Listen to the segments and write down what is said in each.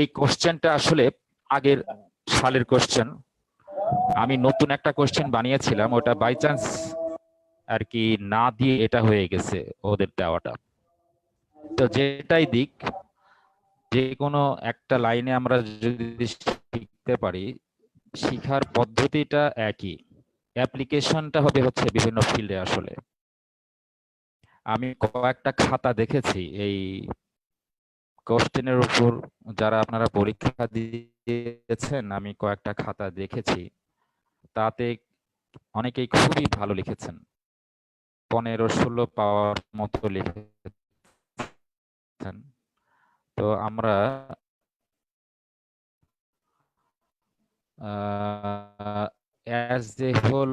এই কোশ্চেনটা আসলে আগের সালের কোশ্চেন। আমি নতুন একটা কোশ্চেন বানিয়েছিলাম, ওটা বাই চান্স আর কি না দিয়ে এটা হয়ে গেছে ওদের দেওয়াটা। তো যেটাই দিক, যে কোনো একটা লাইনে আমরা যদি শিখতে পারি, শিখার পদ্ধতিটা একই, অ্যাপ্লিকেশনটা হবে হচ্ছে বিভিন্ন ফিল্ডে। আসলে আমি কয়েকটা খাতা দেখেছি এই কোশ্চেনের উপর, যারা আপনারা পরীক্ষা দিয়েছেন, আমি কয়েকটা খাতা দেখেছি, তাতে অনেকেই খুবই ভালো লিখেছেন, 15-16 পাওয়ার মতো লিখেছেন। তো আমরা অ্যাজ এ হোল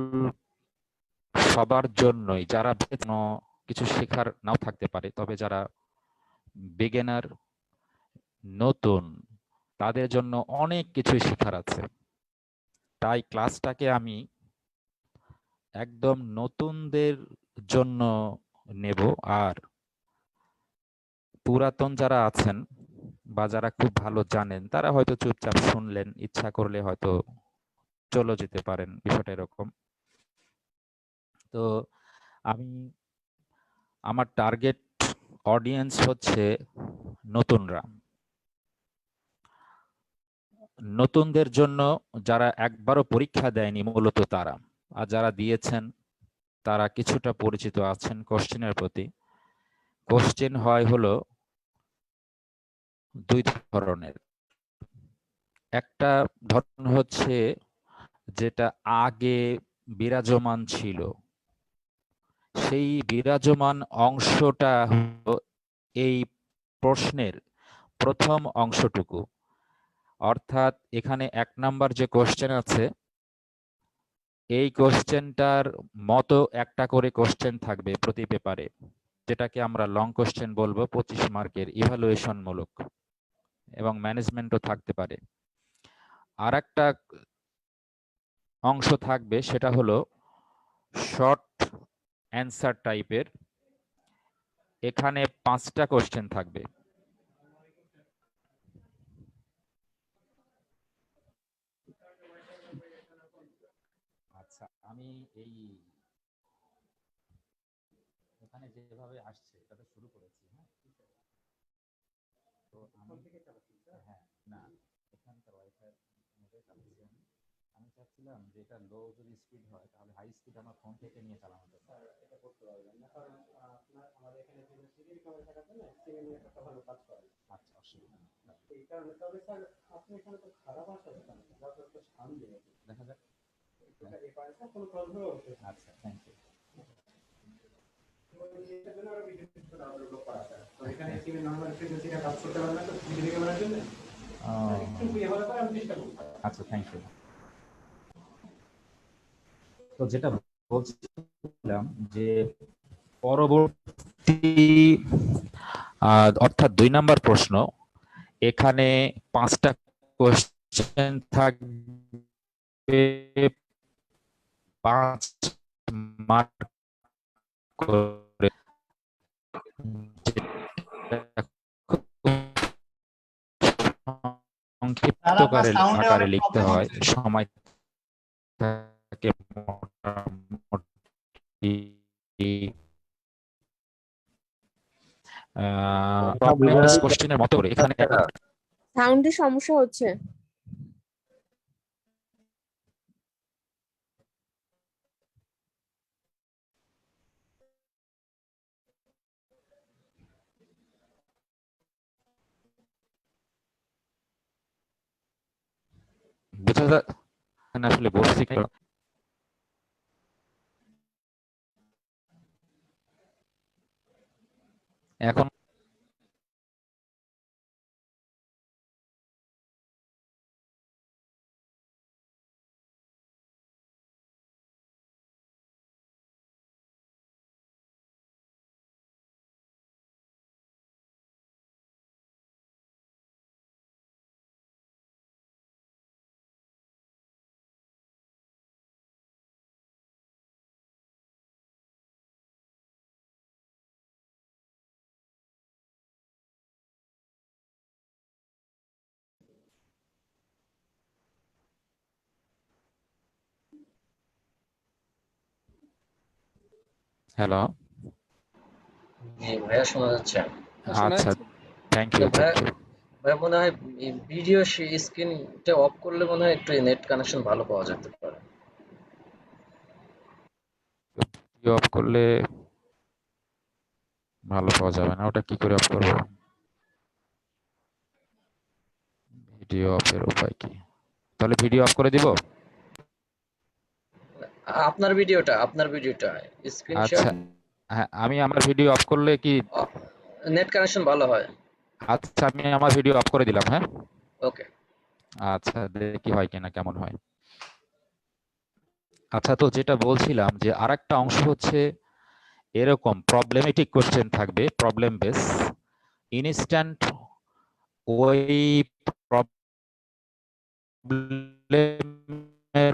সবার জন্যই, যারা কিছু শেখার নাও থাকতে পারে, তবে যারা বিগিনার, নতুন, তাদের জন্য অনেক কিছু শেখার আছে। তাই ক্লাসটাকে আমি একদম নতুনদের জন্য নেব। আর পুরাতন যারা আছেন বা যারা খুব ভালো জানেন, তারা হয়তো চুপচাপ শুনলেন, ইচ্ছা করলে হয়তো চলে যেতে পারেন, বিষয়টা এরকম। তো আমি, আমার টার্গেট অডিয়েন্স হচ্ছে নতুনরা, নতুনদের জন্য, যারা একবারও পরীক্ষা দেয়নি মূলত তারা, আর যারা দিয়েছেন তারা কিছুটা পরিচিত আছেন কোশ্চেনের প্রতি। কোশ্চেন হয় হলো দুই ধরনের। একটা ধরন হচ্ছে যেটা আগে বিরাজমান ছিল, সেই বিরাজমান অংশটা হলো এই প্রশ্নের প্রথম অংশটুকু। অর্থাৎ এখানে 1 নাম্বার যে কোশ্চেন আছে, এই কোশ্চেনটার মতো একটা করে কোশ্চেন থাকবে প্রতি পেপারে, যেটাকে আমরা লং কোশ্চেন বলবো, 25 মার্কের, ইভালুয়েশন মূলক, এবং ম্যানেজমেন্টও থাকতে পারে। আর একটা অংশ থাকবে, সেটা হলো শর্ট অ্যান্সার টাইপের। এখানে 5টা কোশ্চেন থাকবে। আচ্ছা, আমি এই এখানে যেভাবে আসছে এটাতে শুরু করেছি, হ্যাঁ। তো আমি, হ্যাঁ, না, এখানকার ওয়াইফাই মধ্যে চালাচ্ছি আমি। আমি চাচ্ছিলাম যে এটা লো যদি স্পিড হয়, তাহলে হাই স্পিড আমার ফোন থেকে নিয়ে চালানো যাবে। স্যার, এটা করতে পারবেন না, কারণ আপনার আমাদের এখানে যে সিভিল ক্যামেরা থাকাতে না, সিভিল একটা ভালো কাজ করে। আচ্ছা, অসুবিধা নেই। এই কারণে, তবে স্যার আপনি এখানে তো খারাপ আসা যাবেন না, যথেষ্ট সামনে দেখা যাক। এটা এই পাশে কোনো প্রবলেম হবে। আচ্ছা, থ্যাংক ইউ। আচ্ছা, থ্যাংক ইউ। তো যেটা বলছিলাম যে পরবর্তী, অর্থাৎ 2 নাম্বার প্রশ্ন, এখানে 5টা কোশ্চেন থাকবে, 5 মার্ক করে, সংক্ষিপ্ত আকারে লিখতে হয়, সময় থাকে মোটামুটি 20 কোশ্চেনের মতো করে। এখানে সাউন্ডের সমস্যা হচ্ছে। বোঝা যায় আসলে বলছি এখন। হ্যালো। জি ভাইয়া শোনা যাচ্ছে। শোনা আচ্ছা, যাচ্ছে? থ্যাংক তো ইউ, ভাইয়া থ্যাংক ইউ। ভাইয়া মনে হয় ভিডিও স্ক্রিনটা অফ করলে মনে হয় একটু নেট কানেকশন ভালো পাওয়া যেতে পারে। ভিডিও অফ করলে ভালো পাওয়া যাবে না, ওটা কি করে অফ করবো? ভিডিও অফের উপায় কি? তাহলে ভিডিও অফ করে দিব? আপনার ভিডিওটা স্ক্রিনশট আচ্ছা, হ্যাঁ, আমি আমার ভিডিও অফ করলে কি? নেট কানেকশন ভালো হয়। আচ্ছা, আমি আমার ভিডিও অফ করে দিলাম, হ্যাঁ। ওকে। আচ্ছা, দেখি হয় কিনা, কেমন হয়। আচ্ছা, তো যেটা বলছিলাম যে আরেকটা অংশ হচ্ছে এরকম প্রবলেমেটিক কোশ্চেন থাকবে, প্রবলেম বেস, ইনস্ট্যান্ট ওই প্রবলেমের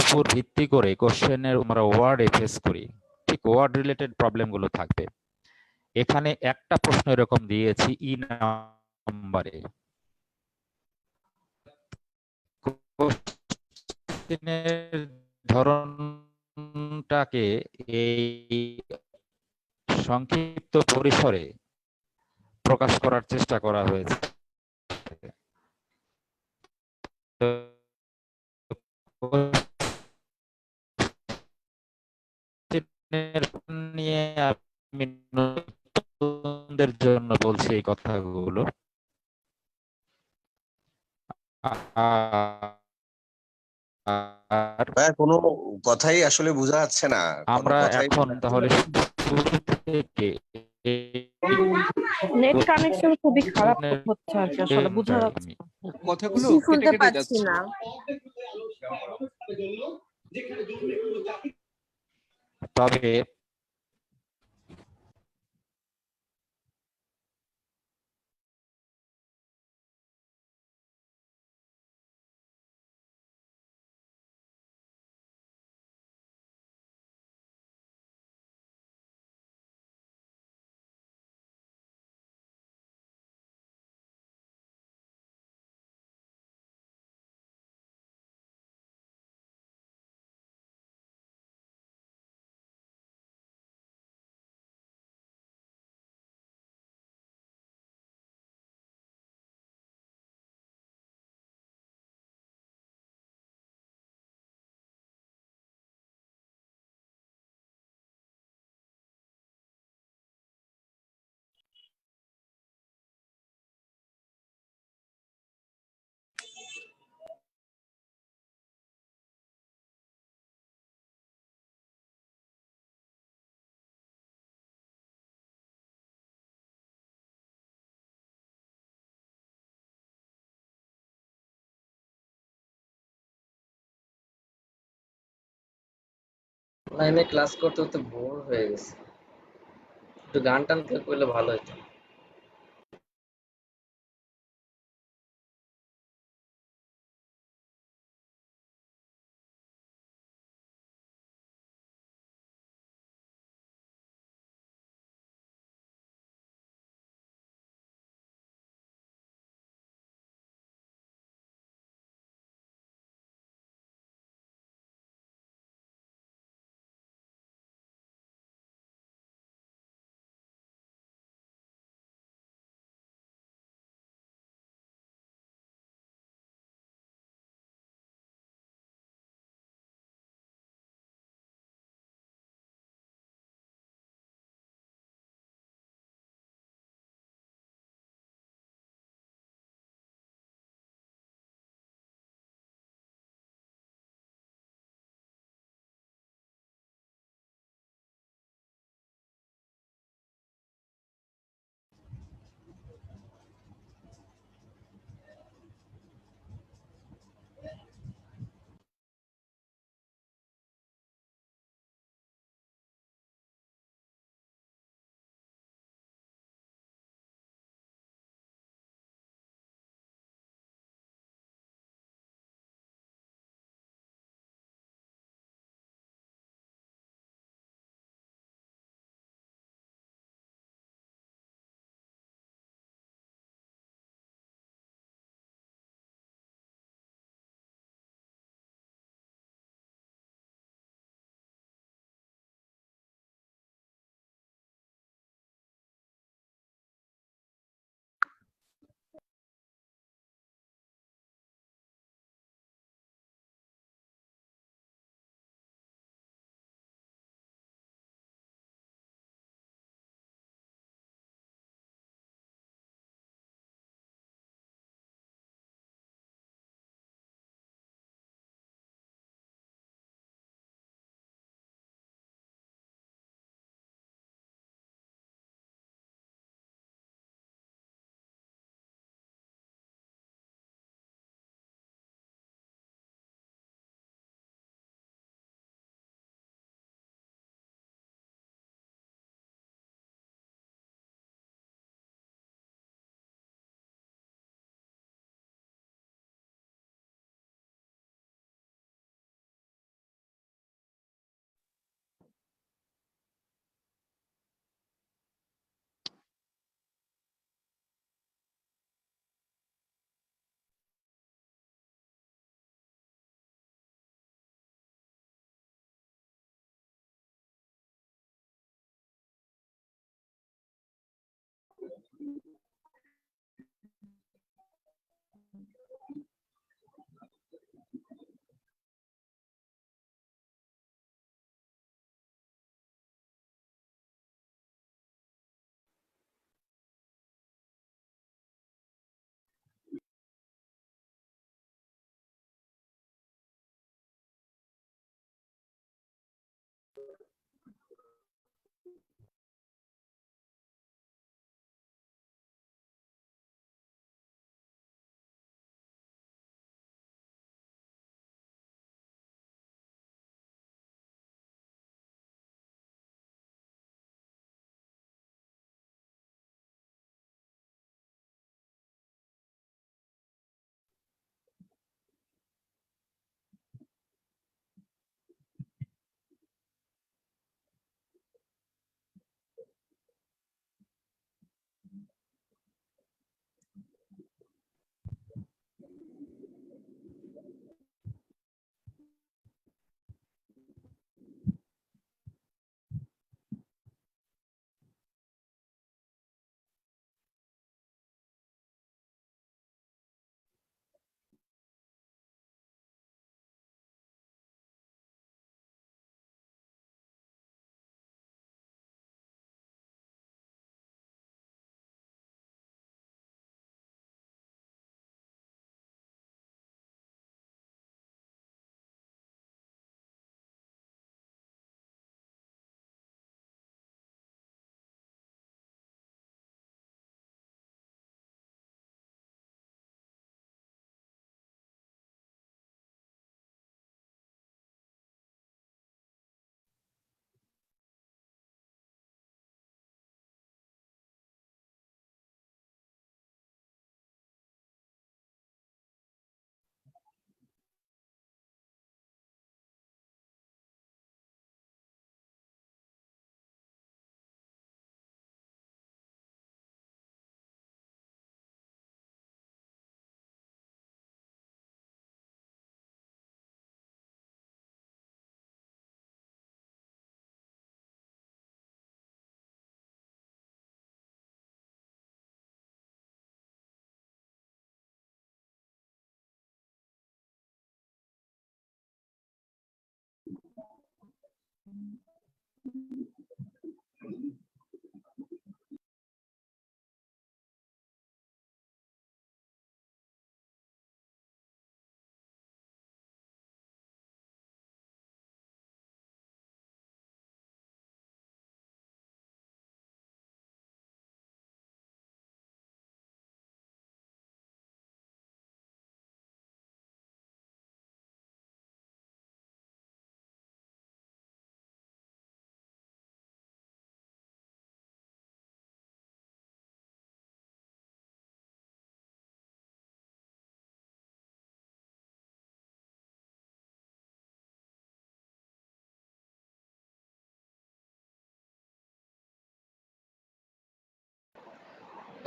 উপর ভিত্তি করে কোশ্চেনের আমরা ওয়ার্ডে ফেস করি, ঠিক ওয়ার্ড রিলেটেড প্রবলেমগুলো থাকবে। এখানে একটা প্রশ্ন এরকম দিয়েছি ই নাম্বারে, কোশ্চেনের ধরনটাকে এই সংক্ষিপ্ত পরিসরে প্রকাশ করার চেষ্টা করা হয়েছে। তো কোশ্চেনের নিয়ে আমি নতুনদের জন্য বলছি এই কথাগুলো। আর ভাইয়া কোনো কথাই আসলে বোঝা যাচ্ছে না, কোনো আমরা কথাই এখন বোঝা যাচ্ছে না। তাহলে শুরু থেকে এই নেট কানেকশন খুবই খারাপ কোশ্চেনের হচ্ছে আর কি, আসলে বোঝা যাচ্ছে আমি না। কথাগুলো কিছু কেটে শুনতে কেটে পাচ্ছি যাচ্ছে। না। তবে লাইনে ক্লাস করতে করতে বোর হয়ে গেছে। একটু গান টান করলে ভালো হতো।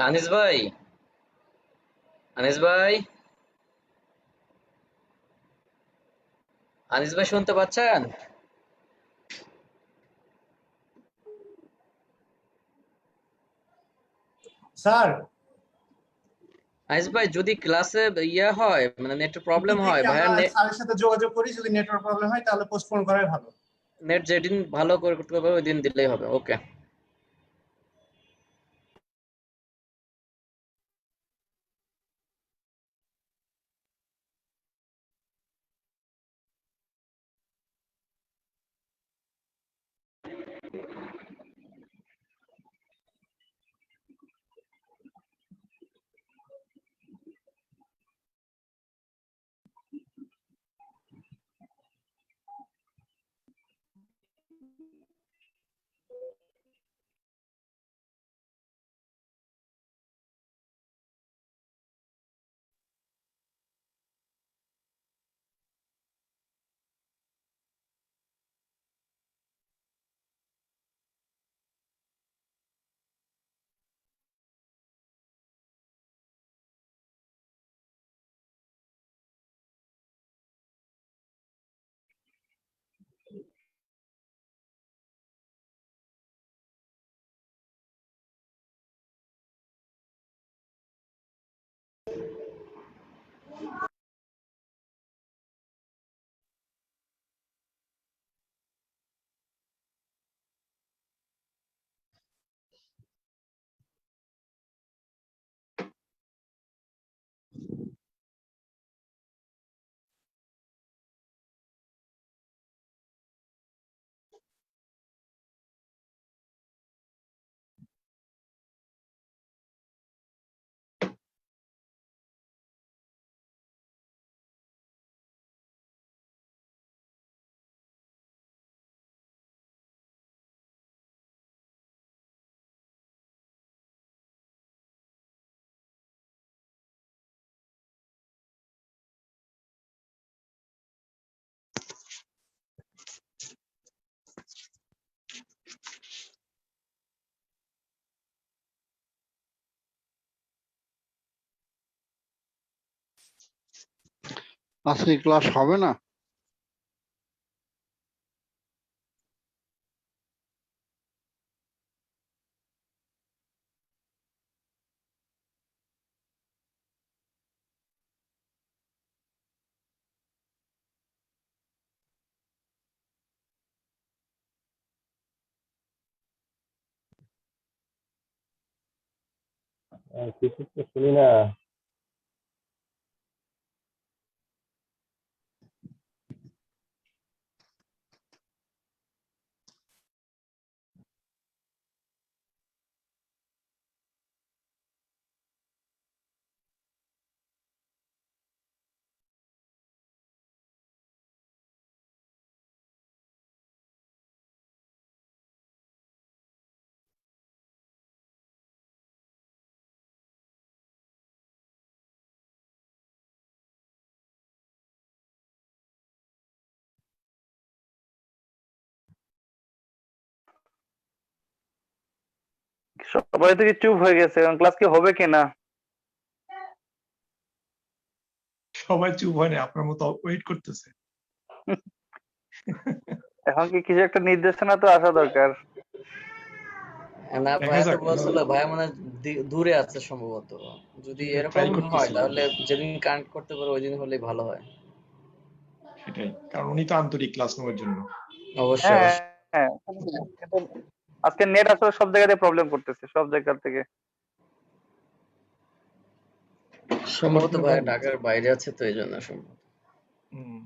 আনিস ভাই, আনিস ভাই, আনিস ভাই শুনতে পাচ্ছেন? স্যার, আনিস ভাই যদি ক্লাসে ইয়ে হয় মানে নেট প্রবলেম একটু হয়, দেখি আমরা স্যারের সাথে যোগাযোগ করি, যদি নেটওয়ার্ক প্রবলেম হয় তাহলে পোস্টপোন করাই ভালো। নেট যেদিন ভালো করে করতে পারবে ওই দিন দিলেই হবে। ওকে। আজকে ক্লাস হবে না? কিছু তো শুনি না। সবাই থেকে চুপ হয়ে গেছে, এখন ক্লাস কি হবে কিনা? সবাই চুপ হয় না, আপনার মতো ওয়েট করতেছে। এখন কি কিছু একটা নির্দেশনা তো আসা দরকার। না, দেখা ভাইয়া তো যাক, বলছিল, ভাইয়া মানে দূরে আছে সম্ভবত। যদি ট্রাই এরকম হয় করতেছি। তাহলে যেদিন কানেক্ট করতে পারো ওই দিন হলেই ভালো হয়। সেটাই, কারণ উনি তো আন্তরিক ক্লাস নেওয়ার জন্য। অবশ্যই হ্যাঁ, অবশ্যই। হ্যাঁ, আজকে নেট আসলে সব জায়গাতে প্রবলেম করতেছে, সব জায়গা থেকে। সম্ভবত ভাইয়া ঢাকার বাইরে আছে তো এই জন্য সম্ভবত। হুম।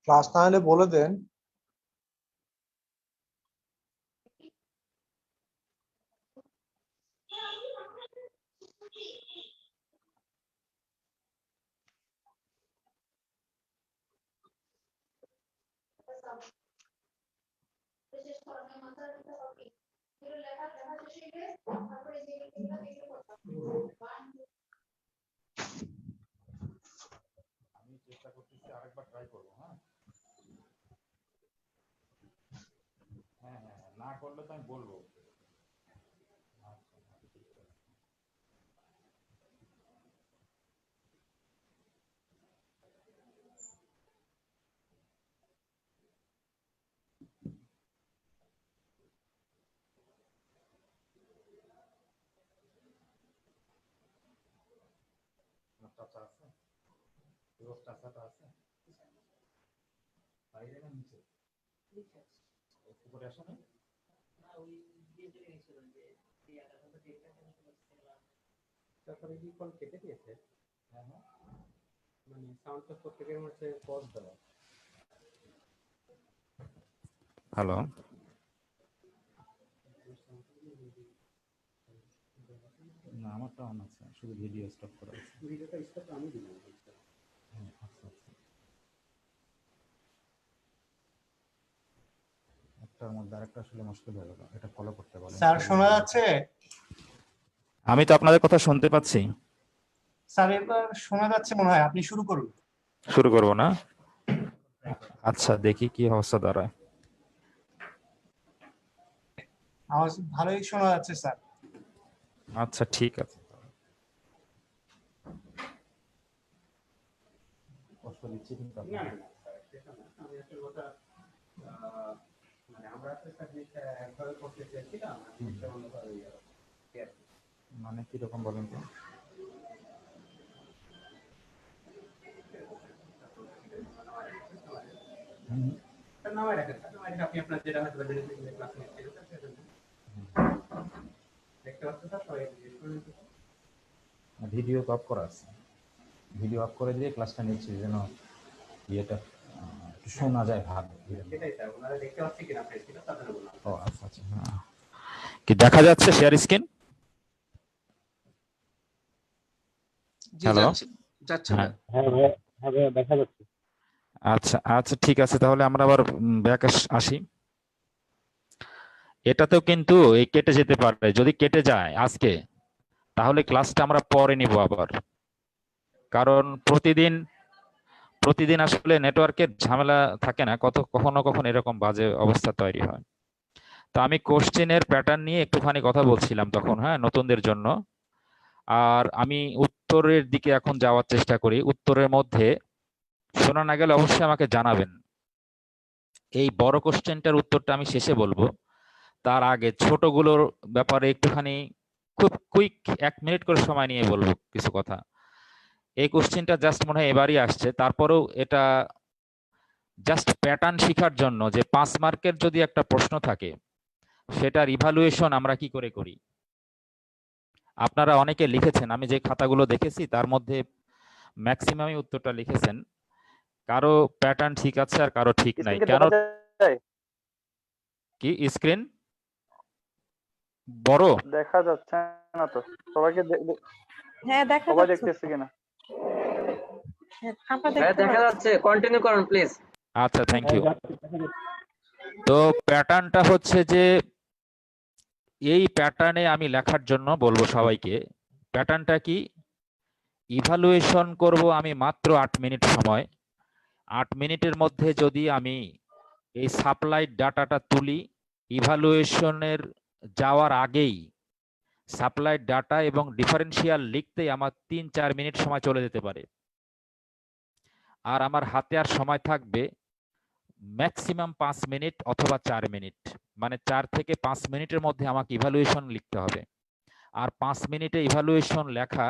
ক্লাস না হলে বলে দেন। তাহলে তো আমি বলবো। চাচা আছে, রোজ চাচাটা আছে বাইরে না নিচে উপরে আসে না? তারপরে কি কল কেটে দিয়েছে? হ্যাঁ হ্যাঁ। মানে সাউন্ডটা প্রত্যেকের মধ্যে পজ দেওয়া। হ্যালো, না আমারটা অন আছে, শুধু ভিডিও স্টপ করা আছে। ভিডিওটা স্টপ আমি দিলাম। হ্যাঁ, আচ্ছা আচ্ছা। একটার মধ্যে আরেকটা আসলে মুশকিল হয়ে গেল, এটা ফলো করতে পারেন। স্যার শোনা যাচ্ছে? আমি তো আপনাদের কথা শুনতে পাচ্ছি। স্যার এবার শোনা যাচ্ছে মনে হয়, আপনি শুরু করুন। শুরু করব না? আচ্ছা, দেখি কি অবস্থা দাঁড়ায়। আওয়াজ ভালোই শোনা যাচ্ছে স্যার। আচ্ছা ঠিক আছে। কষ্ট দিচ্ছি কিন্তু না আপনাকে। না না স্যার, সেটা না। আমি আসলে ওটা মানে আমরা একটা জিনিসটা একভাবে করতে চেয়েছিলাম, জিনিসটা অন্যভাবে হয়ে গেল। মানে কি রকম বলেন তো? নামায় রাখেন, নামায় রেখে আপনি আপনার যেটা হয়তো বেনিফিট ক্লাস নিচ্ছেন দেখতে পাচ্ছেন স্যার, সবাই ভিডিও তো অফ করা আছে, ভিডিও অফ করে দিয়ে ক্লাসটা নিচ্ছি যেন ইয়েটা একটু শোনা যায় ভাব। সেটাই স্যার, ওনারা দেখতে পাচ্ছে কিনা আপনার স্ক্রিনে তাদের বললাম। ও আচ্ছা আচ্ছা, হ্যাঁ। কি দেখা যাচ্ছে শেয়ার স্ক্রিন? জি হ্যালো, যাচ্ছে হ্যাঁ হ্যাঁ ভাইয়া দেখা যাচ্ছে। আচ্ছা আচ্ছা ঠিক আছে, তাহলে আমরা আবার ব্যাক আসি। এটাতেও কিন্তু এই কেটে যেতে পারে, যদি কেটে যায় আজকে তাহলে ক্লাসটা আমরা পরে নিব আবার, কারণ প্রতিদিন প্রতিদিন আসলে নেটওয়ার্কের ঝামেলা থাকে না, কখনো কখনো এরকম বাজে অবস্থা তৈরি হয়। তো আমি কোশ্চেনের প্যাটার্ন নিয়ে একটুখানি কথা বলছিলাম তখন, হ্যাঁ, নতুনদের জন্য। আর আমি উত্তরের দিকে এখন যাওয়ার চেষ্টা করি। উত্তরের মধ্যে শোনা না গেলে অবশ্যই আমাকে জানাবেন। এই বড় কোশ্চেনটার উত্তরটা আমি শেষে বলবো, তার আগে ছোটগুলোর ব্যাপারে একটুখানি খুব কুইক 1 মিনিট করে সময় নিয়ে বলবো কিছু কথা। এই কোশ্চেনটা জাস্ট মনে হয় এবারই আসছে, তারপরেও এটা জাস্ট প্যাটার্ন শেখার জন্য, যে 5 মার্কের যদি একটা প্রশ্ন থাকে সেটার ইভালুয়েশন আমরা কি করে করি। আপনারা অনেকে লিখেছেন, আমি যে খাতাগুলো দেখেছি তার মধ্যে ম্যাক্সিমামই উত্তরটা লিখেছেন, কারো প্যাটার্ন ঠিক আছে আর কারো ঠিক নাই। স্ক্রিনকে কেন? দেখা যায়? কি স্ক্রিন বড়? দেখা যাচ্ছে না তো সবাইকে, হ্যাঁ দেখা সবাই যাচ্ছে। দেখতেছে কিনা? হ্যাঁ, আমরা হ্যাঁ দেখতে দেখা পাচ্ছি। যাচ্ছে, কন্টিনিউ করুন প্লিজ। আচ্ছা, থ্যাংক ইউ। তো প্যাটার্নটা হচ্ছে যে, এই প্যাটার্নে আমি লেখার জন্য বলবো সবাইকে, প্যাটার্নটা কি, ইভালুয়েশন করব আমি মাত্র 8 মিনিট সময়। 8 মিনিটের মধ্যে যদি আমি এই সাপ্লাইড ডাটাটা তুলি, ইভালুয়েশনের যাওয়ার আগেই সাপ্লাইড ডাটা এবং ডিফারেন্সিয়াল লিখতেই আমার 3-4 মিনিট সময় চলে যেতে পারে। আর আমার হাতে আর সময় থাকবে ম্যাক্সিমাম 5 মিনিট অথবা 4 মিনিট, মানে 4 থেকে 5 মিনিটের মধ্যে আমাকে ইভালুয়েশন লিখতে হবে। আর 5 মিনিটে ইভালুয়েশন লেখা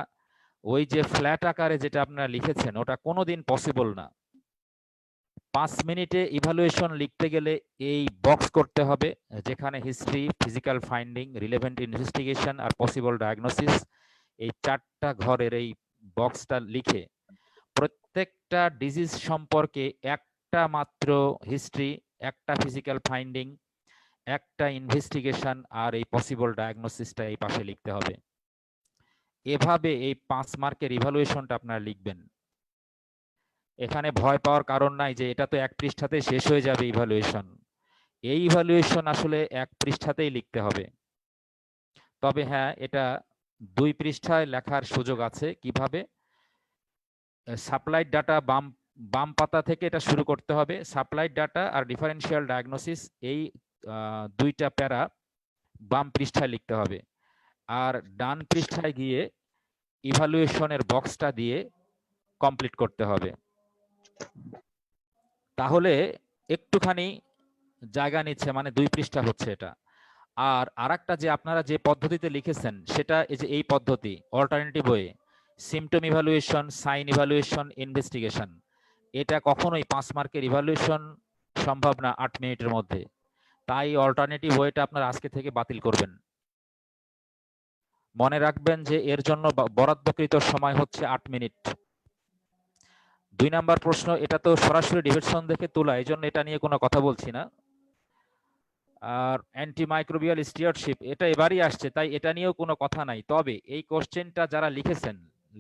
ওই যে ফ্ল্যাট আকারে যেটা আপনারা লিখেছেন ওটা কোনোদিন পসিবল না। 5 মিনিটে ইভালুয়েশন লিখতে গেলে এই বক্স করতে হবে, যেখানে history, physical finding, relevant investigation আর পসিবল ডায়াগনোসিস, এই 4টা ঘরের এই বক্সটা লিখে প্রত্যেকটা ডিজিজ সম্পর্কে একটা মাত্র হিস্ট্রি, একটা ফিজিক্যাল ফাইন্ডিং, একটা ইনভেস্টিগেশন আর এই পসিবল ডায়াগনোসিসটা এই পাশে লিখতে হবে। এভাবে এই 5 মার্কের ইভালুয়েশনটা আপনারা লিখবেন। এখানে ভয় পাওয়ার কারণ নাই যে এটা তো 1 পৃষ্ঠাতেই শেষ হয়ে যাবে ইভালুয়েশন। এই ইভালুয়েশন আসলে 1 পৃষ্ঠাতেই লিখতে হবে। তবে হ্যাঁ, এটা 2 পৃষ্ঠায় লেখার সুযোগ আছে। কিভাবে? সাপ্লাইড ডাটা বাম পাতা থেকে এটা শুরু করতে হবে। সাপ্লাইড ডাটা আর ডিফারেন্সিয়াল ডায়াগনোসিস, এই 2টা প্যারা বাম পৃষ্ঠায় লিখতে হবে, আর ডান পৃষ্ঠায় গিয়ে ইভালুয়েশনের বক্সটা দিয়ে কমপ্লিট করতে হবে। তাহলে একটুখানি জায়গা নিচ্ছে, মানে 2 পৃষ্ঠা হচ্ছে এটা। আর আরেকটা যে আপনারা যে পদ্ধতিতে লিখেছেন সেটা এই যে এই পদ্ধতি alternative way, symptom evaluation, sign evaluation, investigation, এটা কখনোই 5 মার্কের ইভালুয়েশন সম্ভব না 8 মিনিটের মধ্যে। তাই অল্টারনেটিভ ওয়েটা আপনারা আজকে থেকে বাতিল করবেন। মনে রাখবেন যে এর জন্য বরাদ্দকৃত সময় হচ্ছে 8 মিনিট। 2 নাম্বার প্রশ্ন, এটা তো সরাসরি ডেভিডসন দেখে তোলা, এই জন্য এটা নিয়ে কোনো কথা বলছি না। আর অ্যান্টিমাইক্রোবিয়াল স্টিয়ারশিপ এটা এবারই আসছে, তাই এটা নিয়েও কোনো কথা নাই। তবে এই কোশ্চেনটা যারা লিখেছেন,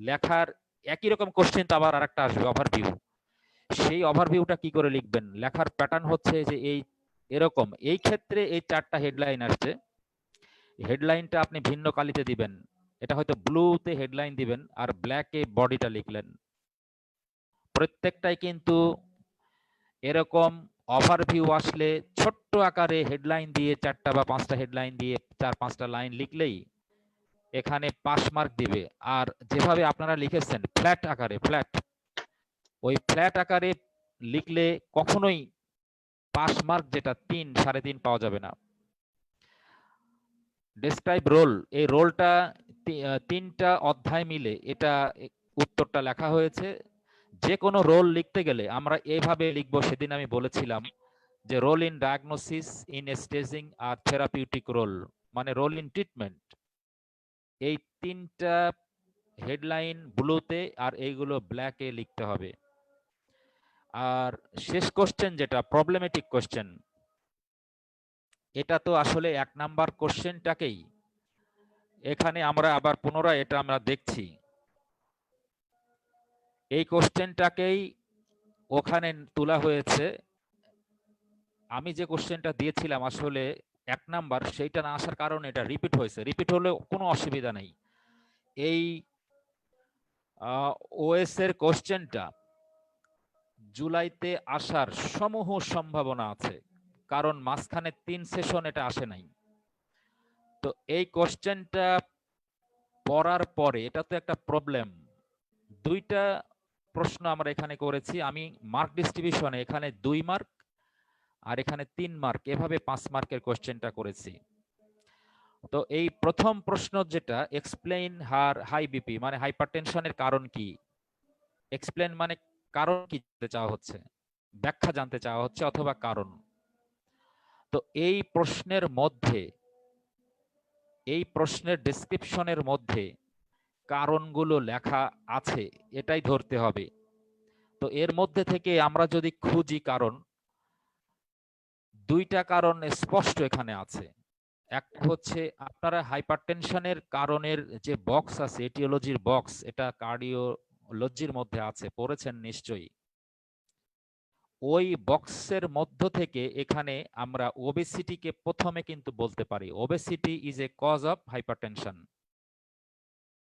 লেখার একই রকম কোশ্চেন তো আবার আরেকটা আসবে ওভারভিউ। সেই ওভারভিউটা কি করে লিখবেন? লেখার প্যাটার্ন হচ্ছে যে এই এরকম, এই ক্ষেত্রে এই 4টা হেডলাইন আসছে, হেডলাইনটা আপনি ভিন্ন কালিতে দিবেন। এটা হয়তো ব্লুতে হেডলাইন দিবেন আর ব্ল্যাকে বডিটা লিখলেন। প্রত্যেকটাই কিন্তু এরকম ওভারভিউ আসলে ছোট্ট আকারে হেডলাইন দিয়ে 4টা বা 5টা হেডলাইন দিয়ে 4-5টা লাইন লিখলেই এখানে পাস মার্ক দিবে। আর যেভাবে আপনারা লিখেছেন ফ্ল্যাট আকারে, ওই ফ্ল্যাট আকারে লিখলে কখনোই পাস মার্ক যেটা 3, 3.5 পাওয়া যাবে না। ডেসক্রাইব রোল, এই রোলটা 3টা অধ্যায় মিলে এটা উত্তরটা লেখা হয়েছে। যে কোনো রোল লিখতে গেলে আমরা এইভাবে লিখব। সেদিন আমি বলেছিলাম যে role in diagnosis, in staging আর থেরাপিউটিক রোল, মানে রোল ইন ট্রিটমেন্ট। এই 3টা হেডলাইন ব্লুতে আর এইগুলো ব্ল্যাকে লিখতে হবে। আর শেষ কোশ্চেন যেটা প্রবলেমেটিক কোশ্চেন, এটা তো আসলে 1 নাম্বার কোশ্চেনটাকেই এখানে আমরা আবার পুনরায় এটা আমরা দেখছি। এই কোশ্চেনটাকেই ওখানে তোলা হয়েছে। আমি যে কোশ্চেনটা দিয়েছিলাম আসলে 1 নাম্বার, সেইটা না আসার কারণে এটা রিপিট হয়েছে। রিপিট হলে কোনো অসুবিধা নেই। এই ওএস এর কোশ্চেনটা জুলাইতে আসার সমূহ সম্ভাবনা আছে, কারণ মাঝখানে 3 সেশন এটা আসে নাই। তো এই কোশ্চেনটা পড়ার পরে, এটা তো একটা প্রবলেম। 2টা প্রশ্ন আমরা এখানে করেছি। আমি মার্ক ডিস্ট্রিবিউশনে এখানে 2 মার্ক আর এখানে 3 মার্ক, এভাবে 5 মার্কের কোশ্চেনটা করেছি। তো এই প্রথম প্রশ্ন যেটা এক্সপ্লেইন হার হাই বিপি, মানে হাইপারটেনশনের কারণ কি। এক্সপ্লেইন মানে কারণ কি জানতে চাওয়া হচ্ছে, ব্যাখ্যা জানতে চাওয়া হচ্ছে অথবা কারণ। তো এই প্রশ্নের মধ্যে, এই প্রশ্নের ডেসক্রিপশনের মধ্যে কারণগুলো লেখা আছে, এটাই ধরতে হবে। তো এর মধ্যে থেকে আমরা যদি খুঁজি কারণ, 2টা কারণ স্পষ্ট এখানে আছে। একটা হচ্ছে আপনারা হাইপারটেনশনের কারণের যে বক্স আছে, এটিওলজির বক্স, এটা কার্ডিওলজির মধ্যে আছে, পড়েছেন নিশ্চয়ই। ওই বক্সের মধ্য থেকে এখানে আমরা ওবেসিটিকে প্রথমে কিন্তু বলতে পারি। Obesity is a cause of hypertension.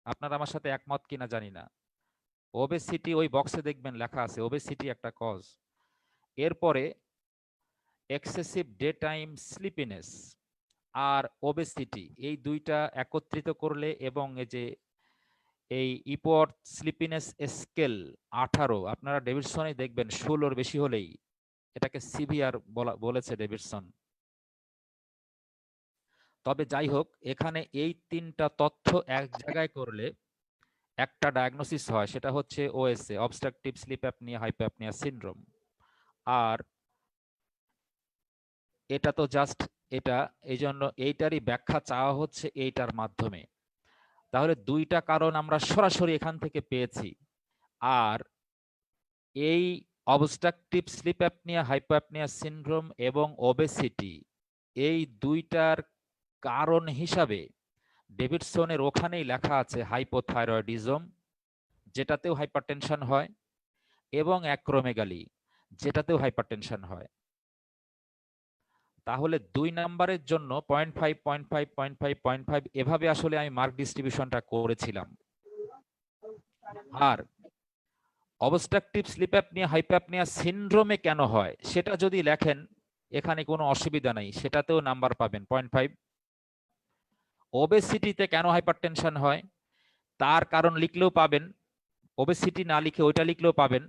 আপনারা আমার সাথে একমত কিনা জানি না। ওবেসিটি ওই বক্সে দেখবেন লেখা আছে, ওবেসিটি একটা কজ। এরপরে এক্সেসিভ ডে টাইম স্লিপিনেস আর ওবেসিটি, এই 2টা একত্রিত করলে, এবং এই যে এই ইপওয়ার্ড স্লিপিনেস স্কেল 18, আপনারা ডেভিডসনে দেখবেন 16-র বেশি হলেই এটাকে সিভিয়ার বলেছে ডেভিডসন। তবে যাই হোক, এখানে এই 3টা তথ্য এক জায়গায় করলে একটা ডায়াগনোসিস হয়, সেটা হচ্ছে ওএসএ, অবস্ট্রাকটিভ স্লিপ অ্যাপনিয়া হাইপোঅ্যাপনিয়া সিনড্রোম। আর এটা তো জাস্ট এটা, এই জন্য এইটারই ব্যাখ্যা চাওয়া হচ্ছে এইটার মাধ্যমে। তাহলে 2টা কারণ আমরা সরাসরি এখান থেকে পেয়েছি। আর এই অবস্ট্রাকটিভ স্লিপ অ্যাপনিয়া হাইপোঅ্যাপনিয়া সিনড্রোম এবং ওবেসিটি, এই 2টার কারণ হিসাবে ডেভিডসনের ওখানেই লেখা আছে হাইপোথাইরয়েডিজম, যেটাতেও হাইপারটেনশন হয়, এবং অ্যাক্রোমেগালি, যেটাতেও হাইপারটেনশন হয়। তাহলে 2 নাম্বারের জন্য 0.5, 0.5, 0.5, 0.5 এভাবে আসলে আমি মার্ক ডিস্ট্রিবিউশনটা করেছিলাম। আর অবস্ট্রাকটিভ স্লিপ অ্যাপনিয়া হাইপোঅ্যাপনিয়া সিনড্রোমে কেন হয় সেটা যদি লেখেন, এখানে কোনো অসুবিধা নাই, সেটাতেও নাম্বার পাবেন 0.5। ওবেসিটিতে কেন হাইপারটেনশন হয় তার কারণ লিখলেও পাবেন, ওবেসিটি না লিখে ওইটা লিখলেও পাবেন,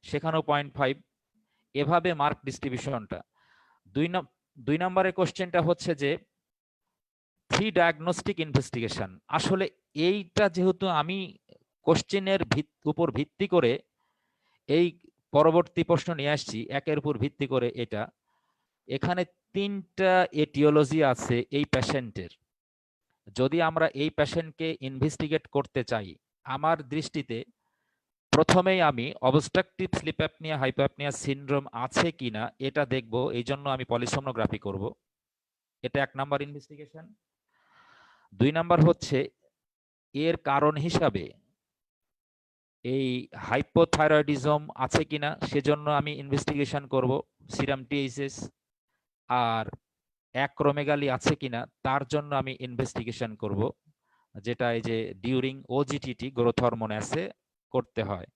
সেখানেও 0.5। এভাবে মার্ক ডিস্ট্রিবিউশনটা। 2 নম্বরের কোশ্চেনটা হচ্ছে যে প্রি ডায়াগনস্টিক ইনভেস্টিগেশন। আসলে এইটা যেহেতু আমি কোশ্চেনের উপর ভিত্তি করে এই পরবর্তী প্রশ্ন নিয়ে আসছি, একের উপর ভিত্তি করে এটা, এখানে 3টা এটিওলজি আছে এই পেশেন্টের। যদি আমরা এই পেশেন্টকে ইনভেস্টিগেট করতে চাই, আমার দৃষ্টিতে প্রথমেই আমি অবস্ট্রাকটিভ স্লিপ অ্যাপনিয়া হাইপোঅ্যাপনিয়া সিনড্রোম আছে কিনা এটা দেখব, এই জন্য আমি পলিসোমনোগ্রাফি করব। এটা 1 নাম্বার ইনভেস্টিগেশন। 2 নাম্বার হচ্ছে এর কারণ হিসাবে এই হাইপোথাইরয়েডিজম আছে কিনা, সেজন্য আমি ইনভেস্টিগেশন করব, সিরাম টিএইচএস। আর অ্যাক্রোমেগালি আছে কিনা তার জন্য আমি ইনভেস্টিগেশন করব, যেটা এই যে ডিউরিং ওজিটিটি গ্রোথ হরমোন আছে করতে হয়।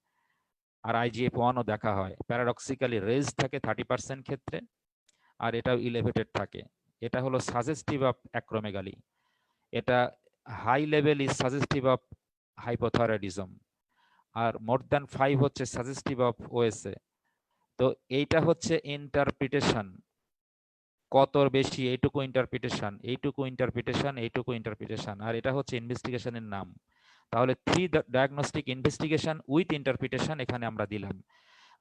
আর IGF-1ও দেখা হয়, প্যারাডক্সিক্যালি রেজ থাকে 30% ক্ষেত্রে, আর এটাও ইলেভেটেড থাকে। এটা হলো সাজেস্টিভ অফ অ্যাক্রোমেগালি, এটা high level is suggestive of hypothyroidism, আর মোর দ্যান 5 হচ্ছে সাজেস্টিভ অফ ওএসএ। তো এইটা হচ্ছে ইন্টারপ্রিটেশন, কত বেশি এইটুকু ইন্টারপ্রিটেশন, এইটুকু ইন্টারপ্রিটেশন, এইটুকু ইন্টারপ্রিটেশন, আর এটা হচ্ছে ইনভেস্টিগেশনের নাম। তাহলে 3 ডায়াগনস্টিক ইনভেস্টিগেশন উইথ ইন্টারপ্রিটেশন এখানে আমরা দিলাম।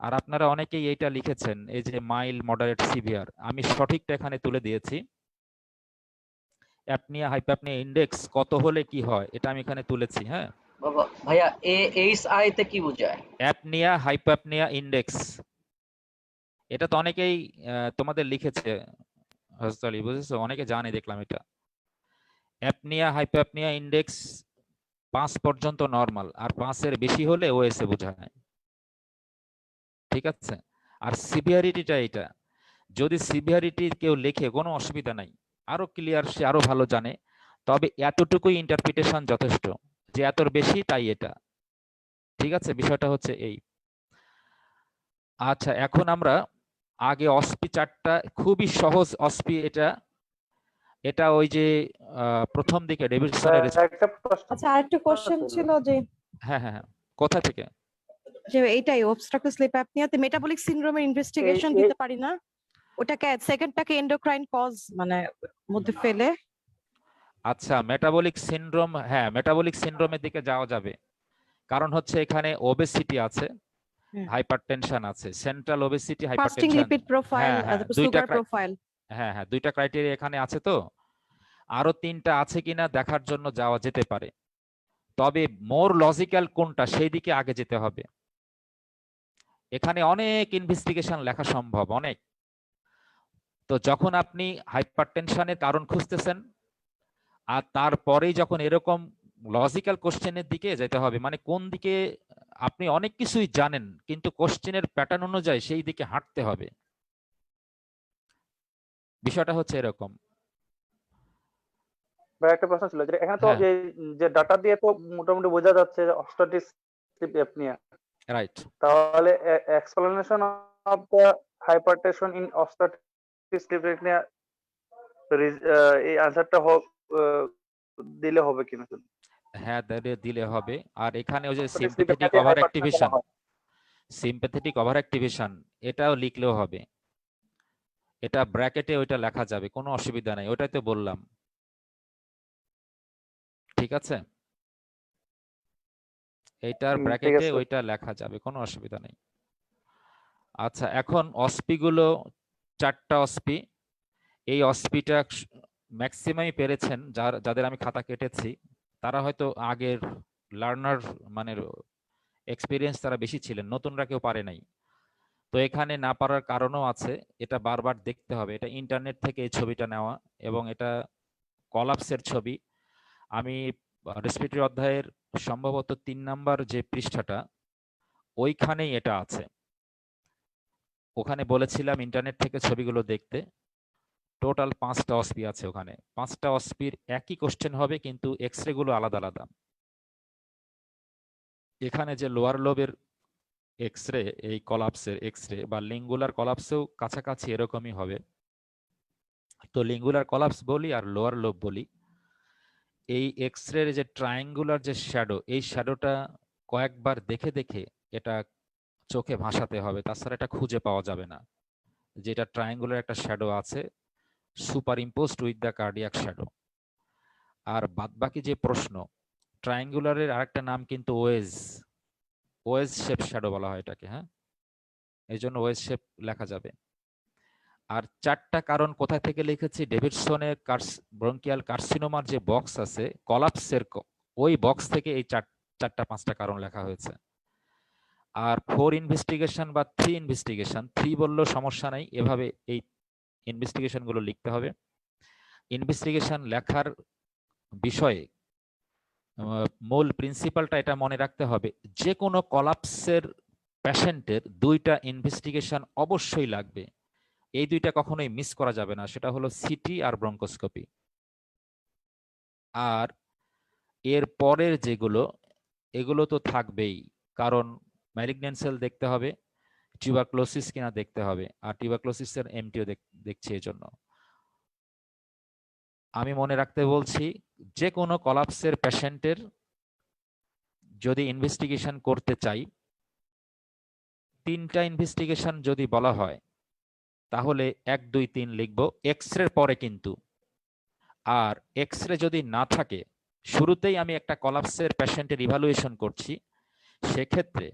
আর আপনারা অনেকেই এইটা লিখেছেন, এই যে মাইল্ড, মডারেট, সিভিয়ার, আমি সঠিকটা এখানে তুলে দিয়েছি। অ্যাপনিয়া হাইপোঅ্যাপনিয়া ইন্ডেক্স কত হলে কি হয় এটা আমি এখানে তুলেছি। হ্যাঁ বাবা ভাইয়া, AHI তে কি বোঝায়? অ্যাপনিয়া হাইপোঅ্যাপনিয়া ইন্ডেক্স, এটা তো অনেকেই তোমাদের লিখেছে হস্তলি, বুঝেছো, অনেকে জানে দেখলাম এটা। অ্যাপনিয়া হাইপোঅ্যাপনিয়া ইন্ডেক্স 5 পর্যন্ত নরমাল, আর 5-এর বেশি হলে ওএসএ বোঝায়। ঠিক আছে, আর সিভিয়ারিটিটা এটা, যদি সিভিয়ারিটি কেউ লেখে কোনো অসুবিধা নাই, আরো ক্লিয়ার, সে আরো ভালো জানে, তবে এতটুকুই ইন্টারপ্রিটেশন যথেষ্ট, যে এতর বেশি তাই এটা। ঠিক আছে, বিষয়টা হচ্ছে এই। আচ্ছা, এখন আমরা আগে অসপি চার্টটা, খুবই সহজ অসপি এটা, এটা ওই যে প্রথম দিকে ডেভিডসনের। একটা প্রশ্ন আচ্ছা, আরেকটা কোশ্চেন ছিল যে হ্যাঁ হ্যাঁ হ্যাঁ, কোথা থেকে? যে এইটাই অবস্ট্রাকটিভ স্লিপ অ্যাপনিয়াতে মেটাবলিক সিনড্রোমের ইনভেস্টিগেশন দিতে পারি না? ওটাকে সেকেন্ডটাকে এন্ডোক্রাইন কজ মানে মধ্যে ফেলে। আচ্ছা, মেটাবলিক সিনড্রোম, হ্যাঁ মেটাবলিক সিনড্রোমের দিকে যাওয়া যাবে, কারণ হচ্ছে এখানে ওবেসিটি আছে, হাইপারটেনশন আছে, central obesity, fasting hypertension. Lipid profile, হ্যাঁ, সুগার প্রোফাইল। হ্যাঁ হ্যাঁ, 2টা ক্রাইটেরিয়া এখানে আছে, তো আরো 3টা আছে কিনা দেখার জন্য যাওয়া যেতে পারে, তবে মোর লজিক্যাল কোনটা সেই দিকে আগে যেতে হবে। এখানে অনেক ইনভেস্টিগেশন লেখা সম্ভব, অনেক। তো যখন আপনি হাইপারটেনশনের কারণ খুঁজতেছেন, আর তারপরেই যখন এরকম লজিক্যাল কোশ্চেনের দিকে যেতে হবে, মানে কোন দিকে, আপনি অনেক কিছুই জানেন কিন্তু কোশ্চেনের প্যাটার্ন অনুযায়ী সেই দিকে হাঁটতে হবে, বিষয়টা হচ্ছে এরকম। ভাই একটা প্রশ্ন ছিল, যে এখানে তো হ্যাঁ। এই যে ডাটা দিয়ে তো মোটামুটি বোঝা যাচ্ছে যে অবস্ট্রাকটিভ স্লিপ অ্যাপনিয়া, রাইট। তাহলে explanation of the hypertension in obstructive sleep apnoea, এই আনসারটা দিলে হবে কিনা? হ্যাঁ, দিলে হবে। আর এখানে ওই যে Obstructive sleep sympathetic apnea over hypertension activation, হয়। সিম্প্যাথেটিক ওভার অ্যাক্টিভেশন এটাও লিখলেও হবে, এটা ব্র্যাকেটে ওইটা লেখা যাবে, কোনো অসুবিধা নাই, ওটাই তো বললাম। ঠিক আছে, এইটার ঠিক ব্র্যাকেটে আছে। ওইটা লেখা যাবে, কোনো অসুবিধা নেই। আচ্ছা, এখন অসপি গুলো 4টা অসপি, এই অসপিটা ম্যাক্সিমামই পেরেছেন, যাদের আমি খাতা কেটেছি তারা হয়তো আগের লার্নার, মানে এক্সপিরিয়েন্স তারা বেশি ছিলেন, নতুনরা কেউ পারে নাই। তো এখানে না পারার কারণও আছে, এটা বারবার দেখতে হবে, এটা ইন্টারনেট থেকে এই ছবিটা নেওয়া, এবং এটা কলাপসের ছবি। আমি রেসপিরেটরি অধ্যায়ের সম্ভবত 3 নাম্বার যে পৃষ্ঠাটা, ওইখানেই এটা আছে, ওখানে বলেছিলাম ইন্টারনেট থেকে ছবিগুলো দেখতে। টোটাল 5টা অসপি আছে ওখানে, 5টা অসপির একই কোশ্চেন হবে, কিন্তু এক্সরে গুলো আলাদা আলাদা। এখানে যে লোয়ার লোবের এক্সরে, এই কলাপসের এক্সরে বা লিঙ্গুলার কলাপসেও কাছাকাছি এরকমই হবে। তো লিঙ্গুলার কলাপস বলি আর লোয়ার লোব বলি, এই এক্স রে যে ট্রায়াঙ্গুলার যে শ্যাডো, এই শ্যাডোটা কয়েকবার দেখে দেখে এটা চোখে ভাসাতে হবে, তাছাড়া এটা খুঁজে পাওয়া যাবে না যেটা ট্রায়াঙ্গুলার একটা শ্যাডো আছে superimposed with the cardiac shadow. আর বাদবাকি যে প্রশ্ন, ট্রায়াঙ্গুলারের আরেকটা নাম কিন্তু ওয়েজ, ওয়েজ শেপ শ্যাডো বলা হয় এটাকে, হ্যাঁ, এই জন্য ওয়েজ শেপ লেখা যাবে। আর চারটা কারণ কোথায় থেকে লিখেছি, ডেভিডসনের ব্রঙ্কিয়াল কার্সিনোমার যে বক্স আছে কলাপসের ওই বক্স থেকে এই চারটা পাঁচটা কারণ লেখা হয়েছে। আর 4 ইনভেস্টিগেশন বা 3 ইনভেস্টিগেশন, 3 বললেও সমস্যা নাই, এভাবে এই ইনভেস্টিগেশন গুলো লিখতে হবে। ইনভেস্টিগেশন লেখার বিষয়ে মূল প্রিন্সিপালটা এটা মনে রাখতে হবে, যে কোনো কলাপসের পেশেন্টের 2টা ইনভেস্টিগেশন অবশ্যই লাগবে, এই 2টা কখনোই মিস করা যাবে না, সেটা হলো সিটি আর ব্রঙ্কোস্কোপি। আর এর পরের যেগুলো, এগুলো তো থাকবেই, কারণ ম্যালিগন্যান্ট সেল দেখতে হবে, টিউবারক্লোসিস কিনা দেখতে হবে, আর টিউবারক্লোসিসের এমটিও দেখছি। এই জন্য আমি মনে রাখতে বলছি, যে কোনো কলাপসের পেশেন্টের যদি ইনভেস্টিগেশন করতে চাই, 3টা ইনভেস্টিগেশন যদি বলা হয় তাহলে 1 2 3 লিখবো এক্স রে পরে কিন্তু। আর এক্স রে যদি না থাকে, শুরুতেই আমি একটা কলাপসের পেশেন্টের ইভালুয়েশন করছি, সেক্ষেত্রে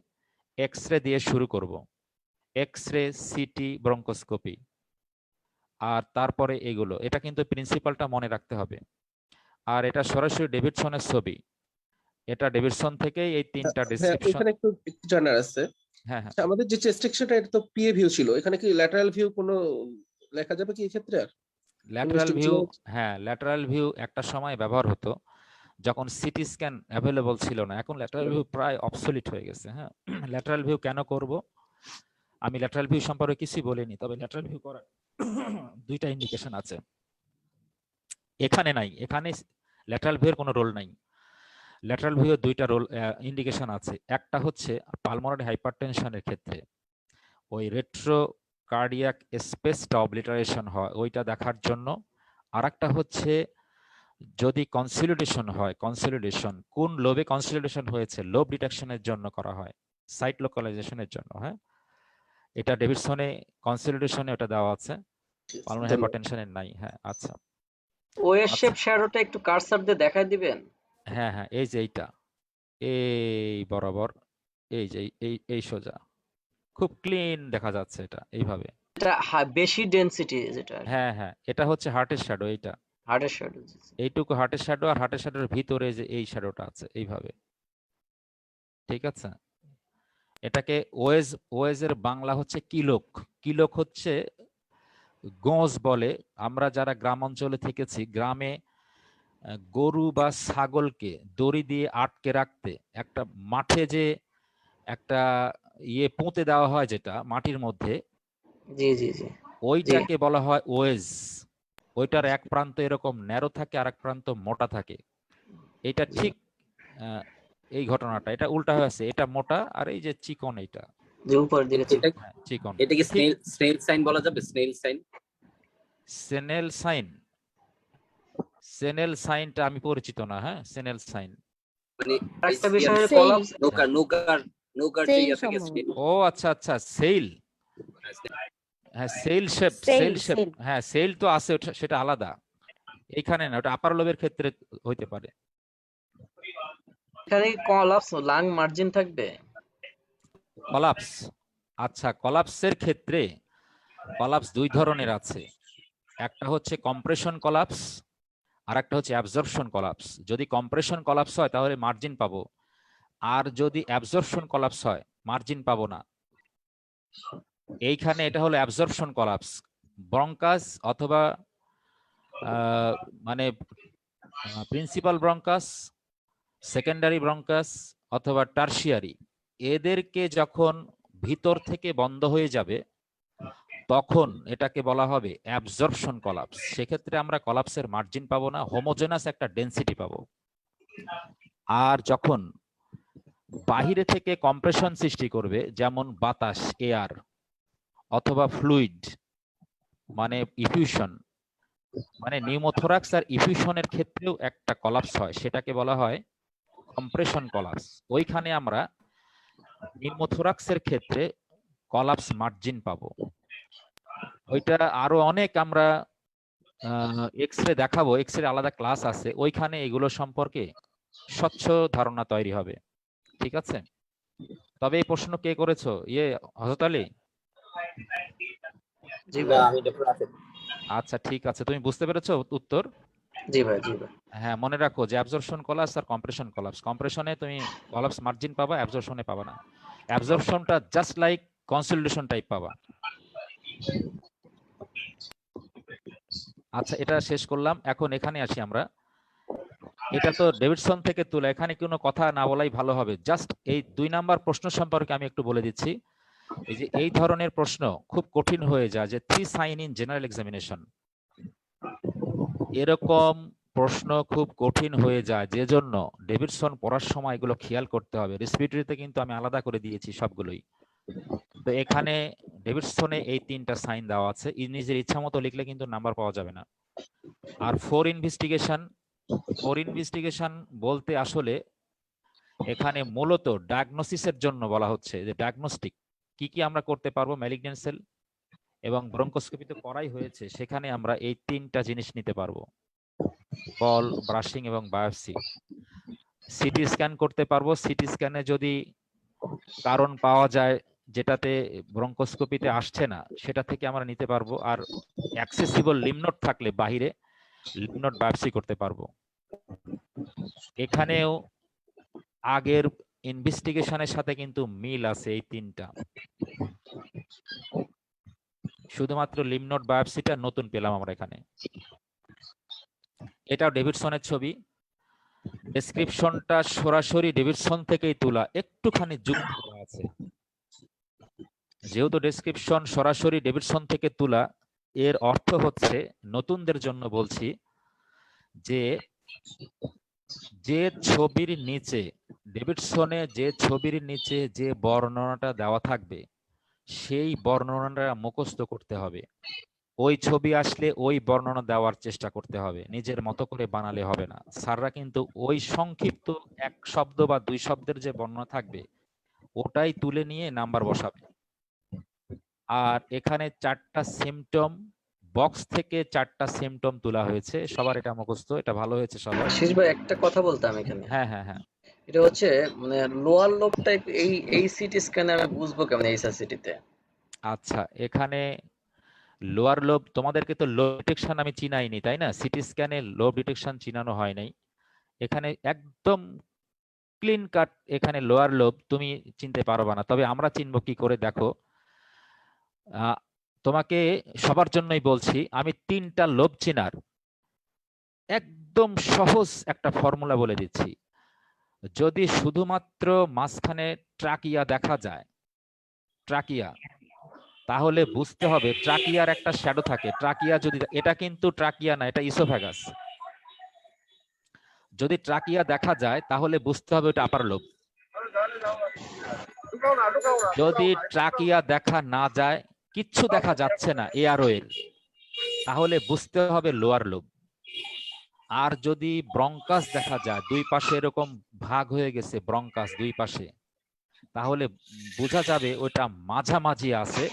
এক্স রে দিয়ে শুরু করব, এক্স রে, সিটি, ব্রঙ্কোস্কোপি, আর তারপরে এগুলো। এটা কিন্তু প্রিন্সিপালটা মনে রাখতে হবে। আর এটা সরাসরি ডেভিডসনের ছবি, এটা ডেভিডসন থেকেই এই 3টা হ্যাঁ, ডেসক্রিপশন। এখানে একটু একটু জানার আছে। হ্যাঁ হ্যাঁ, আচ্ছা, আমাদের যে চেস্ট এক্সরেটা এটা তো পিএ ভিউ ছিল, এখানে কি ল্যাটারাল ভিউ কোনো লেখা যাবে কি এই ক্ষেত্রে? আর ল্যাটারাল ভিউ, ইনভেস্টিগেশন হ্যাঁ ল্যাটারাল ভিউ একটা সময় ব্যবহার হতো যখন সিটি স্ক্যান অ্যাভেলেবল ছিল না, এখন ল্যাটারাল ভিউ প্রায় অবসলিট হয়ে গেছে। হ্যাঁ, ল্যাটারাল ভিউ কেন করব, আমি ল্যাটারাল ভিউ সম্পর্কে কিছুই বলিনি, তবে ল্যাটারাল ভিউ করার 2টা ইন্ডিকেশন আছে, এখানে নাই, এখানে ল্যাটারাল ভিউর কোনো রোল নাই। ল্যাটারাল ভিউর 2টা রোল ইন্ডিকেশন আছে, একটা হচ্ছে পালমোনারি হাইপারটেনশনের ক্ষেত্রে ওই রেট্রো কার্ডিয়াক স্পেসটা অবলিটারেশন হয়, ওইটা দেখার জন্য। আর একটা হচ্ছে যদি কনসলিডেশন হয়, কনসলিডেশন কোন লোবে কনসলিডেশন হয়েছে, লোব ডিটেকশনের জন্য করা হয়, সাইট লোকালাইজেশনের জন্য। হ্যাঁ, এটা ডেভিডসনে কনসলিডেশনে ওটা দেওয়া আছে, পালমোনারি হাইপারটেনশনের নাই। হ্যাঁ, আচ্ছা ওয়েস আচ্ছা, শেপ শ্যাডোটা একটু কার্সার দিয়ে দেখাই দিবেন? হ্যাঁ হ্যাঁ, এই যে এইটা, এই বরাবর, এই যে এই সোজা, খুব ক্লিন দেখা যাচ্ছে এটা এইভাবে। এটা বেশি ডেনসিটি যেটা হ্যাঁ হ্যাঁ, এটা হচ্ছে হার্টের শ্যাডো, এইটা হার্টের শ্যাডো। এইটুকু হার্টের শ্যাডো, আর হার্টের শ্যাডোর ভিতরে যে এই শ্যাডোটা আছে এইভাবে, ঠিক আছে। এটাকে ওয়েজ এর বাংলা হচ্ছে কিলোক, কিলোক হচ্ছে গোঁজ বলে। আমরা যারা গ্রাম অঞ্চলে থেকেছি, গ্রামে গরু বা ছাগলকে দড়ি দিয়ে আটকে রাখতে একটা মাঠে যে একটা পুঁতে দেওয়া হয় যেটা মাটির মধ্যে, জি জি জি জি। ওইটাকে বলা হয় ওয়েজ। ওইটার এক প্রান্ত এরকম ন্যারো থাকে আর এক প্রান্ত মোটা থাকে। এটা জি ঠিক এই ঘটনাটা, এটা উল্টা হয়ে আছে, এটা মোটা আর এই যে চিকন, এইটা যে উপরের দিকে এটা হ্যাঁ, চিকন। এটা কি ঠিক স্নেল সাইন বলা যাবে? স্নেল সাইন, সেনেল সাইন, সেনেল সাইনটা আমি পরিচিত না। হ্যাঁ, সেনেল সাইন, মানে একটা বিষয় হলো Sail. কলাপস। নৌকার নৌকার নৌকার যে Sail ইয়ে থাকে সম্ভবত। স্নেল। ও আচ্ছা আচ্ছা, সেল, হ্যাঁ sail shape, sail shape, Sail. হ্যাঁ সেল তো আছে, সেটা আলাদা, এইখানে না, ওটা আপার লোবের ক্ষেত্রে হইতে পারে। এখানে কলাপস লাং মার্জিন থাকবে? কলাপস, আচ্ছা কলাপসের ক্ষেত্রে কলাপস 2 ধরনের আছে, একটা হচ্ছে কম্প্রেশন কলাপস আর একটা হচ্ছে অ্যাবজর্পশন কলাপস। যদি কম্প্রেশন কলাপস হয় তাহলে মার্জিন পাবো, আর যদি অ্যাবজর্পশন কলাপস হয় মার্জিন পাবো না। এইখানে এটা হলো অ্যাবজর্পশন কলাপস, ব্রঙ্কাস অথবা মানে প্রিন্সিপাল ব্রঙ্কাস, সেকেন্ডারি ব্রঙ্কাস অথবা টারশিয়ারি, এদেরকে যখন ভিতর থেকে বন্ধ হয়ে যাবে তখন এটাকে বলা হবে অ্যাবজর্পশন কলাপস। সেক্ষেত্রে আমরা কলাপসের মার্জিন পাবো না, হোমোজেনাস একটা ডেনসিটি পাবো। আর যখন বাহিরে থেকে কম্প্রেশন সৃষ্টি করবে, যেমন বাতাস, এয়ার, অথবা ফ্লুইড মানে ইফিউশন, মানে নিউমোথোরাক্স আর ইফিউশনের ক্ষেত্রেও একটা কলাপস হয়, সেটাকে বলা হয় কম্প্রেশন কলাপস। ওইখানে আমরা নিউমোথোরাক্সের ক্ষেত্রে কলাপস মার্জিন পাবো। ওইটা আরো অনেক আমরা এক্সরে দেখাবো, এক্সরে আলাদা ক্লাস আছে, ওইখানে এগুলো সম্পর্কে স্বচ্ছ ধারণা তৈরি হবে। ঠিক আছে, তবে এই প্রশ্ন কে করেছো? হযরত আলী? জি না ভাই, আমি ডক্টর আসিফ। আচ্ছা ঠিক আছে, তুমি বুঝতে পেরেছো উত্তর? জি ভাই, জি ভাই। হ্যাঁ, মনে রাখো যে অ্যাবজর্পশন কলাপস আর কম্প্রেশন কলাপস, কম্প্রেশনে তুমি কলাপস মার্জিন পাবা, অ্যাবজর্পশনে পাবা না। অ্যাবজর্পশনটা জাস্ট লাইক কনসোলিডেশন টাইপ পাবা। আচ্ছা, এটা শেষ করলাম, এখন এখানে আসি আমরা। এটা তো ডেভিডসন থেকে তোলা, এখানে কোনো কথা না বলাই ভালো হবে। জাস্ট এই 2 নাম্বার প্রশ্ন সম্পর্কে আমি একটু বলে দিচ্ছি। এই যে এই ধরনের প্রশ্ন খুব কঠিন হয়ে যায়, যে 3 সাইন ইন জেনারেল এক্সামিনেশন, এরকম প্রশ্ন খুব কঠিন হয়ে যায়, যে জন্য ডেভিডসন পড়ার সময় এগুলো খেয়াল করতে হবে। রেসপিরেটরিতে কিন্তু আমি আলাদা করে দিয়েছি সবগুলোই। তো এখানে ডেভিডসনে এই 3টা সাইন দেওয়া আছে, নিজের ইচ্ছা মতো লিখলে কিন্তু নাম্বার পাওয়া যাবে না। আর 4 ইনভেস্টিগেশন বলতে আসলে এখানে মূলত ডায়াগনোসিসের জন্য বলা হচ্ছে, যে ডায়াগনস্টিক কি কি আমরা করতে পারবো, ম্যালিগন্যান্ট সেল এবং ব্রঙ্কোস্কোপি তো করাই হয়েছে, সেখানে আমরা এই 3টা জিনিস নিতে পারবো, বল, ব্রাশিং এবং বায়োপসি। সিটি স্ক্যান করতে পারবো, সিটি স্ক্যানে যদি কারণ পাওয়া যায় যেটাতে ব্রঙ্কোস্কোপিতে আসছে না, সেটা থেকে আমরা নিতে পারবো। আর অ্যাক্সেসিবল লিম্ফ নোড থাকলে বাহিরে লিম্ফ নোড বায়োপসি করতে পারবো। এখানেও আগের ইনভেস্টিগেশনের সাথে কিন্তু মিল আছে এই 3টা, শুধুমাত্র লিম্ফ নোড বায়োপসিটা নতুন পেলাম আমরা এখানে। এটাও ডেভিডসনের ছবি, ডেসক্রিপশনটা সরাসরি ডেভিডসন থেকেই তোলা, একটুখানি যুক্ত করা আছে। যেহেতু ডেসক্রিপশন সরাসরি ডেভিডসন থেকে তোলা, এর অর্থ হচ্ছে, নতুনদের জন্য বলছি, যে যে ছবির নিচে ডেভিডসনে যে ছবির নিচে যে বর্ণনাটা দেওয়া থাকবে, সেই বর্ণনাটা মুখস্থ করতে হবে। ওই ছবি আসলে ওই বর্ণনা দেওয়ার চেষ্টা করতে হবে, নিজের মতো করে বানালে হবে না। স্যাররা কিন্তু ওই সংক্ষিপ্ত 1 শব্দ বা 2 শব্দের যে বর্ণনা থাকবে, ওটাই তুলে নিয়ে নাম্বার বসাবে। আর এখানে 4টা সিমটম বক্স থেকে 4টা সিমটম তোলা হয়েছে, সবার এটা মুখস্থ, এটা ভালো হয়েছে সবার। শেষ ভাই, একটা কথা বলতাম এখানে। হ্যাঁ হ্যাঁ হ্যাঁ, এটা হচ্ছে মানে লোয়ার লোবটা এই সিটি স্ক্যানে আমি বুঝবো কেমন এইচআরসিটিতে? আচ্ছা, এখানে লোয়ার লোব, তোমাদেরকে তো লোব ডিটেকশন আমি চিনাইনি, তাই না? সিটি স্ক্যানে লোব ডিটেকশন চিনানো হয় নাই। এখানে একদম ক্লিন কাট, এখানে লোয়ার লোব তুমি চিনতে পারবা না। তবে আমরা চিনবো কি করে, দেখো, তোমাকে সবার জন্যই বলছি, আমি 3টা লোব চিনার একদম সহজ একটা ফর্মুলা বলে দিচ্ছি। যদি শুধুমাত্র মাঝখানে ট্রাকিয়া দেখা যায়, ট্রাকিয়া, তাহলে বুঝতে হবে ট্রাকিয়ার একটা শ্যাডো থাকে। ট্রাকিয়া যদি, এটা কিন্তু ট্রাকিয়া না, এটা ইসোফ্যাগাস। যদি ট্রাকিয়া দেখা যায় তাহলে বুঝতে হবে ওটা আপার লোব। যদি ট্রাকিয়া দেখা না যায়, কিচ্ছু দেখা যাচ্ছে না এয়ারওয়ের, তাহলে বুঝতে হবে লোয়ার লোব। আর যদি ব্রঙ্কাস দেখা যায়, 2 পাশে এরকম ভাগ হয়ে গেছে ব্রঙ্কাস 2 পাশে, তাহলে বোঝা যাবে ওটা মাঝামাঝি আছে,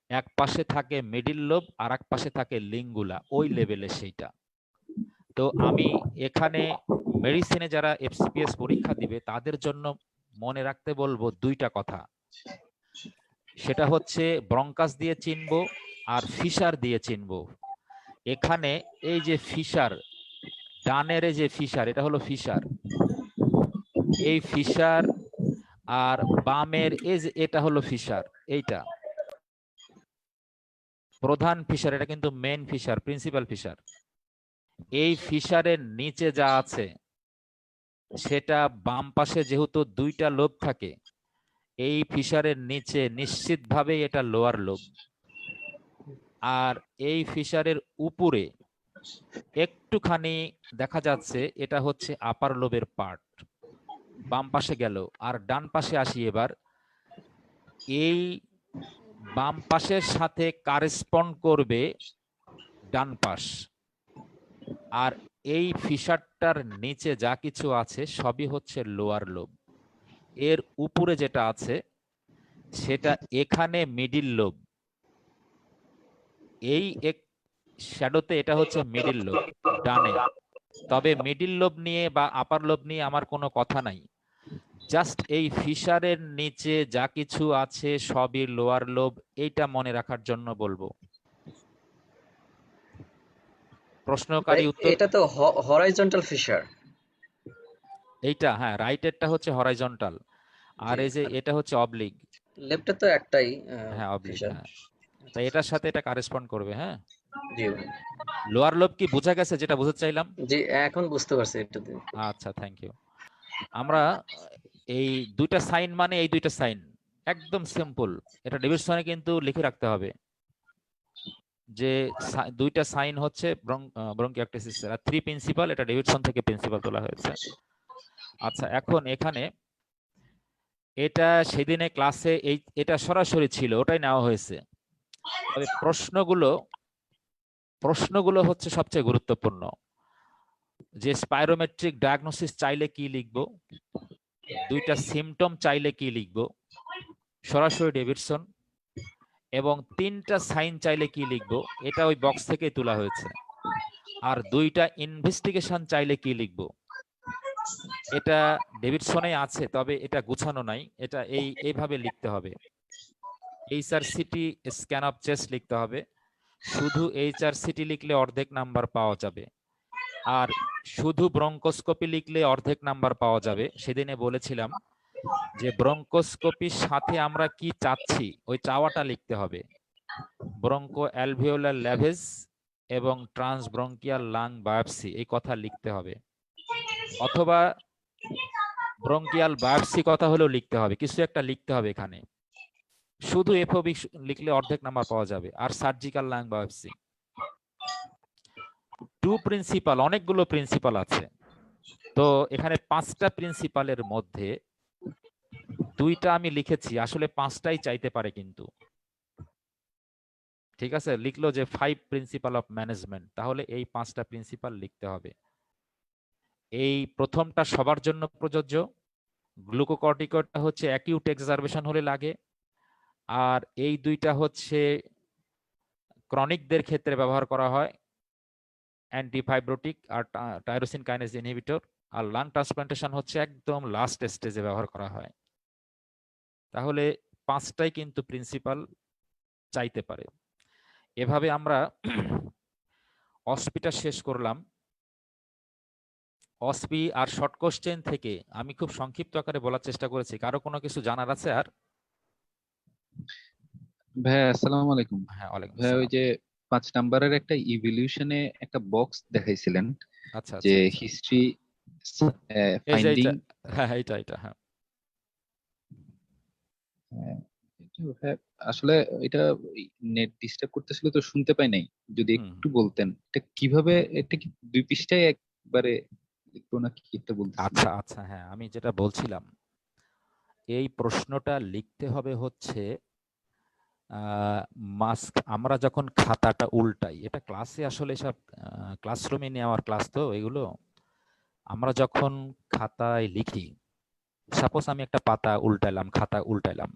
এক পাশে থাকে মিডিল লোব আর এক পাশে থাকে লিঙ্গুলা, ওই লেভেলে সেইটা। তো আমি এখানে মেডিসিনে যারা এফসিপিএস পরীক্ষা দিবে তাদের জন্য মনে রাখতে বলবো 2টা কথা। সেটা হচ্ছে ব্রঙ্কাস দিয়ে চিনবো আর ফিশার দিয়ে চিনবো। এখানে এই যে ফিশার, ডানের যে ফিশার, এটা হলো ফিশার, এই ফিশার, আর বামের এই যে এটা হলো ফিশার, এইটা প্রধান ফিশার, এটা কিন্তু মেন ফিশার, প্রিন্সিপাল ফিশার। এই ফিশারের নিচে যা আছে সেটা বাম পাশে যেহেতু 2টা লোব থাকে, এই ফিশারের নিচে নিশ্চিতভাবে এটা লোয়ার লোব। আর এই ফিশারের উপরে একটুখানি দেখা যাচ্ছে এটা হচ্ছে আপার লোবের পার্ট, বাম পাশে গেল। আর ডান পাশে আসি এবার, এই বাম পাশের সাথে কারেসপন্ড করবে ডান পাশ, আর এই ফিশারটার নিচে যা কিছু আছে সবই হচ্ছে লোয়ার লোব। এর উপরে যেটা আছে সেটা এখানে মিডিল লোব। এই শ্যাডোতে এটা হচ্ছে মিডিল লোব ডানে। তবে মিডিল লোব নিয়ে বা আপার লোব নিয়ে আমার কোনো কথা নাই, জাস্ট এই ফিশারের নিচে যা কিছু আছে সবই লোয়ার লোব, এইটা মনে রাখার জন্য বলবো। প্রশ্নকারী উত্তর এটা তো হরাইজন্টাল ফিশার। এইটা, হ্যাঁ, রাইটেরটা হচ্ছে হরাইজন্টাল, আর জি, এই যে আর এটা হচ্ছে অবলিক। লেফটে তো একটাই হ্যাঁ, অবলিক, ফিশার। হ্যাঁ। তাই এটার সাথে এটা কারেসপন্ড করবে। হ্যাঁ, জি ভাই। লোয়ার লোব কি বোঝা গেছে যেটা বোঝাতে চাইলাম? জি, এখন বুঝতে পারছি একটু দিন। আচ্ছা, থ্যাংক ইউ। আমরা এই দুইটা সাইন মানে এই দুইটা সাইন একদম সিম্পল। এটা ডেভিডসনে কিন্তু লিখে রাখতে হবে যে দুইটা সাইন হচ্ছে ব্রঙ্কিয়াকটিসিস আর 3 প্রিন্সিপাল, এটা ডেভিডসন থেকে প্রিন্সিপাল তোলা হয়েছে। আচ্ছা, এখন এখানে এটা সেদিনে ক্লাসে এটা সরাসরি ছিল, ওটাই নেওয়া হয়েছে। তবে প্রশ্নগুলো হচ্ছে সবচেয়ে গুরুত্বপূর্ণ, যে স্পাইরোমেট্রিক ডায়াগনোসিস চাইলে কি লিখবো, দুইটা সিমটম চাইলে কি লিখবো সরাসরি ডেভিডসন, এবং 3টা সাইন চাইলে কি লিখবো এটা ওই বক্স থেকে তোলা হয়েছে, আর 2টা ইনভেস্টিগেশন চাইলে কি লিখবো এটা ডেভিডসনে আছে, তবে এটা গুছানো নাই। এটা এইভাবে লিখতে হবে। এইচআরসিটি স্ক্যান অফ চেস্ট লিখতে হবে। শুধু এইচআরসিটি লিখলে অর্ধেক নাম্বার পাওয়া যাবে, আর শুধু ব্রঙ্কোস্কোপি লিখলে অর্ধেক নাম্বার পাওয়া যাবে। সেদিনে বলেছিলাম যে ব্রঙ্কোস্কোপির সাথে আমরা কি চাচ্ছি ওই চাওয়াটা লিখতে হবে। ব্রঙ্কো অ্যালভিওলার ল্যাভেজ এবং ট্রান্সব্রঙ্কিয়াল লাং বায়োপসি এই কথা লিখতে হবে, অথবা ব্রঙ্কিয়াল বায়োপসি কথা হলেও লিখতে হবে, কিছু একটা লিখতে হবে এখানে। শুধু এফওবি লিখলে অর্ধেক নাম্বার পাওয়া যাবে, আর সার্জিক্যাল লাং বায়োপসি। 2 প্রিন্সিপাল, অনেকগুলো প্রিন্সিপাল আছে, তো এখানে 5টা প্রিন্সিপালের মধ্যে 2টা আমি লিখেছি, আসলে 5টাই চাইতে পারে কিন্তু। ঠিক আছে, লিখলো যে 5 প্রিন্সিপাল অফ ম্যানেজমেন্ট, তাহলে এই 5টা প্রিন্সিপাল লিখতে হবে। এই প্রথমটা সবার জন্য প্রযোজ্য, গ্লুকোকর্টিকয়েডটা হচ্ছে অ্যাকিউট এক্সারবেশন হলে লাগে, আর এই 2টা হচ্ছে ক্রনিকদের ক্ষেত্রে ব্যবহার করা হয়, অ্যান্টিফাইব্রোটিক আর টাইরোসিন কাইনেজ ইনহিবিটর, আর লাং ট্রান্সপ্লান্টেশন হচ্ছে একদম লাস্ট স্টেজে ব্যবহার করা হয়। তাহলে 5টাই কিন্তু প্রিন্সিপাল চাইতে পারে। এভাবে আমরা অসপিটা শেষ করলাম। অসপি আর শর্ট কোশ্চেন থেকে আমি খুব সংক্ষিপ্ত আকারে বলার চেষ্টা করেছি। কারো কোনো কিছু জানার আছে আর? ভাইয়া আসসালামু আলাইকুম। হ্যাঁ, ওয়ালাইকুম ভাইয়া ওই আসসালাম। যে 5 নাম্বারের একটা ইভলিউশনে একটা বক্স দেখাইছিলেন আচ্ছা, যে আচ্ছা, আচ্ছা। হিস্ট্রি এই যে ফাইন্ডিং। হ্যাঁ, এটা হ্যাঁ। আসলে এটা নেট ডিস্টার্ব করতেছিল তো শুনতে পাই নাই, যদি হুম, একটু বলতেন এটা কিভাবে, এটা কি 2 পৃষ্ঠায় একবারে লিখবো নাকি একটা বলতেছেন? আচ্ছা, আচ্ছা, হ্যাঁ, আমি যেটা বলছিলাম, এই প্রশ্নটা লিখতে হবে হচ্ছে মাস্ক। আমরা যখন খাতাটা উল্টাই, এটা ক্লাসে আসলে সব ক্লাসরুমে নেওয়ার ক্লাস, তো এগুলো আমরা যখন খাতায় লিখি, সাপোজ আমি একটা পাতা উল্টাইলাম, খাতা উল্টাইলাম,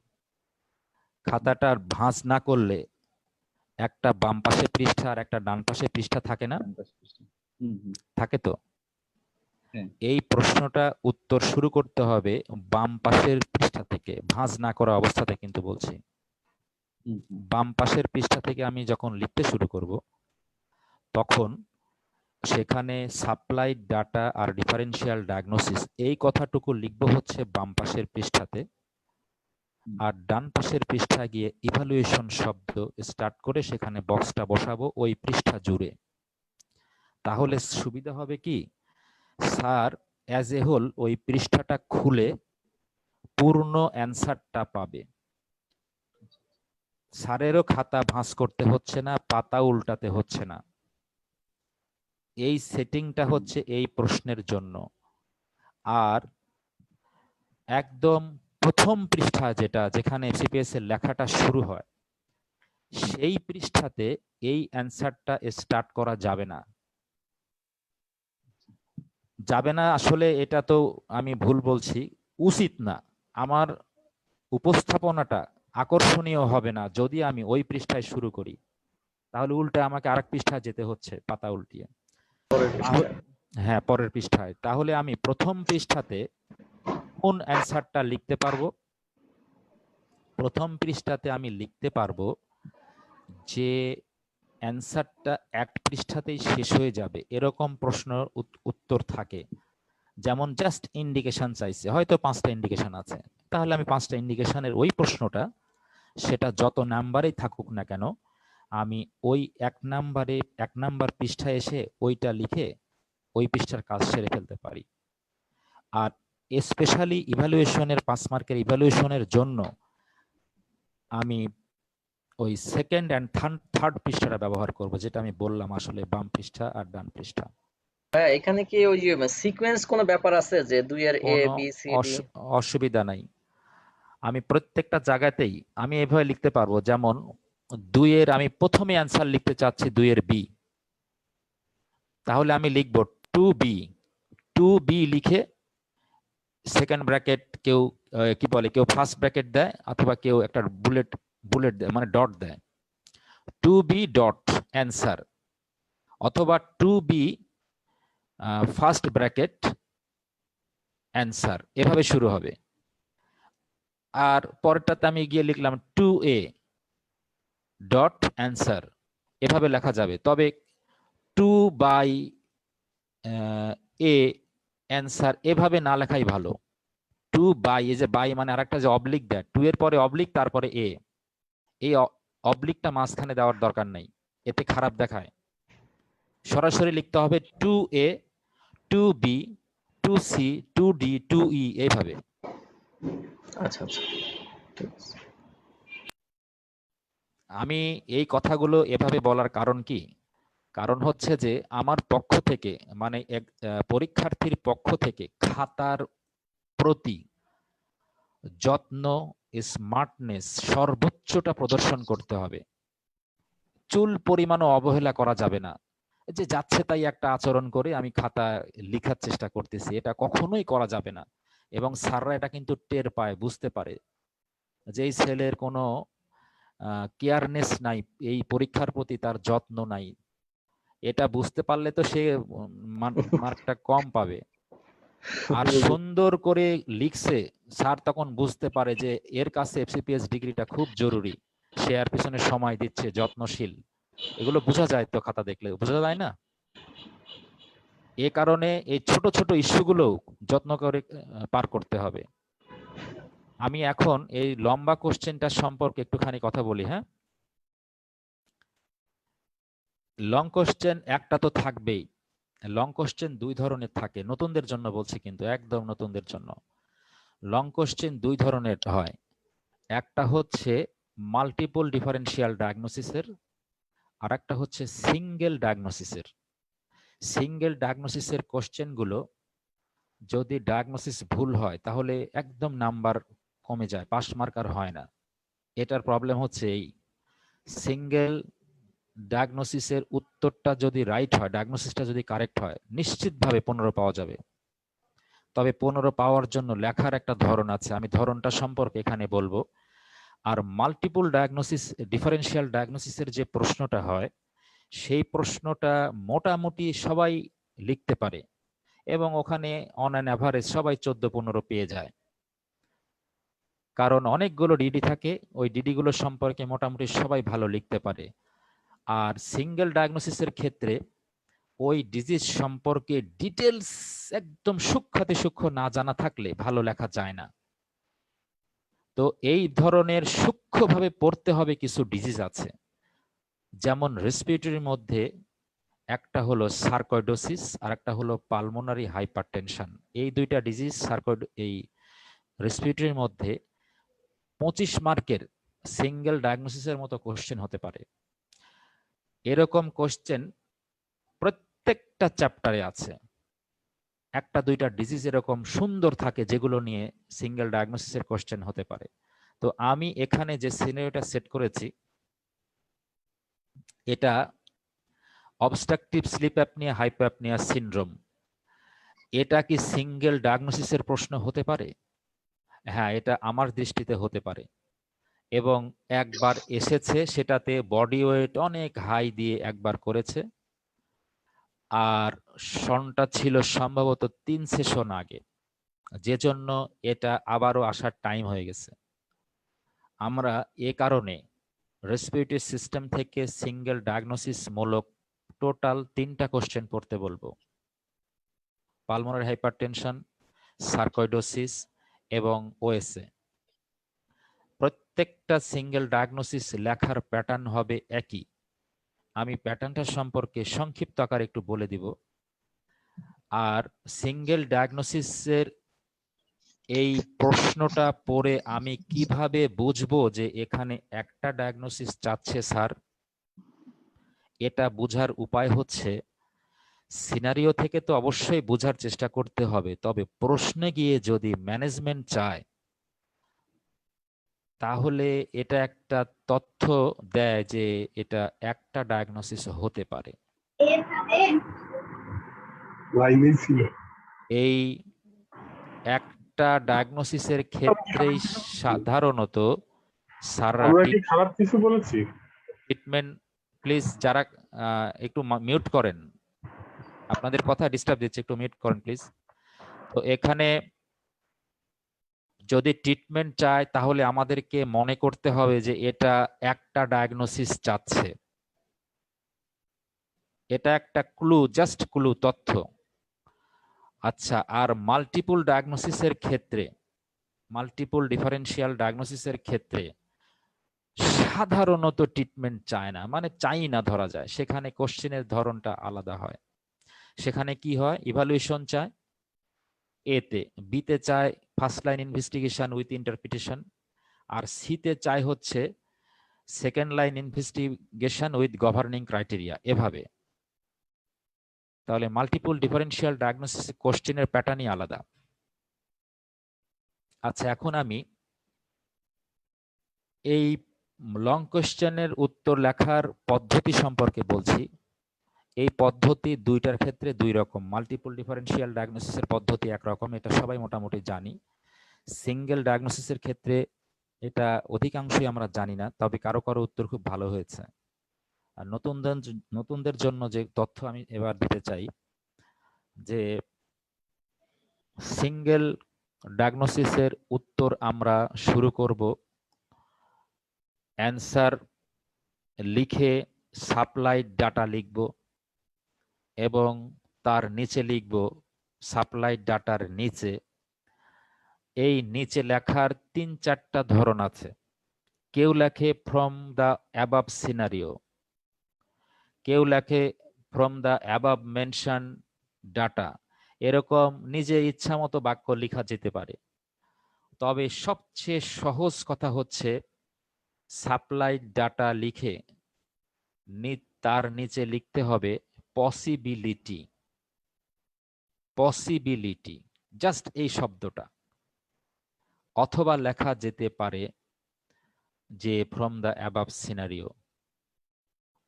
খাতাটার ভাঁজ না করলে একটা বাম পাশে পৃষ্ঠা আর একটা ডান পাশে পৃষ্ঠা থাকে না? হুম হুম থাকে তো। হ্যাঁ। এই প্রশ্নটা উত্তর শুরু করতে হবে বাম পাশের পৃষ্ঠা থেকে, ভাঁজ না করা অবস্থাতে কিন্তু বলছি। হুম হুম বাম পাশের পৃষ্ঠা থেকে আমি যখন লিখতে শুরু করব, তখন সেখানে সাপ্লাই ডাটা আর ডিফারেন্সিয়াল ডায়াগনোসিস এই কথাটুকু লিখবো হচ্ছে বাম পাশের পৃষ্ঠাতে, আর ডান পাশের পৃষ্ঠায় গিয়ে ইভালুয়েশন শব্দ স্টার্ট করে সেখানে বক্সটা বসাবো ওই পৃষ্ঠা জুড়ে। তাহলে সুবিধা হবে কি, স্যার অ্যাজ এ হোল ওই পৃষ্ঠাটা খুলে পূর্ণ অ্যান্সারটা পাবে। স্যারেরও খাতা ভাঁজ করতে হচ্ছে না, পাতা উল্টাতে হচ্ছে না। এই সেটিংটা হচ্ছে এই প্রশ্নের জন্য। আর একদম প্রথম পৃষ্ঠা যেখানে সিপিএস এর লেখাটা শুরু হয়, সেই পৃষ্ঠাতে এই অ্যান্সারটা স্টার্ট করা যাবে না। যাবে না আসলে এটা তো আমি ভুল বলছি, উচিত না। আমার উপস্থাপনাটা আকর্ষণীয় হবে না যদি আমি ওই পৃষ্ঠায় শুরু করি, তাহলে উল্টে আমাকে আরেক পৃষ্ঠায় যেতে হচ্ছে পাতা উল্টিয়ে। পরের পৃষ্ঠায়। হ্যাঁ, পরের পৃষ্ঠায়। তাহলে আমি প্রথম পৃষ্ঠাতে কোন অ্যান্সারটা লিখতে পারবো? প্রথম পৃষ্ঠাতে আমি লিখতে পারবো যে অ্যান্সারটা এক পৃষ্ঠাতেই শেষ হয়ে যাবে এরকম প্রশ্ন উত্তর থাকে। যেমন জাস্ট ইন্ডিকেশন চাইছে, হয়তো 5টা ইন্ডিকেশন আছে, তাহলে আমি 5টা ইন্ডিকেশনের ওই প্রশ্নটা, সেটা যত নাম্বারেই থাকুক না কেন, আমি ওই এক নাম্বার পৃষ্ঠায় এসে ওইটা লিখে ওই পৃষ্ঠার কাজ সেরে ফেলতে পারি। আর স্পেশালি ইভ্যালুয়েশনের 5 মার্কের ইভ্যালুয়েশনের জন্য আমি ওই সেকেন্ড অ্যান্ড থার্ড পৃষ্ঠাটা ব্যবহার করব, যেটা আমি বললাম আসলে বাম পৃষ্ঠা আর ডান পৃষ্ঠা। হ্যাঁ, এখানে কি ওই যে সিকোয়েন্স কোনো ব্যাপার আছে যে 2 এর এ কোনো বি সি ডি? অসুবিধা নাই। আমি প্রত্যেকটা জায়গাতেই আমি এভাবে লিখতে পারবো, যেমন 2 এর আমি প্রথমে অ্যান্সার লিখতে চাচ্ছি 2 এর বি, তাহলে আমি লিখবো 2b লিখে সেকেন্ড ব্র্যাকেট, কেউ কি বলে, কেউ ফার্স্ট ব্র্যাকেট দেয় অথবা কেউ একটা বুলেট দেয়, মানে ডট দেয়, 2b ডট অ্যান্সার, অথবা 2b ফার্স্ট ব্র্যাকেট অ্যান্সার, এভাবে শুরু হবে। আর পরেরটাতে আমি গিয়ে লিখলাম 2a ডট অ্যান্সার, এভাবে লেখা যাবে। তবে 2 বাই এ অ্যান্সার এভাবে না লেখাই ভালো। 2 বাই, এই যে বাই মানে আরেকটা যে অবলিক দেয়, 2 এর পরে অবলিক তারপরে এ, এই অবলিকটা মাঝখানে দেওয়ার দরকার নেই, এতে খারাপ দেখায়। সরাসরি লিখতে হবে 2a 2b 2c 2d 2e, এইভাবে। আচ্ছা আচ্ছা, ঠিক আছে। আমি এই কথাগুলো এভাবে বলার কারণ কি? কারণ হচ্ছে যে আমার পক্ষ থেকে, মানে পরীক্ষার্থীর পক্ষ থেকে খাতার প্রতি যত্ন, স্মার্টনেস সর্বোচ্চটা প্রদর্শন করতে হবে। চুল পরিমাণও অবহেলা করা যাবে না, যে যাচ্ছে তাই একটা আচরণ করে আমি খাতা লেখার চেষ্টা করতেছি, এটা কখনোই করা যাবে না। এবং স্যাররা এটা কিন্তু টের পায়, বুঝতে পারে যে এই ছেলের কোনো কেয়ারনেস নাই, এই পরীক্ষার প্রতি তার যত্ন নাই। এটা বুঝতে পারলে তো সে মার্কটা কম পাবে। আর সুন্দর করে লিখছে, স্যার তখন বুঝতে পারে যে এর কাছে এফসিপিএস ডিগ্রিটা খুব জরুরি, সে এর পিছনে সময় দিচ্ছে, যত্নশীল। এগুলো বোঝা যায় তো, খাতা দেখলে বোঝা যায় না? এ কারণে এই ছোট ছোট ইস্যুগুলো যত্ন করে পার করতে হবে। আমি এখন এই লম্বা কোশ্চেনটা সম্পর্কে একটুখানি কথা বলি। হ্যাঁ, লং কোশ্চেন একটা তো থাকবেই। লং কোশ্চেন 2 ধরনের থাকে, নতুনদের জন্য বলছি, কিন্তু একদম নতুনদের জন্য। লং কোশ্চেন 2 ধরনের হয়, একটা হচ্ছে মাল্টিপল ডিফারেন্সিয়াল ডায়াগনোসিসের, আর একটা হচ্ছে সিঙ্গেল ডায়াগনোসিসের। সিঙ্গেল ডায়াগনোসিসের কোশ্চেনগুলো যদি ডায়াগনোসিস ভুল হয় তাহলে একদম নাম্বার কমে যায়, পাস মার্ক আর হয় না। এটার প্রবলেম হচ্ছে এই, সিঙ্গেল ডায়াগনোসিসের উত্তরটা যদি রাইট হয়, ডায়াগনোসিসটা যদি কারেক্ট হয়, নিশ্চিতভাবে 15 পাওয়া যাবে। তবে 15 পাওয়ার জন্য লেখার একটা ধরন আছে, আমি ধরনটা সম্পর্কে এখানে বলবো। আর মাল্টিপল ডায়াগনোসিস, ডিফারেন্সিয়াল ডায়াগনোসিসের যে প্রশ্নটা হয়, সেই প্রশ্নটা মোটামুটি সবাই লিখতে পারে এবং ওখানে অন অ্যান অ্যাভারেজ সবাই 14-15 পেয়ে যায়। কারণ অনেকগুলো ডিডি থাকে, ওই ডিডি গুলো সম্পর্কে মোটামুটি সবাই ভালো লিখতে পারে। আর সিঙ্গেল ডায়াগনোসিসের ক্ষেত্রে ওই ডিজিজ সম্পর্কে ডিটেলস একদম সূক্ষ্মাতি সূক্ষ্ম না জানা থাকলে ভালো লেখা যায় না। তো এই ধরনের সূক্ষ্মভাবে পড়তে হবে কিছু ডিজিজ আছে, যেমন রেসপিরেটরির মধ্যে একটা হলো সার্কয়েডোসিস আর একটা হলো পালমোনারি হাইপারটেনশন। এই দুইটা ডিজিজ এই রেসপিরেটরির মধ্যে 25 মার্কের সিঙ্গেল ডায়াগনোসিসের মতো কোশ্চেন হতে পারে। এরকম কোশ্চেন প্রত্যেকটা চ্যাপ্টারে আছে। একটা দুইটা ডিজিজ এরকম সুন্দর থাকে যেগুলো নিয়ে সিঙ্গেল ডায়াগনোসিসের কোশ্চেন হতে পারে। তো আমি এখানে যে সিনারিওটা সেট করেছি, এটা অবস্ট্রাকটিভ স্লিপ অ্যাপনিয়া হাইপোঅ্যাপনিয়া সিনড্রোম। এটা কি সিঙ্গেল ডায়াগনোসিসের প্রশ্ন হতে পারে? হ্যাঁ, এটা আমার দৃষ্টিতে হতে পারে, এবং একবার এসেছে, সেটাতে বডি ওয়েট অনেক হাই দিয়ে একবার করেছে, আর সনটা ছিল সম্ভবত 3 সেশন আগে, যে জন্য এটা আবারও আসার টাইম হয়ে গেছে। আমরা এ কারণে রেসপিরেটরি সিস্টেম থেকে সিঙ্গেল ডায়াগনোসিস মূলক টোটাল 3টা কোশ্চেন পড়তে বলবো: পালমোনারি হাইপারটেনশন, সার্কোইডোসিস এবং ওএসএ। প্রত্যেকটা সিঙ্গেল ডায়াগনোসিস লেখার প্যাটার্ন হবে একই। আমি প্যাটার্নটা সম্পর্কে সংক্ষিপ্ত আকারে একটু বলে দিব। আর সিঙ্গেল ডায়াগনোসিসের এই প্রশ্নটা পড়ে আমি কিভাবে বুঝবো যে এখানে একটা ডায়াগনোসিস চাচ্ছে স্যার? এটা বোঝার উপায় হচ্ছে, সিনারিও থেকে তো অবশ্যই বোঝার চেষ্টা করতে হবে, তবে প্রশ্নে গিয়ে যদি ম্যানেজমেন্ট চায় তাহলে এটা একটা তথ্য দেয় যে এটা একটা ডায়াগনোসিস হতে পারে। এই একটা ডায়াগনোসিসের ক্ষেত্রেই সাধারণত সারা খারাপ কিছু বলেছি? ট্রিটমেন্ট, প্লিজ যারা একটু মিউট করেন, আপনাদের কথা ডিস্টার্ব দিচ্ছে, একটু মিউট করেন প্লিজ। তো এখানে যদি ট্রিটমেন্ট চায় তাহলে আমাদেরকে মনে করতে হবে যে এটা একটা ডায়াগনোসিস চাচ্ছে। এটা একটা ক্লু, জাস্ট ক্লু, তথ্য। আচ্ছা, আর মাল্টিপল ডায়াগনোসিসের ক্ষেত্রে, মাল্টিপল ডিফারেন্সিয়াল ডায়াগনোসিসের ক্ষেত্রে সাধারণত ট্রিটমেন্ট চায় না, মানে চাই না ধরা যায়। সেখানে কোশ্চেনের ধরনটা আলাদা হয়। সেখানে কি হয়, ইভালুয়েশন চায় এতে, বিতে চায় first line investigation with interpretation, আর সিতে চায় হচ্ছে second line investigation with governing criteria, এভাবে। তাহলে মাল্টিপল ডিফারেন্সিয়াল ডায়াগনোসিস কোশ্চেনের প্যাটার্নই আলাদা। আচ্ছা, এখন আমি এই লং কোশ্চেনের উত্তর লেখার পদ্ধতি সম্পর্কে বলছি। এই পদ্ধতি দুইটার ক্ষেত্রে দুই রকম। মাল্টিপল ডিফারেন্সিয়াল ডায়াগনোসিসের পদ্ধতি একরকম, এটা সবাই মোটামুটি জানি। সিঙ্গেল ডায়াগনোসিসের ক্ষেত্রে এটা অধিকাংশই আমরা জানি না, তবে কারো কারো উত্তর খুব ভালো হয়েছে। আর নতুনদের জন্য যে তথ্য আমি এবার দিতে চাই, যে সিঙ্গেল ডায়াগনোসিসের উত্তর আমরা শুরু করব অ্যান্সার লিখে সাপ্লাইড ডাটা লিখব, এবং তার নিচে লিখব সাপ্লাইড ডাটার নিচে। এই নিচে লেখার 3-4টা ধরন আছে। কেউ লেখে ফ্রম দ্য অ্যাবাভ সিনারিও, কেউ লেখে from the above mention data. এরকম নিজে ইচ্ছা মতো বাক্য লেখা যেতে পারে, তবে সবচেয়ে সহজ কথা হচ্ছে সাপ্লাইড ডাটা লিখে তার নিচে লিখতে হবে পসিবিলিটি। পসিবিলিটি, জাস্ট এই শব্দটা। অথবা লেখা যেতে পারে যে ফ্রম দ্য অ্যাবাভ সিনারিও,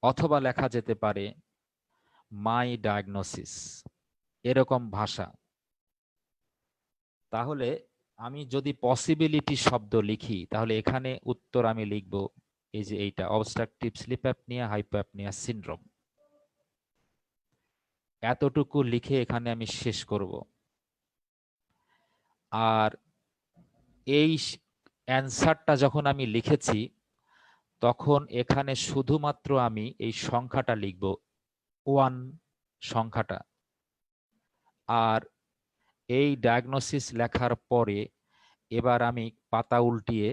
অথবা লেখা যেতে পারে মাই ডায়াগনোসিস, এরকম ভাষা। তাহলে আমি যদি পসিবিলিটি শব্দ লিখি, তাহলে এখানে উত্তর আমি লিখব এই যে এইটা, অবস্ট্রাকটিভ স্লিপ অ্যাপনিয়া হাইপোঅ্যাপনিয়া সিনড্রোম। এতটুকু লিখে এখানে আমি শেষ করব। আর এই অ্যান্সারটা যখন আমি লিখেছি, তখন এখানে শুধুমাত্র আমি এই সংখ্যাটা লিখব, 1 সংখ্যাটা। আর এই ডায়াগনোসিস লেখার পরে এবার আমি পাতা উল্টিয়ে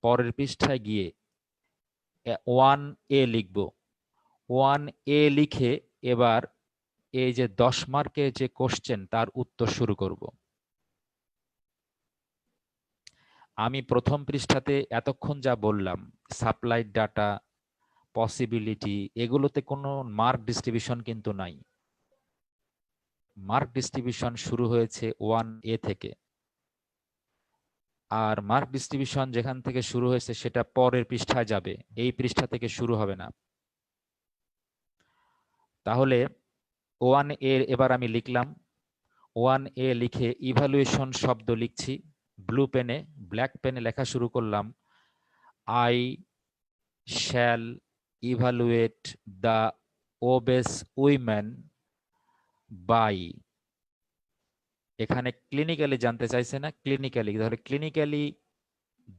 পরের পৃষ্ঠায় গিয়ে 1A লিখব। 1A লিখে এবার এই যে 10 মার্কের যে কোশ্চেন, তার উত্তর শুরু করব। আমি প্রথম পৃষ্ঠাতে এতক্ষণ যা বললাম, সাপ্লাইড ডাটা, পসিবিলিটি, এগুলোতে কোনো মার্ক ডিস্ট্রিবিউশন কিন্তু নাই। মার্ক ডিস্ট্রিবিউশন শুরু হয়েছে 1A থেকে, আর মার্ক ডিস্ট্রিবিউশন যেখান থেকে শুরু হয়েছে সেটা পরের পৃষ্ঠায় যাবে, এই পৃষ্ঠা থেকে শুরু হবে না। তাহলে 1A এবার আমি লিখলাম, 1A লিখে ইভালুয়েশন শব্দ লিখছি ব্লু পেনে, ব্ল্যাক পেনে লেখা শুরু করলাম, I shall evaluate the obese women by, এখানে ক্লিনিক্যালি জানতে চাইছে না, ক্লিনিক্যালি, তাহলে ক্লিনিক্যালি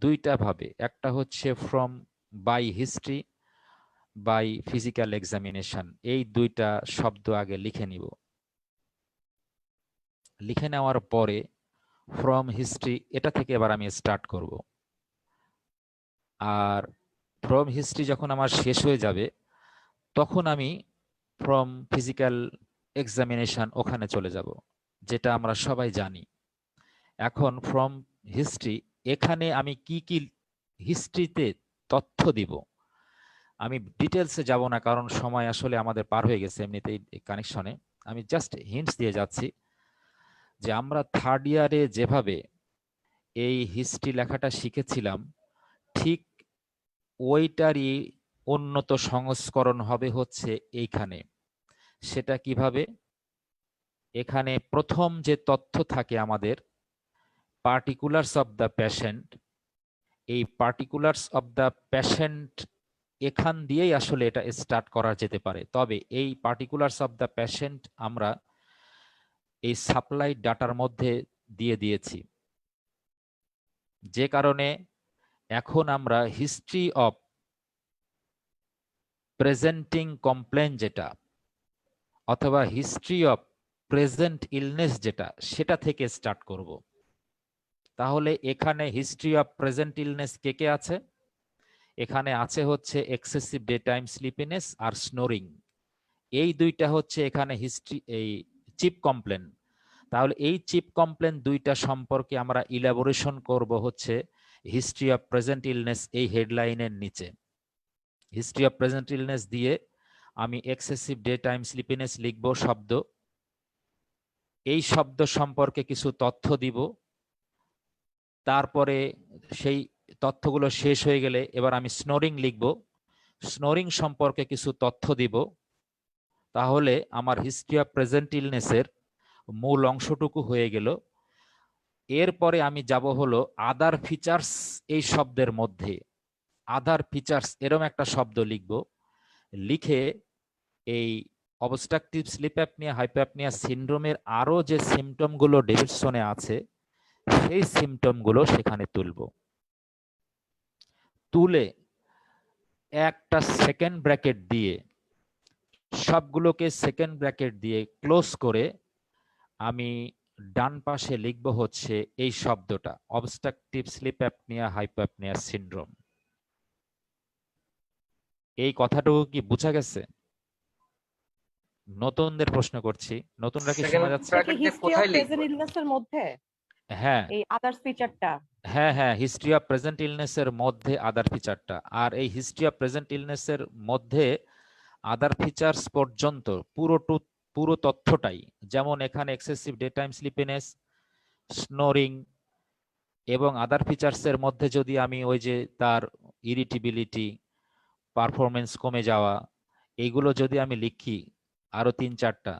দুইটা ভাবে, একটা হচ্ছে from by history, by physical examination, এই দুইটা শব্দ আগে লিখে নিব। লিখে নেওয়ার পরে ফ্রম হিস্ট্রি এটা থেকে এবার আমি স্টার্ট করব। আর ফ্রম হিস্ট্রি যখন আমার শেষ হয়ে যাবে তখন আমি ফ্রম ফিজিক্যাল এক্সামিনেশন ওখানে চলে যাব, যেটা আমরা সবাই জানি। এখন ফ্রম হিস্ট্রি এখানে আমি কি কি হিস্ট্রিতে তথ্য দিব, আমি ডিটেলসে যাব না কারণ সময় আসলে আমাদের পার হয়ে গেছে এমনিতেই কানেকশনে। আমি জাস্ট হিন্টস দিয়ে যাচ্ছি যে আমরা থার্ড ইয়ারে যেভাবে এই হিস্ট্রি লেখাটা শিখেছিলাম ঠিক ওইটারই উন্নত সংস্করণ হবে হচ্ছে এইখানে। সেটা কিভাবে? এখানে প্রথম যে তথ্য থাকে আমাদের পার্টিকুলারস অফ দ্য পেশেন্ট, এই পার্টিকুলারস অফ দ্য পেশেন্ট এখান দিয়েই আসলে এটা স্টার্ট করা যেতে পারে। তবে এই পার্টিকুলারস অফ দ্য পেশেন্ট আমরা এই সাপ্লাই ডাটার মধ্যে দিয়ে দিয়েছি, যে কারণে এখন আমরা হিস্ট্রি অফ প্রেজেন্টিং কমপ্লেন যেটা অথবা হিস্ট্রি অফ প্রেজেন্ট ইলনেস যেটা সেটা থেকে স্টার্ট করব। তাহলে এখানে হিস্ট্রি অফ প্রেজেন্ট ইলনেস কে কে আছে? এখানে আছে হচ্ছে এক্সেসিভ ডে টাইম স্লিপিনেস আর স্নোরিং, এই দুইটা হচ্ছে এখানে হিস্ট্রি এই চিপ কমপ্লেন। তাহলে এই চিপ কমপ্লেন দুইটা সম্পর্কে আমরা ইলাবোরেশন করব হচ্ছে হিস্ট্রি অফ প্রেজেন্ট ইলনেস এই হেডলাইনের নিচে। হিস্ট্রি অফ প্রেজেন্ট ইলনেস দিয়ে আমি এক্সেসিভ ডে টাইম স্লিপিনেস লিখব শব্দ, এই শব্দ সম্পর্কে কিছু তথ্য দিব, তারপরে সেই তথ্যগুলো শেষ হয়ে গেলে এবার আমি স্নোরিং লিখব, স্নোরিং সম্পর্কে কিছু তথ্য দিব। তাহলে আমার হিস্ট্রি অফ প্রেজেন্ট ইলনেসের মূল অংশটুকু হয়ে গেল। এরপরে আমি যাব হলো আদার ফিচার্স, এই শব্দের মধ্যে আদার ফিচার্স এরকম একটা শব্দ লিখব, লিখে এই অবস্ট্রাকটিভ স্লিপ অ্যাপনিয়া হাইপোঅ্যাপনিয়া সিনড্রোমের আরো যে সিমটম গুলো ডেভিডসনে আছে সেই সিমটম গুলো সেখানে তুলব। তুলে একটা সেকেন্ড ব্র্যাকেট দিয়ে সবগুলোকে সেকেন্ড ব্র্যাকেট দিয়ে ক্লোজ করে আমি ডান পাশে লিখব হচ্ছে এই শব্দটা অবস্ট্রাকটিভ স্লিপ অ্যাপনিয়া হাইপোঅ্যাপনিয়া সিনড্রোম। এই কথাটুকু কি বোঝা গেছে? নতুনদের প্রশ্ন করছি, নতুনরা কি শোনা যাচ্ছে? ব্র্যাকেট দিয়ে হিস্ট্রি অফ কোথায় লিখবো? প্রেজেন্ট ইলনেসের মধ্যে হ্যাঁ এই আদার্স ফিচারটা হ্যাঁ হ্যাঁ, হিস্ট্রি অফ প্রেজেন্ট ইলনেসের মধ্যে আদার ফিচারটা, আর এই হিস্ট্রি অফ প্রেজেন্ট ইলনেসের মধ্যে আদার ফিচার্স পর্যন্ত পুরো তথ্যটাই, যেমন এখানে excessive day time sleepiness, snoring এবং আদার ফিচার্সের মধ্যে যদি আমি ওই যে তার ইরিটেবিলিটি, পারফরমেন্স কমে যাওয়া, এইগুলো যদি আমি লিখি আরো 3-4টা,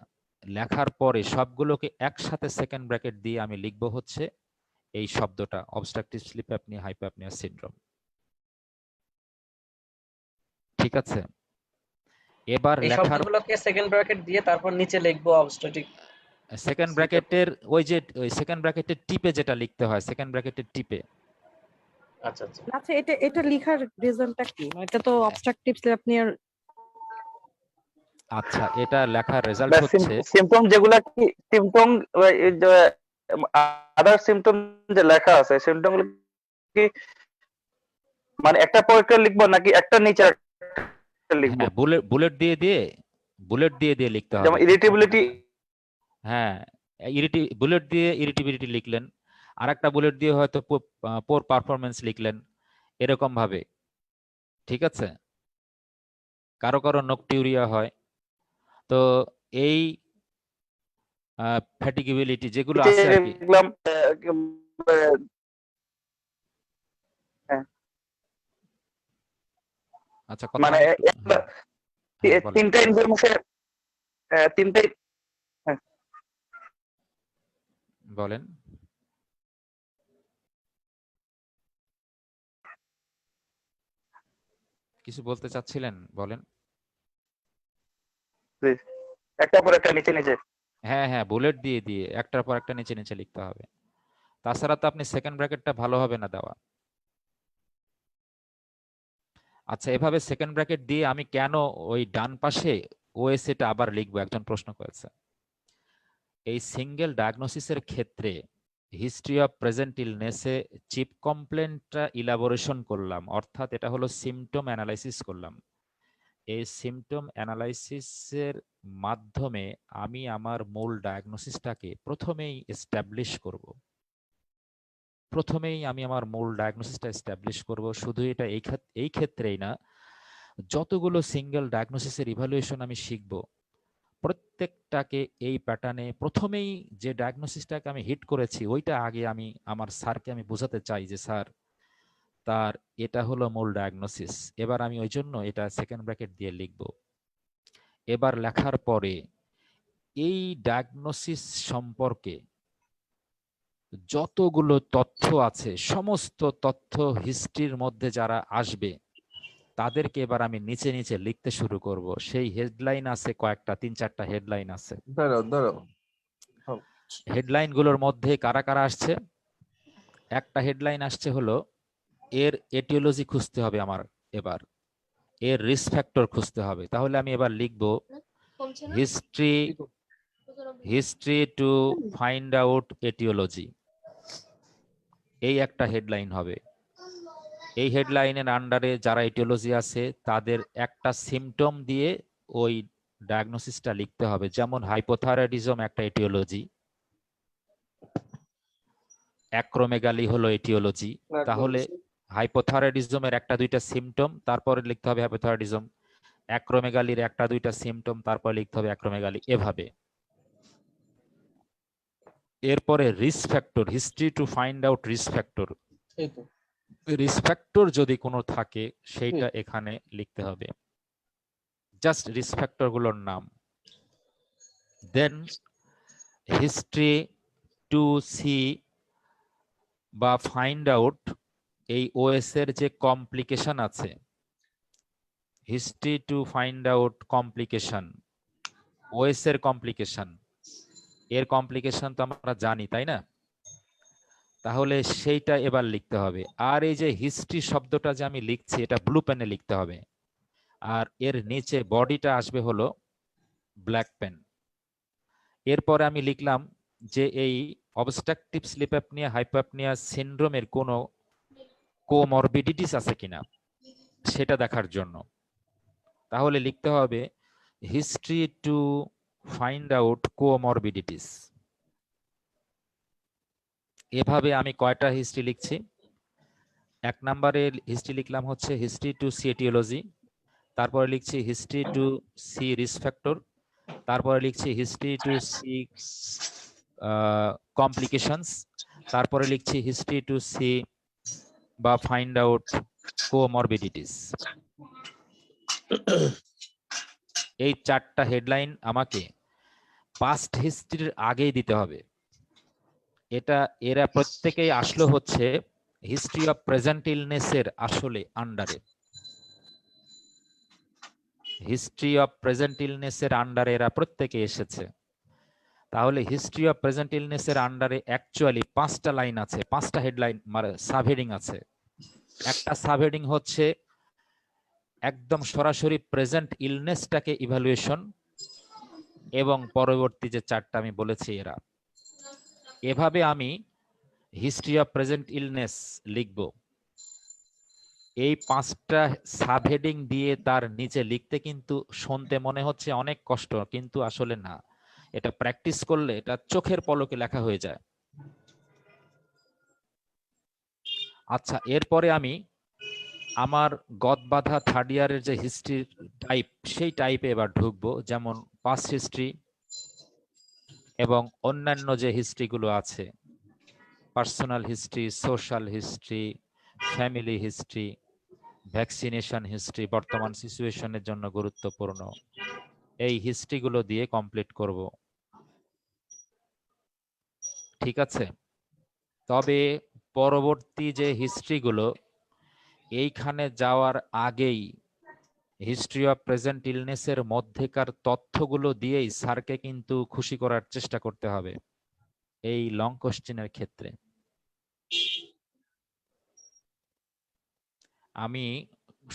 লেখার পরে সবগুলোকে একসাথে সেকেন্ড ব্র্যাকেট দিয়ে আমি লিখবো হচ্ছে এই শব্দটা অবস্ট্রাকটিভ স্লিপ অ্যাপনিয়া হাইপোঅ্যাপনিয়া সিনড্রোম। ঠিক আছে, এবার এই লেখার শব্দগুলোকে সেকেন্ড ব্র্যাকেট দিয়ে তারপর নিচে লিখবো অবস্ট্রাটিক। সেকেন্ড ব্র্যাকেটের ওই যে সেকেন্ড ব্র্যাকেটের টিপে যেটা লিখতে হয়, সেকেন্ড ব্র্যাকেটের টিপে। আচ্ছা আচ্ছা। আচ্ছা, এটা লেখার রিজনটা কি? এটা তো অবস্ট্রাকটিভ স্লিপ অ্যাপনিয়ার। আচ্ছা, এটা লেখার রেজাল্ট হচ্ছে সিম্পটম যেগুলা কি সিম্পটম আদার সিম্পটম যে লেখা আছে সিম্পটম গুলো কি মানে একটা পয়েন্টে লিখবো নাকি একটা নিচে একটা লিখবো? হ্যাঁ, বুলেট দিয়ে লিখতে হবে। যেমন ইরিটেবিলিটি, হ্যাঁ, বুলেট দিয়ে ইরিটেবিলিটি লিখলেন, আর একটা বুলেট দিয়ে হয়তো পোর পারফরমেন্স লিখলেন, এরকম ভাবে। ঠিক আছে, কারো কারো নকটিউরিয়া হয়, তো এই ফ্যাটিগেবিলিটি যেগুলো আছে আর কি। লিখলাম আচ্ছা, কথা মানে তিনটা ইনফরমেশন তিনটাই বলেন। কিছু বলতে চাচ্ছিলেন, বলেন। প্লিজ একটা পর একটা নিচে নিচে। হ্যাঁ হ্যাঁ, বুলেট দিয়ে দিয়ে একটার পর একটা নিচে নিচে লিখতে হবে, তাছাড়া তো আপনি সেকেন্ড ব্র্যাকেটটা ভালো হবে না দেওয়া। আচ্ছা, এভাবে সেকেন্ড ব্র্যাকেট দিয়ে আমি কেন ওই ডান পাশে ওএসএটা আবার লিখবো, একজন প্রশ্ন করেছে। এই সিঙ্গেল ডায়াগনোসিসের ক্ষেত্রে হিস্ট্রি অফ প্রেজেন্ট ইলনেসে চিপ কমপ্লেন্টটা ইলাবোরেশন করলাম, অর্থাৎ এটা হলো সিমটম অ্যানালাইসিস করলাম। এই সিমটম অ্যানালাইসিসের মাধ্যমে আমি আমার মূল ডায়াগনোসিসটাকে প্রথমেই এস্টাবলিশ করব। প্রথমেই আমি আমার মূল ডায়াগনোসিসটা এস্টাবলিশ করব। শুধু এটা এই ক্ষেত্রেই না, যতগুলো সিঙ্গেল ডায়াগনোসিসের ইভালুয়েশন আমি শিখব, প্রত্যেকটাকে এই প্যাটার্নে প্রথমেই যে ডায়াগনোসিসটাকে আমি হিট করেছি ওইটা আগে আমি আমার স্যারকে আমি বোঝাতে চাই যে স্যার তার এটা হলো মূল ডায়াগনোসিস। এবার আমি ওই জন্য এটা সেকেন্ড ব্র্যাকেট দিয়ে লিখব। এবার লেখার পরে এই ডায়াগনোসিস সম্পর্কে যতগুলো তথ্য আছে সমস্ত তথ্য হিস্ট্রির মধ্যে যারা আসবে তাদেরকে এবার আমি নিচে নিচে লিখতে শুরু করব। সেই হেডলাইন আছে কয়েকটা, 3-4টা হেডলাইন আছে। দাঁড়াও হেডলাইন গুলোর মধ্যে কারা কারা আসছে? একটা হেডলাইন আসছে হলো এর এটিওলজি খুঁজতে হবে আমার, এবার এর রিস্ক ফ্যাক্টর খুঁজতে হবে। তাহলে আমি এবার লিখব history to find out aetiology, এই একটা হেডলাইন হবে। এই হেডলাইনের আন্ডারে যারা এটিওলজি আছে তাদের একটা সিমটম দিয়ে ওই ডায়াগনোসিসটা লিখতে হবে। যেমন হাইপোথাইরয়েডিজম একটা এটিওলজি, অ্যাক্রোমেগালি হলো এটিওলজি। তাহলে হাইপোথাইরয়েডিজমের একটা দুইটা সিমটম, তারপরে লিখতে হবে হাইপোথাইরয়েডিজম। অ্যাক্রোমেগালির একটা দুইটা সিমটম, তারপরে লিখতে হবে অ্যাক্রোমেগালি, এভাবে। এরপরে risk factor, history to find out risk factor. এই তো রিস্ক ফ্যাক্টর যদি কোনো থাকে সেইটা এখানে লিখতে হবে, জাস্ট রিস্ক ফ্যাক্টর গুলোর নাম। দেন হিস্ট্রি টু সি বা ফাইন্ড আউট এই ওএস এর যে কমপ্লিকেশন আছে, history to find out complication, OS এর কমপ্লিকেশন। এর কমপ্লিকেশন তো আমরা জানি, তাই না? তাহলে সেইটা এবার লিখতে হবে। আর এই যে হিস্ট্রি শব্দটা যে আমি লিখছি এটা ব্লু পেনে লিখতে হবে, আর এর নিচে বডিটা আসবে হলো ব্ল্যাক পেন। এরপরে আমি লিখলাম যে এই অবস্ট্রাকটিভ স্লিপ অ্যাপনিয়া হাইপোঅ্যাপনিয়া সিনড্রোমের কোনো কোমরবিডিটিস আছে কিনা সেটা দেখার জন্য। তাহলে লিখতে হবে history to find out comorbidities. এভাবে আমি কয়টা হিস্ট্রি লিখছি? 1 নম্বরে হিস্ট্রি লিখলাম হচ্ছে হিস্ট্রি টু সি এটিওলজি, তারপরে লিখছি history to see risk factor, তারপরে লিখছি হিস্ট্রি টু সি কমপ্লিকেশনস, তারপরে লিখছি হিস্ট্রি টু সি বা ফাইন্ড আউট কোমরবিডিটিস। এই 4টা হেডলাইন আমাকে পাস্ট হিস্ট্রির আগেই দিতে হবে। এরা প্রত্যেকেই আসলো হচ্ছে হিস্ট্রি অফ প্রেজেন্ট ইলনেসের আসলে আন্ডারে। হিস্ট্রি অফ প্রেজেন্ট ইলনেসের আন্ডারে এরা প্রত্যেকে এসেছে। তাহলে হিস্ট্রি অফ প্রেজেন্ট ইলনেসের আন্ডারে অ্যাকচুয়ালি 5টা লাইন আছে, 5টা হেডলাইন মানে সাবহেডিং আছে। একটা সাবহেডিং হচ্ছে একদম সরাসরি প্রেজেন্ট ইলনেসটাকে ইভালুয়েশন, এবং পরবর্তী যে 4টা আমি বলেছি এরা। এভাবে আমি হিস্ট্রি অফ প্রেজেন্ট ইলনেস লিখব। এই 5টা সাবহেডিং দিয়ে তার নিচে লিখতে কিন্তু শুনতে মনে হচ্ছে অনেক কষ্ট, কিন্তু আসলে না, এটা প্র্যাকটিস করলে এটা চোখের পলকে লেখা হয়ে যায়। আচ্ছা, এরপরে আমি আমার গদবাঁধা থার্ড ইয়ারের যে হিস্ট্রি টাইপ সেই টাইপে এবার ঢুকবো, যেমন পাস্ট হিস্ট্রি এবং অন্যান্য যে হিস্ট্রিগুলো আছে, personal history, social history, family history, vaccination history, বর্তমান সিচুয়েশনের জন্য গুরুত্বপূর্ণ, এই হিস্ট্রিগুলো দিয়ে কমপ্লিট করব। ঠিক আছে, তবে পরবর্তী যে হিস্ট্রিগুলো এইখানে যাওয়ার আগেই হিস্ট্রি অফ প্রেজেন্ট ইলনেসের মধ্যেকার তথ্যগুলো দিয়েই স্যারকে কিন্তু খুশি করার চেষ্টা করতে হবে এই লং কোশ্চেনের ক্ষেত্রে। আমি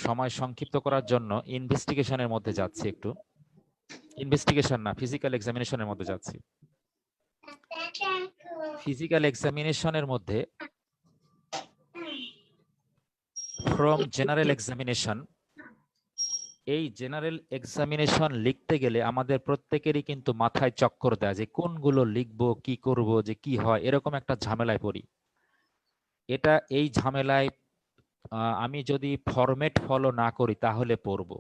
সময় সংক্ষিপ্ত করার জন্য ইনভেস্টিগেশনের মধ্যে যাচ্ছি, একটু ইনভেস্টিগেশন না, ফিজিক্যাল এক্সামিনেশনের মধ্যে যাচ্ছি। ফিজিক্যাল এক্সামিনেশনের মধ্যে ফ্রম জেনারেল এক্সামিনেশন, এই জেনারেল এক্সামিনেশন লিখতে গেলে আমাদের প্রত্যেকেরই কিন্তু মাথায় চক্কর দেয় যে কোনগুলো লিখবো, কি করব, যে কি হয়, এরকম একটা ঝামেলায় পড়ি। এই ঝামেলায় আমি যদি ফরম্যাট ফলো না করি তাহলে পড়ব,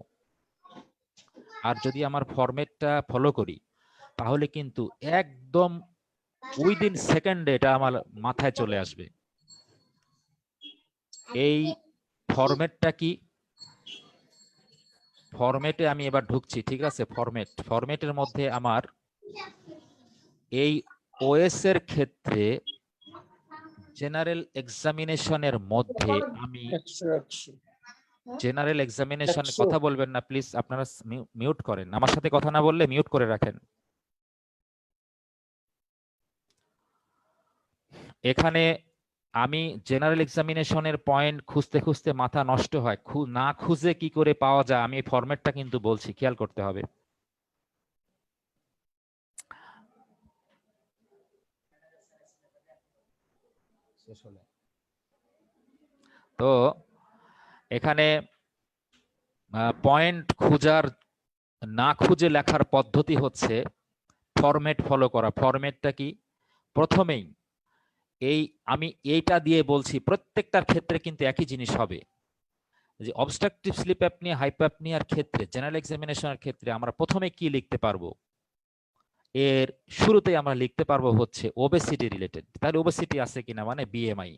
আর যদি আমার ফরম্যাটটা ফলো করি তাহলে কিন্তু একদম উইদিন সেকেন্ডে এটা আমার মাথায় চলে আসবে। এই ফরম্যাটটা কি, ফরম্যাটে আমি এবার ঢুকছি, ঠিক আছে। ফরম্যাটের মধ্যে আমার এই ওএস এর ক্ষেত্রে জেনারেল এক্সামিনেশনের মধ্যে আমি জেনারেল এক্সামিনেশন, 100 কথা বলবেন না প্লিজ, আপনারা মিউট করেন, আমার সাথে কথা না বললে মিউট করে রাখেন। এখানে আমি জেনারেল এক্সামিনেশনের পয়েন্ট খুঁজতে খুঁজতে মাথা নষ্ট হয়, না খুঁজে কি করে পাওয়া যায়, আমি ফরম্যাটটা কিন্তু বলছি, খেয়াল করতে হবে। তো এখানে পয়েন্ট খুঁজার, না খুঁজে লেখার পদ্ধতি হচ্ছে ফরম্যাট ফলো করা। ফরম্যাটটা কি, প্রথমেই আমি এইটা দিয়ে বলছি, প্রত্যেকটার ক্ষেত্রে কিন্তু একই জিনিস হবে, যে অবস্ট্রাকটিভ স্লিপ অ্যাপনিয়া, হাইপোঅ্যাপনিয়ার ক্ষেত্রে, জেনারেল এক্সামিনেশনের ক্ষেত্রে আমরা প্রথমে কি লিখতে পারবো, এর শুরুতেই আমরা লিখতে পারবো হচ্ছে ওবেসিটি রিলেটেড। তাহলে ওবেসিটি আছে কিনা, মানে বিএমআই।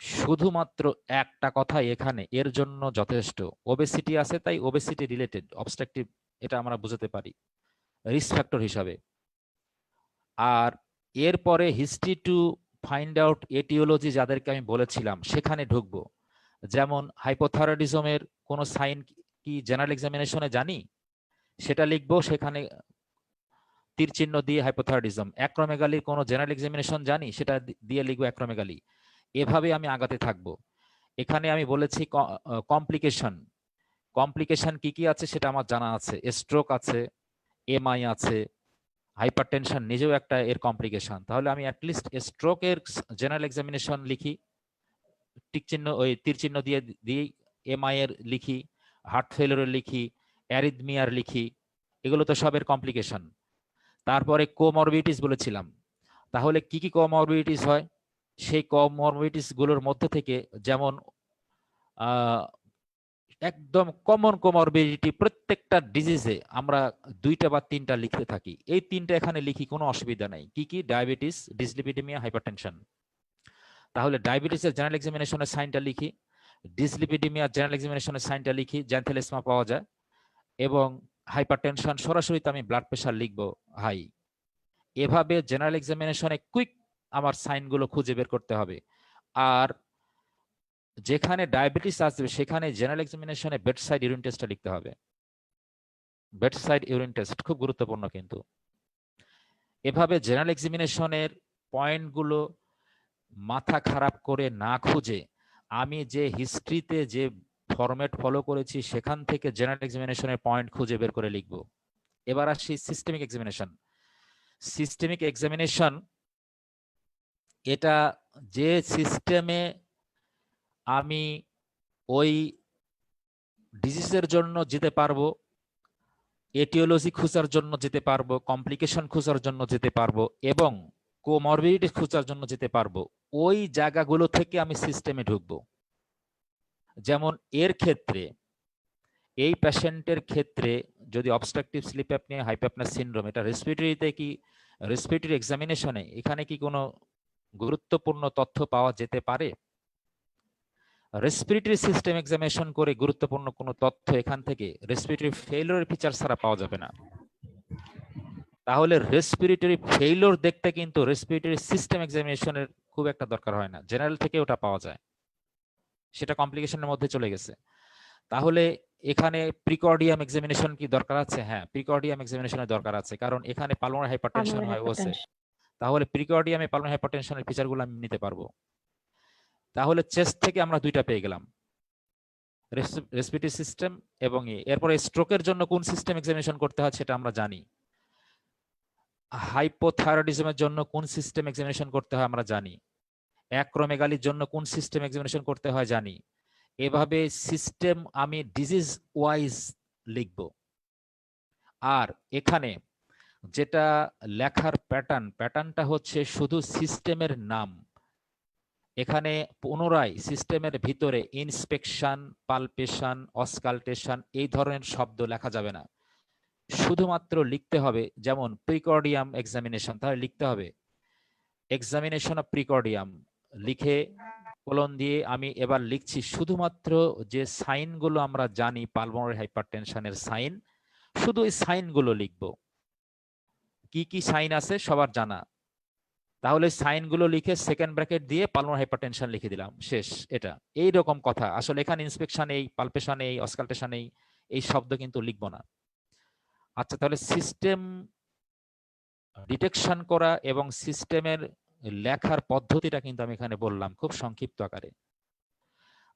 শুধুমাত্র একটা কথা এখানে এর জন্য যথেষ্ট, ওবেসিটি আছে তাই ওবেসিটি রিলেটেড অবস্ট্রাকটিভ, এটা আমরা বুঝতে পারি রিস্ক ফ্যাক্টর হিসাবে। আর এরপরে history to find out aetiology যাদেরকে আমি বলেছিলাম সেখানে ঢুকবো। যেমন হাইপোথাইরয়েডিজমের কোনো সাইন কি জেনারেল এক্সামিনেশনে জানি, সেটা লিখবো, সেখানে তীর চিহ্ন দিয়ে হাইপোথাইরয়েডিজম। অ্যাক্রোমেগালির কোনো জেনারেল এক্সামিনেশন জানি, সেটা দিয়ে লিখবো অ্যাক্রোমেগালি। এভাবে আমি আগাতে থাকবো। এখানে আমি বলেছি কমপ্লিকেশন কি কি আছে সেটা আমার জানা আছে, স্ট্রোক আছে, এমআই আছে, হাইপারটেনশন নিজেও একটা এর কমপ্লিকেশন। তাহলে আমি অ্যাটলিস্ট স্ট্রোকের জেনারেল এক্সামিনেশন লিখি, টিক চিহ্ন ওই তীর চিহ্ন দিয়ে এমআই এর লিখি, হার্ট ফেলিওরের লিখি, অ্যারিথমিয়ার লিখি, এগুলো তো সবের কমপ্লিকেশন। তারপরে কোমরবিডিটিস বলেছিলাম, তাহলে কি কি কোমরবিডিটিস হয়, সেই কোমরবিডিটিস গুলোর মধ্যে থেকে যেমন একদম কমন কোমরবিডিটি, প্রত্যেকটা ডিজিজে আমরা 2টা বা 3টা লিখতে থাকি, এই 3টা এখানে লিখি, কোনো অসুবিধা নাই। কি কি, ডায়াবেটিস, ডিসলিপিডেমিয়া, হাইপারটেনশন। তাহলে ডায়াবেটিসের জেনারেল এক্সামিনেশনের সাইনটা লিখি, ডিসলিপিডেমিয়া জেনারেল এক্সামিনেশনের সাইনটা লিখি, জ্যান্থেলেসমা পাওয়া যায়, এবং হাইপারটেনশন সরাসরি তো আমি ব্লাড প্রেশার লিখবো হাই। এভাবে জেনারেল এক্সামিনেশনে কুইক আমার সাইনগুলো খুঁজে বের করতে হবে। আর যেখানে ডায়াবেটিস আসবে সেখানে জেনারেল এক্সামিনেশনে বেডসাইড ইউরিন টেস্টটা লিখতে হবে। বেডসাইড ইউরিন টেস্ট খুব গুরুত্বপূর্ণ কিন্তু। এভাবে জেনারেল এক্সামিনেশনের পয়েন্টগুলো মাথা খারাপ করে না খুঁজে আমি যে হিস্ট্রিতে যে ফরম্যাট ফলো করেছি সেখান থেকে জেনারেল এক্সামিনেশনের পয়েন্ট খুঁজে বের করে লিখব। এবার আসি সিস্টেমিক এক্সামিনেশন। সিস্টেমিক এক্সামিনেশন এটা যে সিস্টেমে আমি ওই ডিজিজের জন্য যেতে পারবো, এটিওলজি খোঁজার জন্য যেতে পারবো, কমপ্লিকেশন খোঁজার জন্য যেতে পারবো, এবং কোমরবিডিটি খোঁজার জন্য যেতে পারবো, ওই জায়গাগুলো থেকে আমি সিস্টেমে ঢুকবো। যেমন এর ক্ষেত্রে, এই পেশেন্টের ক্ষেত্রে যদি অবস্ট্রাকটিভ স্লিপ অ্যাপনিয়া, হাইপোঅ্যাপনিয়া সিনড্রোম, এটা রেসপিরেটরিতে কি, রেসপিরেটরি এক্সামিনেশনে এখানে কি কোনো গুরুত্বপূর্ণ তথ্য পাওয়া যেতে পারে? রেসপিরেটরি সিস্টেম এক্সামিনেশন করে গুরুত্বপূর্ণ কোনো তথ্য এখান থেকে রেসপিরেটরি ফেলিওর ফিচার ছাড়া পাওয়া যাবে না। তাহলে রেসপিরেটরি ফেইলিওর দেখতে কিন্তু রেসপিরেটরি সিস্টেম এক্সামিনেশনের খুব একটা দরকার হয় না, জেনারেল থেকে ওটা পাওয়া যায়, সেটা কমপ্লিকেশনের মধ্যে চলে গেছে। তাহলে এখানে প্রিকর্ডিয়াম এক্সামিনেশন কি দরকার আছে? হ্যাঁ, প্রিকর্ডিয়াম এক্সামিনেশনের দরকার আছে, কারণ এখানে পালমোনারি হাইপারটেনশন Pulmonary হয় ওসে। hypertension। তাহলে প্রিকর্ডিয়ামে পালমোনারি হাইপারটেনশনের ফিচারগুলো আমি নিতে পারবো। তাহলে চেস্ট থেকে আমরা দুইটা পেয়ে গেলাম, রেসপিরেটরি সিস্টেম এবং এরপরে স্ট্রোকের জন্য কোন সিস্টেম এক্সামিনেশন করতে হয় সেটা আমরা জানি, হাইপোথাইরয়েডিজমের জন্য কোন সিস্টেম এক্সামিনেশন করতে হয় আমরা জানি, অ্যাক্রোমেগালির জন্য কোন সিস্টেম এক্সামিনেশন করতে হয় জানি। এভাবে সিস্টেম আমি ডিজিজ ওয়াইজ লিখব। আর এখানে যেটা লেখার প্যাটার্নটা হচ্ছে শুধু সিস্টেমের নাম। এখানে পুনরায় সিস্টেমের ভিতরে ইন্সপেকশন, পালপেশন, অসকালটেশন এই ধরনের শব্দ লেখা যাবে না, শুধুমাত্র লিখতে হবে যেমন প্রিকর্ডিয়াম এক্সামিনেশন, তাহলে লিখতে হবে এক্সামিনেশন অফ প্রিকর্ডিয়াম, লিখে কোলন দিয়ে আমি এবার লিখছি শুধুমাত্র যে সাইনগুলো আমরা জানি পালমোনারি হাইপারটেনশনের সাইন, শুধু এই সাইনগুলো লিখব। কি কি সাইন আছে সবার জানা, তাহলে সাইনগুলো লিখে সেকেন্ড ব্র্যাকেট দিয়ে পালমোনারি হাইপারটেনশন লিখে দিলাম, শেষ। এটা এই রকম কথা। আসলে এখানে ইন্সপেকশন এই, পালপেশন এই, অসকালটেশন এই শব্দ কিন্তু লিখবো না। আচ্ছা, তাহলে সিস্টেম ডিটেকশন করা এবং সিস্টেমের লেখার পদ্ধতিটা কিন্তু আমি এখানে বললাম খুব সংক্ষিপ্ত আকারে।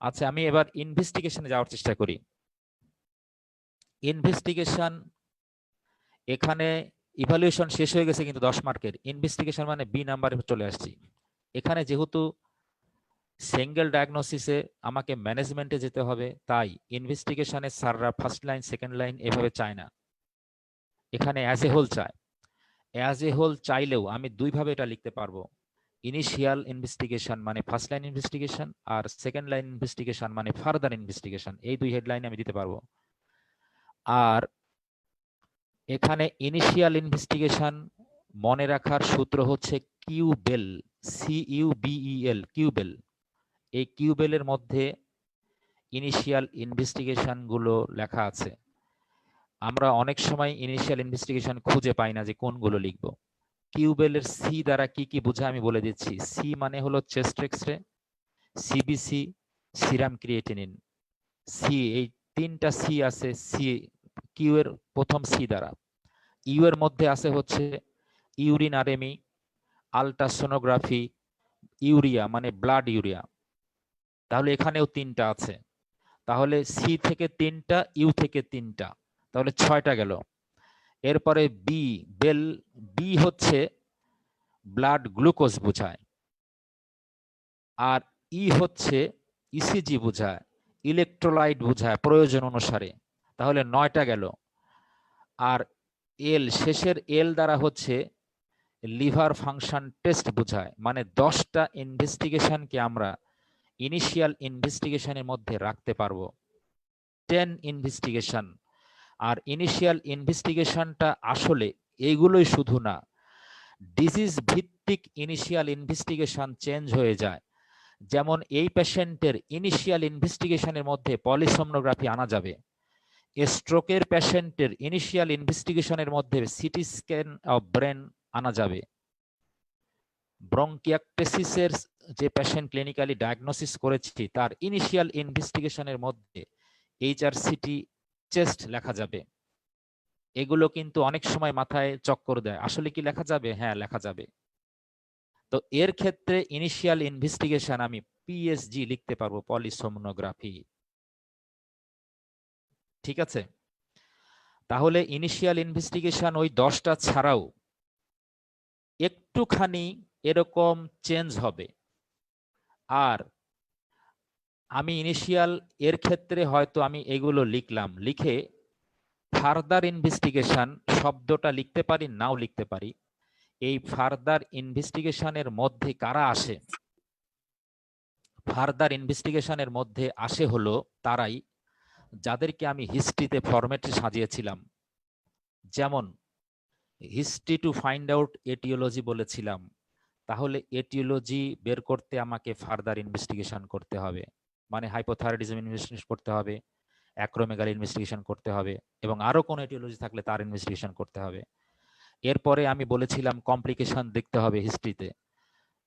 আচ্ছা, আমি এবার ইনভেস্টিগেশনে যাওয়ার চেষ্টা করি। ইনভেস্টিগেশন, এখানে ইভালুয়েশন শেষ হয়ে গেছে কিন্তু 10 মার্কের, ইনভেস্টিগেশন মানে বি নাম্বারে চলে আসছি। এখানে যেহেতু সিঙ্গেল ডায়াগনোসিসে আমাকে ম্যানেজমেন্টে যেতে হবে, তাই ইনভেস্টিগেশনে স্যাররা ফার্স্ট লাইন সেকেন্ড লাইন এভাবে চায় না, এখানে অ্যাজ এ হোল চায়। অ্যাজ এ হোল চাইলেও আমি দুইভাবে এটা লিখতে পারবো, ইনিশিয়াল ইনভেস্টিগেশন মানে ফার্স্ট লাইন ইনভেস্টিগেশন, আর সেকেন্ড লাইন ইনভেস্টিগেশন মানে ফার্দার ইনভেস্টিগেশন, এই দুই হেডলাইন আমি দিতে পারবো। আর এখানে ইনিশিয়াল ইনভেস্টিগেশন মনে রাখার সূত্র হচ্ছে কিউবেল, CUBEL, কিউবেল। এই কিউবেলের মধ্যে ইনিশিয়াল ইনভেস্টিগেশন গুলো লেখা আছে। আমরা অনেক সময় ইনিশিয়াল ইনভেস্টিগেশন খুঁজে পাই না যে কোনগুলো লিখবো। কিউবেলের সি দ্বারা কি কি বোঝায় আমি বলে দিচ্ছি। সি মানে হলো chest X ray, CBC, serum creatinine. C, এই তিনটা সি আছে সি কিউ এর প্রথম সি দ্বারা। ইউ এর মধ্যে আছে হচ্ছে ইউরিন আরেমি, আলট্রাসোনোগ্রাফি, ইউরিয়া মানে ব্লাড ইউরিয়া। তাহলে এখানেও তিনটা আছে, তাহলে সি থেকে তিনটা, ইউ থেকে তিনটা, তাহলে 6টা গেল। এরপরে বি, বি হচ্ছে ব্লাড গ্লুকোজ বোঝায়, আর ই হচ্ছে ইসিজি বোঝায়, ইলেকট্রোলাইট বোঝায় প্রয়োজন অনুসারে, তাহলে 9টা গেল। আর এল, শেষের এল দ্বারা হচ্ছে লিভার ফাংশন টেস্ট বোঝায়, মানে 10টা ইনভেস্টিগেশনকে আমরা ইনিশিয়াল ইনভেস্টিগেশনের মধ্যে রাখতে পারবো, 10 ইনভেস্টিগেশন। আর ইনিশিয়াল ইনভেস্টিগেশনটা আসলে এইগুলোই শুধু না, ডিজিজ ভিত্তিক ইনিশিয়াল ইনভেস্টিগেশন চেঞ্জ হয়ে যায়। যেমন এই পেশেন্টের ইনিশিয়াল ইনভেস্টিগেশনের মধ্যে পলিসোমনোগ্রাফি আনা যাবে, স্ট্রোকের পেশেন্টের ইনিশিয়াল ইনভেস্টিগেশনের মধ্যে সিটি স্ক্যান অফ ব্রেন আনা যাবে, ব্রঙ্কিয়াকটেসিসের যে পেশেন্ট ক্লিনিক্যালি ডায়াগনোসিস করেছি তার ইনিশিয়াল ইনভেস্টিগেশনের মধ্যে HRCT চেস্ট লেখা যাবে। এগুলো কিন্তু অনেক সময় মাথায় চক্কর দেয়, আসলে কি লেখা যাবে? হ্যাঁ, লেখা যাবে। তো এর ক্ষেত্রে ইনিশিয়াল ইনভেস্টিগেশন আমি PSG লিখতে পারবো, পলিসোমনোগ্রাফি। ঠিক আছে, তাহলে ইনিশিয়াল ইনভেস্টিগেশন ওই 10টা ছাড়াও একটুখানি এরকম চেঞ্জ হবে। আর আমি ইনিশিয়াল এর ক্ষেত্রে হয়তো আমি এগুলো লিখলাম, লিখে ফার্দার ইনভেস্টিগেশন শব্দটা লিখতে পারি, নাও লিখতে পারি। এই ফার্দার ইনভেস্টিগেশনের মধ্যে কারা আসে? ফার্দার ইনভেস্টিগেশনের মধ্যে আসে হলো তারাই যাদেরকে আমি হিস্ট্রিতে ফরম্যাটে সাজিয়েছিলাম। যেমন history to find out aetiology বলেছিলাম, তাহলে এটিওলজি বের করতে আমাকে ফার্দার ইনভেস্টিগেশন করতে হবে, মানে হাইপোথাইরয়েডিজম ইনভেস্টিগেশন করতে হবে, অ্যাক্রোমেগালি ইনভেস্টিগেশন করতে হবে, এবং আরো কোন এটিওলজি থাকলে তার ইনভেস্টিগেশন করতে হবে। এরপরে আমি বলেছিলাম কমপ্লিকেশন দেখতে হবে হিস্ট্রিতে।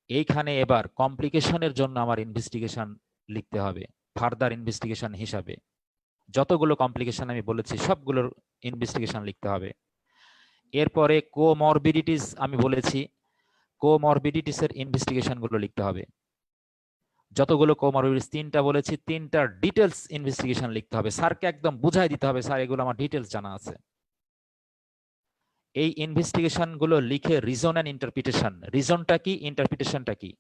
এইখানে এবার কমপ্লিকেশনের জন্য আমার ইনভেস্টিগেশন লিখতে হবে ফার্দার ইনভেস্টিগেশন হিসাবে। যতগুলো কমপ্লিকেশন আমি বলেছি সবগুলোর ইনভেস্টিগেশন লিখতে হবে। এরপরে কোমরবিডিটিস আমি বলেছি, কোমরবিডিটিস এর ইনভেস্টিগেশন গুলো লিখতে হবে। যতগুলো কোমরবিডিটিস 3টা বলেছি, 3টার ডিটেলস ইনভেস্টিগেশন লিখতে হবে। স্যারকে একদম বুঝাই দিতে হবে, স্যার এগুলো আমার ডিটেলস জানা আছে। এই ইনভেস্টিগেশন গুলো লিখে রিজন এন্ড ইন্টারপ্রিটেশন, রিজনটা কি, ইন্টারপ্রিটেশনটা কি।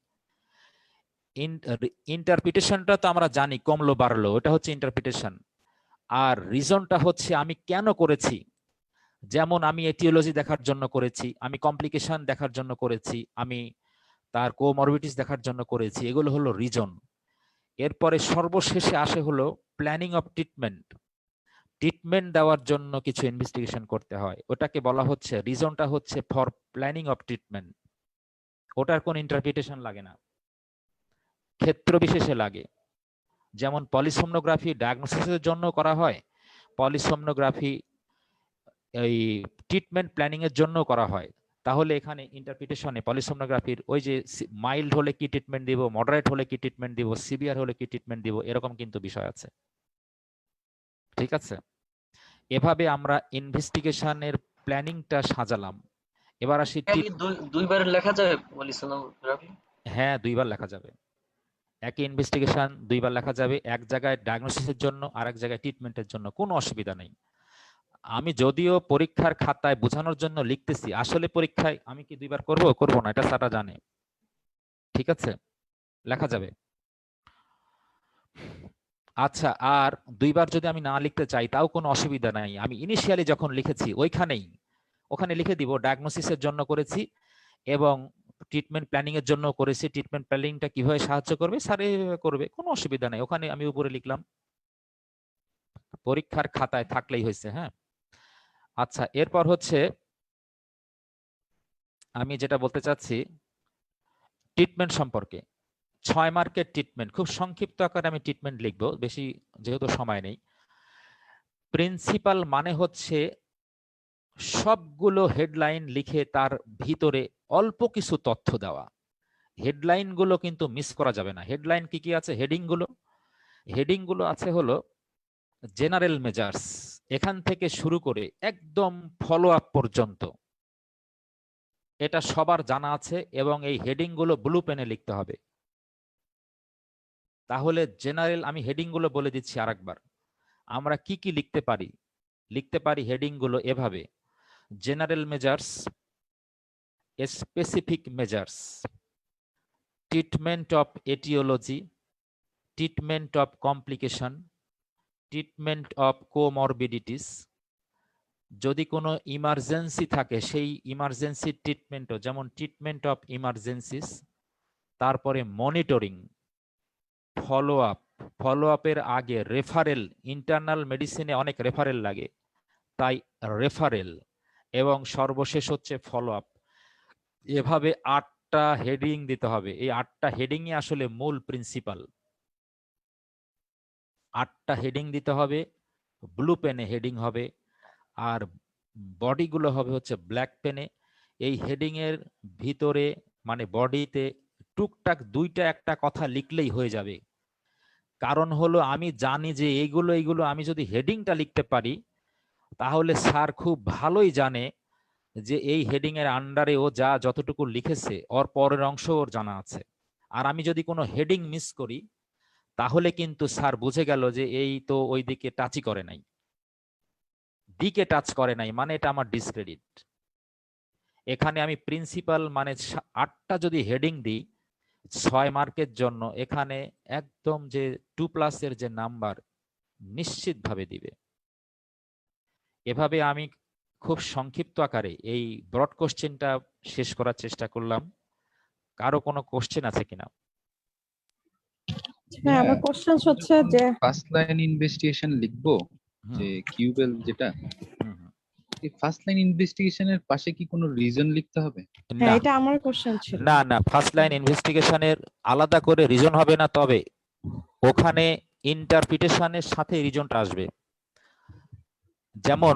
ইন্টারপ্রিটেশনটা তো আমরা জানি, কমলো বাড়লো, ওটা হচ্ছে ইন্টারপ্রিটেশন। আর রিজনটা হচ্ছে আমি কেন করেছি। যেমন আমি এটিওলজি দেখার জন্য করেছি, আমি কমপ্লিকেশন দেখার জন্য করেছি, আমি তার কোমরবিডিটিস দেখার জন্য করেছি, এগুলো হলো রিজন। এরপরে সর্বশেষে আসে হলো প্ল্যানিং অফ ট্রিটমেন্ট। ট্রিটমেন্ট দেওয়ার জন্য কিছু ইনভেস্টিগেশন করতে হয়, ওটাকে বলা হচ্ছে, রিজনটা হচ্ছে ফর প্ল্যানিং অফ ট্রিটমেন্ট। ওটার কোন ইন্টারপ্রিটেশন লাগে না, ক্ষেত্র বিশেষে লাগে। যেমন পলিসোমনোগ্রাফি ডায়াগনোসিসের জন্য করা হয়, পলিসোমনোগ্রাফি এই ট্রিটমেন্ট প্ল্যানিং এর জন্য করা হয়। তাহলে এখানে ইন্টারপ্রিটেশনে পলিসোমনোগ্রাফির ওই যে মাইল্ড হলে কি ট্রিটমেন্ট দিব, মডারেট হলে কি ট্রিটমেন্ট দিব, সিভিয়ার হলে কি ট্রিটমেন্ট দিব, এরকম কিন্তু বিষয় আছে। ঠিক আছে, এভাবে আমরা ইনভেস্টিগেশনের প্ল্যানিংটা সাজালাম। এবার আসি দুইবার লেখা যায় পলিসোনোগ্রাফি? হ্যাঁ, 2বার লেখা যাবে। একই ইনভেস্টিগেশন 2বার লেখা যাবে, এক জায়গায় ডায়াগনোসিসের জন্য আর এক জায়গায় ট্রিটমেন্টের জন্য, কোনো অসুবিধা নেই। আমি যদিও পরীক্ষার খাতায় বোঝানোর জন্য লিখতেছি, আসলে পরীক্ষায় আমি কি 2বার করব না, এটা স্যাররা জানে। ঠিক আছে, লেখা যাবে। আচ্ছা, আর 2বার যদি আমি না লিখতে চাই তাও কোনো অসুবিধা নাই। আমি ইনিশিয়ালি যখন লিখেছি ওখানে লিখে দিব ডায়াগনোসিসের জন্য করেছি এবং ট্রিটমেন্ট প্ল্যানিং এর জন্য করেছি। ট্রিটমেন্ট প্ল্যানিংটা কিভাবে সাহায্য করবে স্যার এইভাবে করবে, কোনো অসুবিধা নাই। ওখানে আমি উপরে লিখলাম, পরীক্ষার খাতায় থাকলেই হয়েছে। হ্যাঁ, আচ্ছা, এরপর হচ্ছে আমি যেটা বলতে চাচ্ছি ট্রিটমেন্ট সম্পর্কে। 6 মার্কের ট্রিটমেন্ট, খুব সংক্ষিপ্ত আকারে আমি ট্রিটমেন্ট লিখবো, বেশি যেহেতু সময় নেই। প্রিন্সিপাল মানে হচ্ছে সবগুলো হেডলাইন লিখে তার ভিতরে অল্প কিছু তথ্য দেওয়া। হেডলাইন গুলো কিন্তু মিস করা যাবে না। হেডলাইন কি কি আছে, হেডিং গুলো আছে হলো জেনারেল মেজার্স, এখান থেকে শুরু করে একদম ফলো আপ পর্যন্ত এটা সবার জানা আছে এবং এই হেডিং গুলো ব্লু পেনে লিখতে হবে। তাহলে জেনারেল, আমি হেডিং গুলো বলে দিচ্ছি আরেকবার, আমরা কি কি লিখতে পারি হেডিং গুলো এভাবে: general measures, specific measures, treatment of aetiology, treatment of complication, treatment of comorbidities, যদি কোনো ইমার্জেন্সি থাকে সেই ইমার্জেন্সি ট্রিটমেন্টও, যেমন ট্রিটমেন্ট অফ ইমার্জেন্সিস, তারপরে মনিটরিং, ফলো আপের আগে রেফারেল, ইন্টারনাল মেডিসিনে অনেক রেফারেল লাগে তাই রেফারেল, এবং সর্বশেষ হচ্ছে ফলো আপ। এভাবে 8টা হেডিং দিতে হবে। এই 8টা হেডিংই আসলে মূল প্রিন্সিপাল। 8টা হেডিং দিতে হবে, ব্লু পেনে হেডিং হবে আর বডিগুলো হবে হচ্ছে ব্ল্যাক পেনে। এই হেডিং এর ভিতরে মানে বডিতে টুকটাক 2টা একটা কথা লিখলেই হয়ে যাবে। কারণ হলো আমি জানি যে এইগুলো আমি যদি হেডিংটা লিখতে পারি তাহলে স্যার খুব ভালোই জানে যে এই হেডিং এর আন্ডারে ও যতটুকু লিখেছে ওর পরের অংশ ওর জানা আছে। আর আমি যদি কোনো হেডিং মিস করি তাহলে কিন্তু স্যার বুঝে গেল যে এই তো ওই দিকে টাচই করে নাই, দিকে টাচ করে নাই, মানে এটা আমার ডিসক্রেডিট। এখানে আমি প্রিন্সিপাল মানে 8টা যদি হেডিং দিই 6 মার্কের জন্য, এখানে একদম যে 2+ এর যে নাম্বার নিশ্চিতভাবে দিবে। এভাবে আমি খুব সংক্ষিপ্ত আকারে এই ব্রড কোশ্চেনটা শেষ করার চেষ্টা করলাম। কারো কোনো কোশ্চেন আছে কিনা? হ্যাঁ, আমার কোশ্চেন হচ্ছে যে ফার্স্ট লাইন ইনভেস্টিগেশন লিখবো, যে কিউবেল যেটা, এই ফার্স্ট লাইন ইনভেস্টিগেশনের পাশে কি কোনো রিজন লিখতে হবে? হ্যাঁ, এটা আমার কোশ্চেন ছিল। না, ফার্স্ট লাইন ইনভেস্টিগেশনের আলাদা করে রিজন হবে না, তবে ওখানে ইন্টারপ্রিটেশনের সাথে রিজনটা আসবে। যেমন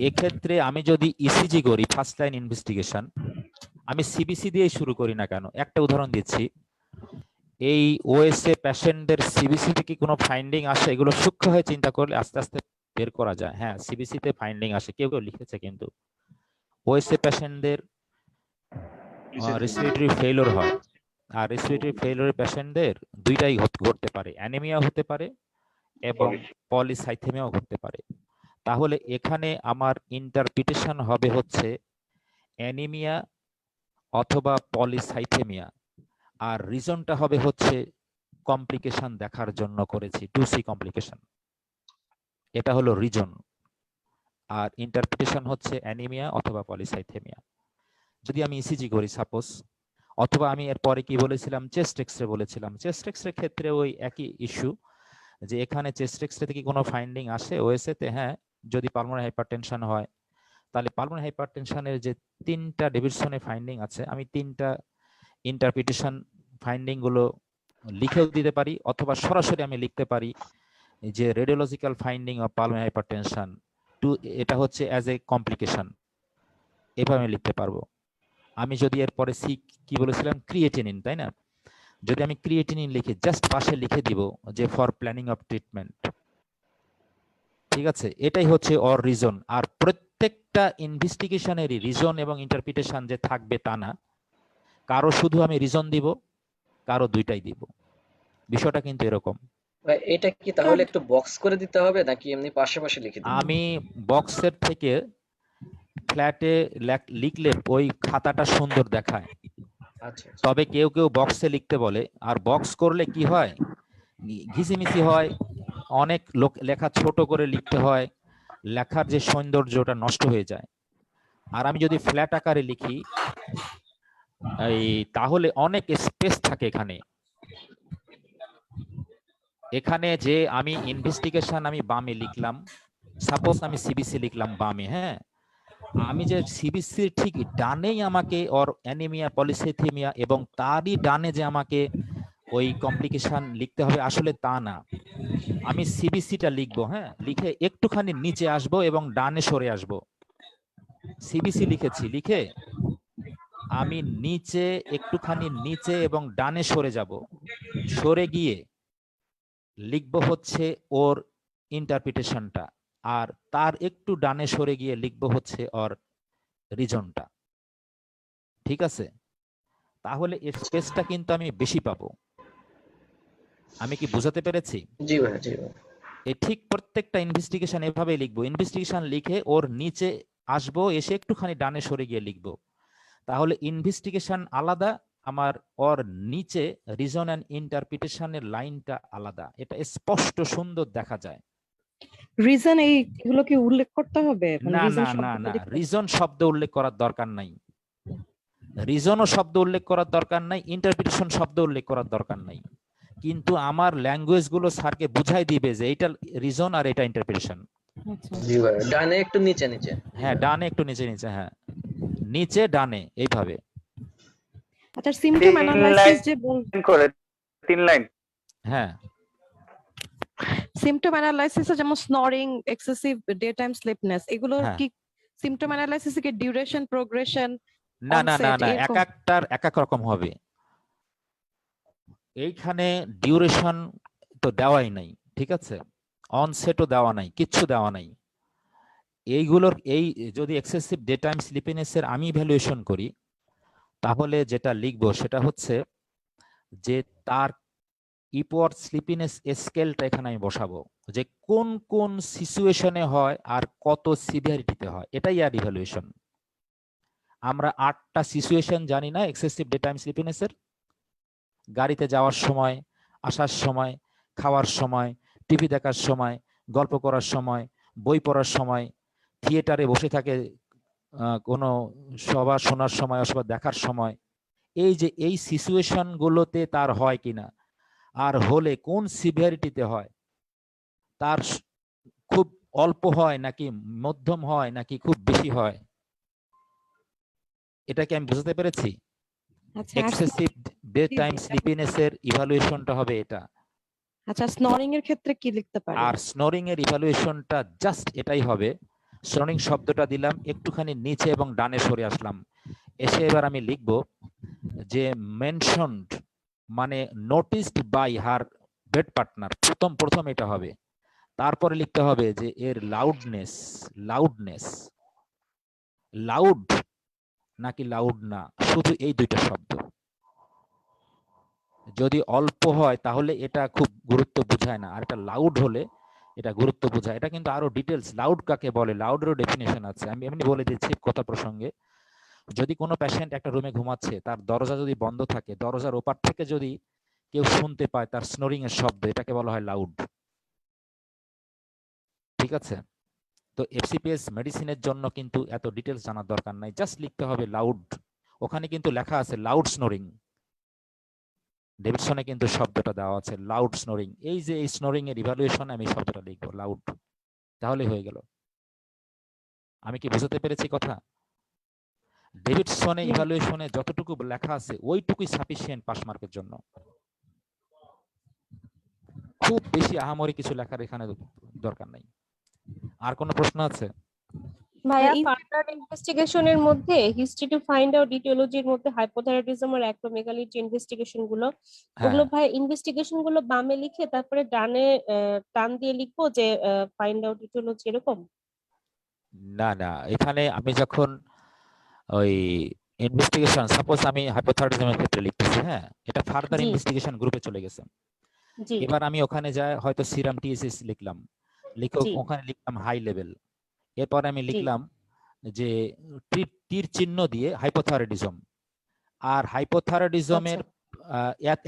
এক্ষেত্রে আমি যদি ইসিজি করি, ফার্স্ট লাইন ইনভেস্টিগেশন, আমি সিবিসি দিয়ে শুরু করি না কেন, একটা উদাহরণ দিচ্ছি। এই ওএসএ পেশেন্টদের সিবিসি থেকে কোনো ফাইন্ডিং আসে, এগুলো সূক্ষ্ম হয়ে চিন্তা করলে আস্তে আস্তে বের করা যায়। হ্যাঁ, সিবিসি তে ফাইন্ডিং আসে, কেউ কেউ লিখেছে, কিন্তু ওএসএ পেশেন্টদের রেসপিরেটরি ফেলিওর হয়, আর রেসপিরেটরি ফেলিওর পেশেন্টদের দুইটাই ঘটতে পারে, অ্যানিমিয়া হতে পারে এবং পলিসাইথেমিয়াও ঘটতে পারে। তাহলে এখানে আমার ইন্টারপ্রিটেশন হবে হচ্ছে অ্যানিমিয়া অথবা পলিসাইথেমিয়া, আর রিজনটা হবে হচ্ছে কমপ্লিকেশন দেখার জন্য করেছি, 2C কমপ্লিকেশন, এটা হলো রিজন। আর ইন্টারপ্রিটেশন হচ্ছে অ্যানিমিয়া অথবা পলিসাইথেমিয়া। যদি আমি ইসিজি করি সাপোজ, অথবা আমি এরপরে কি বলেছিলাম, চেস্ট এক্সরে বলেছিলাম, চেস্ট এক্সরে ক্ষেত্রে ওই একই ইস্যু, যে এখানে চেস্ট এক্সরে থেকে কোনো ফাইন্ডিং আসে ওএসএ তে, হ্যাঁ, যদি পালমোনারি হাইপারটেনশন হয়, তাহলে পালমোনারি হাইপারটেনশনের যে 3টা ডেভিশনে ফাইন্ডিং আছে, আমি 3টা ইন্টারপ্রিটেশন ফাইন্ডিং গুলো লিখেও দিতে পারি, অথবা সরাসরি আমি লিখতে পারি যে radiological finding of pulmonary hypertension two, এটা হচ্ছে অ্যাজ এ কমপ্লিকেশন, এভাবে আমি লিখতে পারবো। আমি যদি এরপরে সি কি বলেছিলাম, ক্রিয়েটিনিন, তাই না, যদি আমি ক্রিয়েটিনিন লিখে জাস্ট পাশে লিখে দিব যে ফর প্ল্যানিং অফ ট্রিটমেন্ট, ঠিক আছে, এটাই হচ্ছে অর রিজন। আর প্রত্যেকটা ইনভেস্টিগেশনেরই রিজন এবং ইন্টারপ্রিটেশন যে থাকবে তা না, কারো শুধু আমি রিজন দিব, কারো দুইটাই দিব, বিষয়টা কিন্তু এরকম। ভাই, এটা কি তাহলে একটু বক্স করে দিতে হবে নাকি এমনি পাশাপাশি লিখে দিতে হবে? আমি বক্সের থেকে ফ্ল্যাটে লিখলে ওই খাতাটা সুন্দর দেখায়, আচ্ছা, আচ্ছা। তবে কেউ কেউ বক্সে লিখতে বলে, আর বক্স করলে কি হয়, ঘিসিমিসি হয়, অনেক লোক লেখা ছোট করে লিখতে হয়, লেখার যে সৌন্দর্যটা নষ্ট হয়ে যায়। আর আমি যদি ফ্ল্যাট আকারে লিখি এই, তাহলে অনেক স্পেস থাকে এখানে। এখানে যে আমি ইনভেস্টিগেশন আমি বামে লিখলাম, সাপোজ আমি সিবিসি লিখলাম বামে, হ্যাঁ, আমি যে সিবিসির ঠিক ডানেই আমাকে ওর অ্যানিমিয়া পলিসাইথেমিয়া এবং তারই ডানে যে আমাকে ওই কমপ্লিকেশন লিখতে হবে, আসলে তা না। আমি সিবিসিটা লিখবো, হ্যাঁ, লিখে একটুখানি নিচে আসবো এবং ডানে সরে আসবো। সিবিসি লিখেছি, লিখে আমি নিচে একটুখানি নিচে এবং ডানে সরে যাব, সরে গিয়ে লিখবো হচ্ছে ওর ইন্টারপ্রিটেশনটা, আর তার একটু ডানে সরে গিয়ে লিখবো হচ্ছে ওর রিজনটা, ঠিক আছে। তাহলে এর স্পেসটা কিন্তু আমি বেশি পাবো। আমি কি বোঝাতে পেরেছি? জি ভাই, জি ভাই। এই ঠিক প্রত্যেকটা ইনভেস্টিগেশন এভাবে লিখবো, ইনভেস্টিগেশন লিখে ওর নিচে আসবো, এসে একটুখানি ডানে সরে গিয়ে লিখবো। তাহলে ইনভেস্টিগেশন আলাদা, আমার ওর নিচে রিজন এন্ড ইন্টারপ্রিটেশনের লাইনটা আলাদা, এটা স্পষ্ট সুন্দর দেখা যায়। রিজন এইগুলো কি উল্লেখ করতে হবে? মানে না reason না না শব্দটা না, লিখতে- রিজন শব্দ উল্লেখ করার দরকার নাই, রিজনও শব্দ উল্লেখ করার দরকার নাই, ইন্টারপ্রিটেশন শব্দ উল্লেখ করার দরকার নাই, কিন্তু আমার ল্যাঙ্গুয়েজ গুলো স্যারকে বুঝাই দিবে যে এটা রিজন আর এটা ইন্টারপ্রিটেশন। আচ্ছা। জি ভাই, ডানে একটু নিচে নিচে। হ্যাঁ, ডানে একটু নিচে নিচে, হ্যাঁ, নিচে ডানে, এইভাবে। আচ্ছা, সিম্পটম অ্যানালাইসিস যে করে 3 লাইন। হ্যাঁ, সিম্পটম অ্যানালাইসিসে যেমন স্নোরিং, এক্সেসিভ ডে টাইম স্লিপনেস, এগুলো হ্যাঁ। কি সিম্পটম অ্যানালাইসিসে কি ডিউরেশন, প্রোগ্রেশন? না না না onset না, এরকম? এক একটার এক এক রকম হবে। এইখানে ডিউরেশন তো দেওয়াই নাই, ঠিক আছে, অনসেটও দেওয়া নাই, কিচ্ছু দেওয়া নাই। এইগুলোর এই যদি এক্সেসিভ ডে টাইম স্লিপিনেসের আমি ভ্যালুয়েশন করি, তাহলে যেটা লিখবো সেটা হচ্ছে যে তার ইপওয়ার্ড স্লিপিনেস স্কেলটা এখানে আমি বসাবো, যে কোন কোন সিচুয়েশনে হয় আর কত সিভিয়ারিটিতে হয়, এটাই আর ইভ্যালুয়েশন। আমরা 8টা সিচুয়েশন জানি না এক্সেসিভ ডে টাইম স্লিপিনেসের, গাড়িতে যাওয়ার সময়, আসার সময়, খাওয়ার সময়, টিভি দেখার সময়, গল্প করার সময়, বই পড়ার সময়, থিয়েটারে বসে থাকে কোনো সভা শোনার সময় অথবা দেখার সময়, এই যে এই সিচুয়েশন গুলোতে তার হয় কিনা, আর হলে কোন সিভিয়ারিটিতে হয়, তার খুব অল্প হয় নাকি মধ্যম হয় নাকি খুব বেশি হয়, এটা কি আমি বুঝতে পেরেছি? আচ্ছা, এক্সেসিভ ডে টাইম স্লিপিনেস এর ইভালুয়েশনটা হবে এটা। আচ্ছা, স্নোরিং এর ক্ষেত্রে কি লিখতে পারি? আর স্নোরিং এর ইভালুয়েশনটা জাস্ট এটাই হবে, স্নোরিং শব্দটা দিলাম, একটুখানি নিচে এবং ডানে সরে আসলাম, এসে এবার আমি লিখব যে মেনশনড মানে noticed by her bed partner, প্রথম এটা হবে। তারপরে লিখতে হবে যে এর লাউডনেস লাউড নাকি লাউড না, শুধু এই দুইটা শব্দ। যদি অল্প হয় তাহলে এটা খুব গুরুত্ব বোঝায় না, আর এটা লাউড হলে এটা গুরুত্ব বোঝায়। এটা কিন্তু আরো ডিটেলস, লাউড কাকে বলে, লাউডেরও ডেফিনেশন আছে, আমি এমনি বলে দিচ্ছি কথা প্রসঙ্গে। যদি কোনো পেশেন্ট একটা রুমে ঘুমাচ্ছে, তার দরজা যদি বন্ধ থাকে, দরজার ওপার থেকে যদি কেউ শুনতে পায় তার স্নোরিং এর শব্দ, এটাকে বলা হয় লাউড। ঠিক আছে? তো এফসিপিএস মেডিসিনের জন্য কিন্তু এত ডিটেলস জানার দরকার নাই, জাস্ট লিখতে হবে লাউড। ওখানে কিন্তু লেখা আছে লাউড স্নোরিং, ডেভিডসনে কিন্তু শব্দটা দেওয়া আছে লাউড স্নোরিং। এই যে এই স্নোরিং এর ইভালুয়েশনে আমি শব্দটা লিখবো লাউড, তাহলে হয়ে গেল। আমি কি বুঝাতে পেরেছি কথা? ডেভিডসনে ইভালুয়েশনে যতটুকু লেখা আছে ওইটুকুই সাফিসিয়েন্ট পাস মার্কের জন্য। খুব বেশি আহামরি কিছু লেখার এখানে দরকার নাই। আর কোনো প্রশ্ন আছে? ভাইয়া এই- ফার্দার ইনভেস্টিগেশনের মধ্যে হিস্ট্রি টু ফাইন্ড আউট ইটিওলজির মধ্যে হাইপোথাইরয়েডিজম আর অ্যাক্রোমেগালির যে ইনভেস্টিগেশন গুলো, ওগুলো ভাই ইনভেস্টিগেশন গুলো বামে লিখে তারপরে ডানে টান দিয়ে লিখবো যে ফাইন্ড আউট ইটিওলজি এরকম? না না, এখানে আমি যখন ওই ইনভেস্টিগেশন, সাপোজ আমি হাইপোথাইরয়েডিজমের ক্ষেত্রে লিখতেছি, হ্যাঁ, এটা ফার্দার জি। ইনভেস্টিগেশন গ্রুপে চলে গেছে। জি এবার আমি ওখানে যাই হয়তো সিরাম টিএসএস লিখলাম, লিখে জি। ওখানে লিখলাম হাই লেভেল। এরপর আমি জি। লিখলাম যে তীর চিহ্ন দিয়ে হাইপোথাইরয়েডিজম। আর হাইপোথাইরয়েডিজমের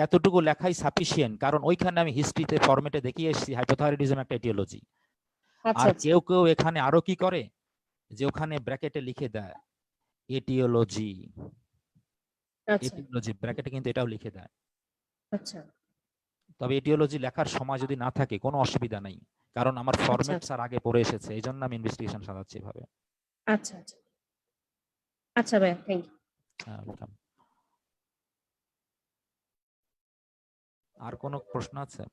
এতটুকু লেখাই সাফিসিয়েন্ট, কারণ ওইখানে আমি হিস্ট্রিতে ফরম্যাটে দেখিয়ে এসেছি হাইপোথাইরয়েডিজম একটা এটিওলজি। আচ্ছা আর আচ্ছা কেউ এখানে আরো কি করে যে ওখানে ব্র্যাকেটে লিখে দেয় এটিওলজি, আচ্ছা এটিওলজি ব্র্যাকেটে কিন্তু এটাও লিখে দেয়। আচ্ছা তবে এটিওলজি লেখার সময় যদি না থাকে কোনো অসুবিধা নাই, কারণ আমার ফরম্যাট আচ্ছা স্যার আগে পড়ে এসেছে, এই জন্য আমি ইনভেস্টিগেশন সাজাচ্ছি এভাবে। আচ্ছা আচ্ছা আচ্ছা ভাইয়া, থ্যাংক ইউ। হ্যাঁ, welcome. আর কোনো প্রশ্ন আছে?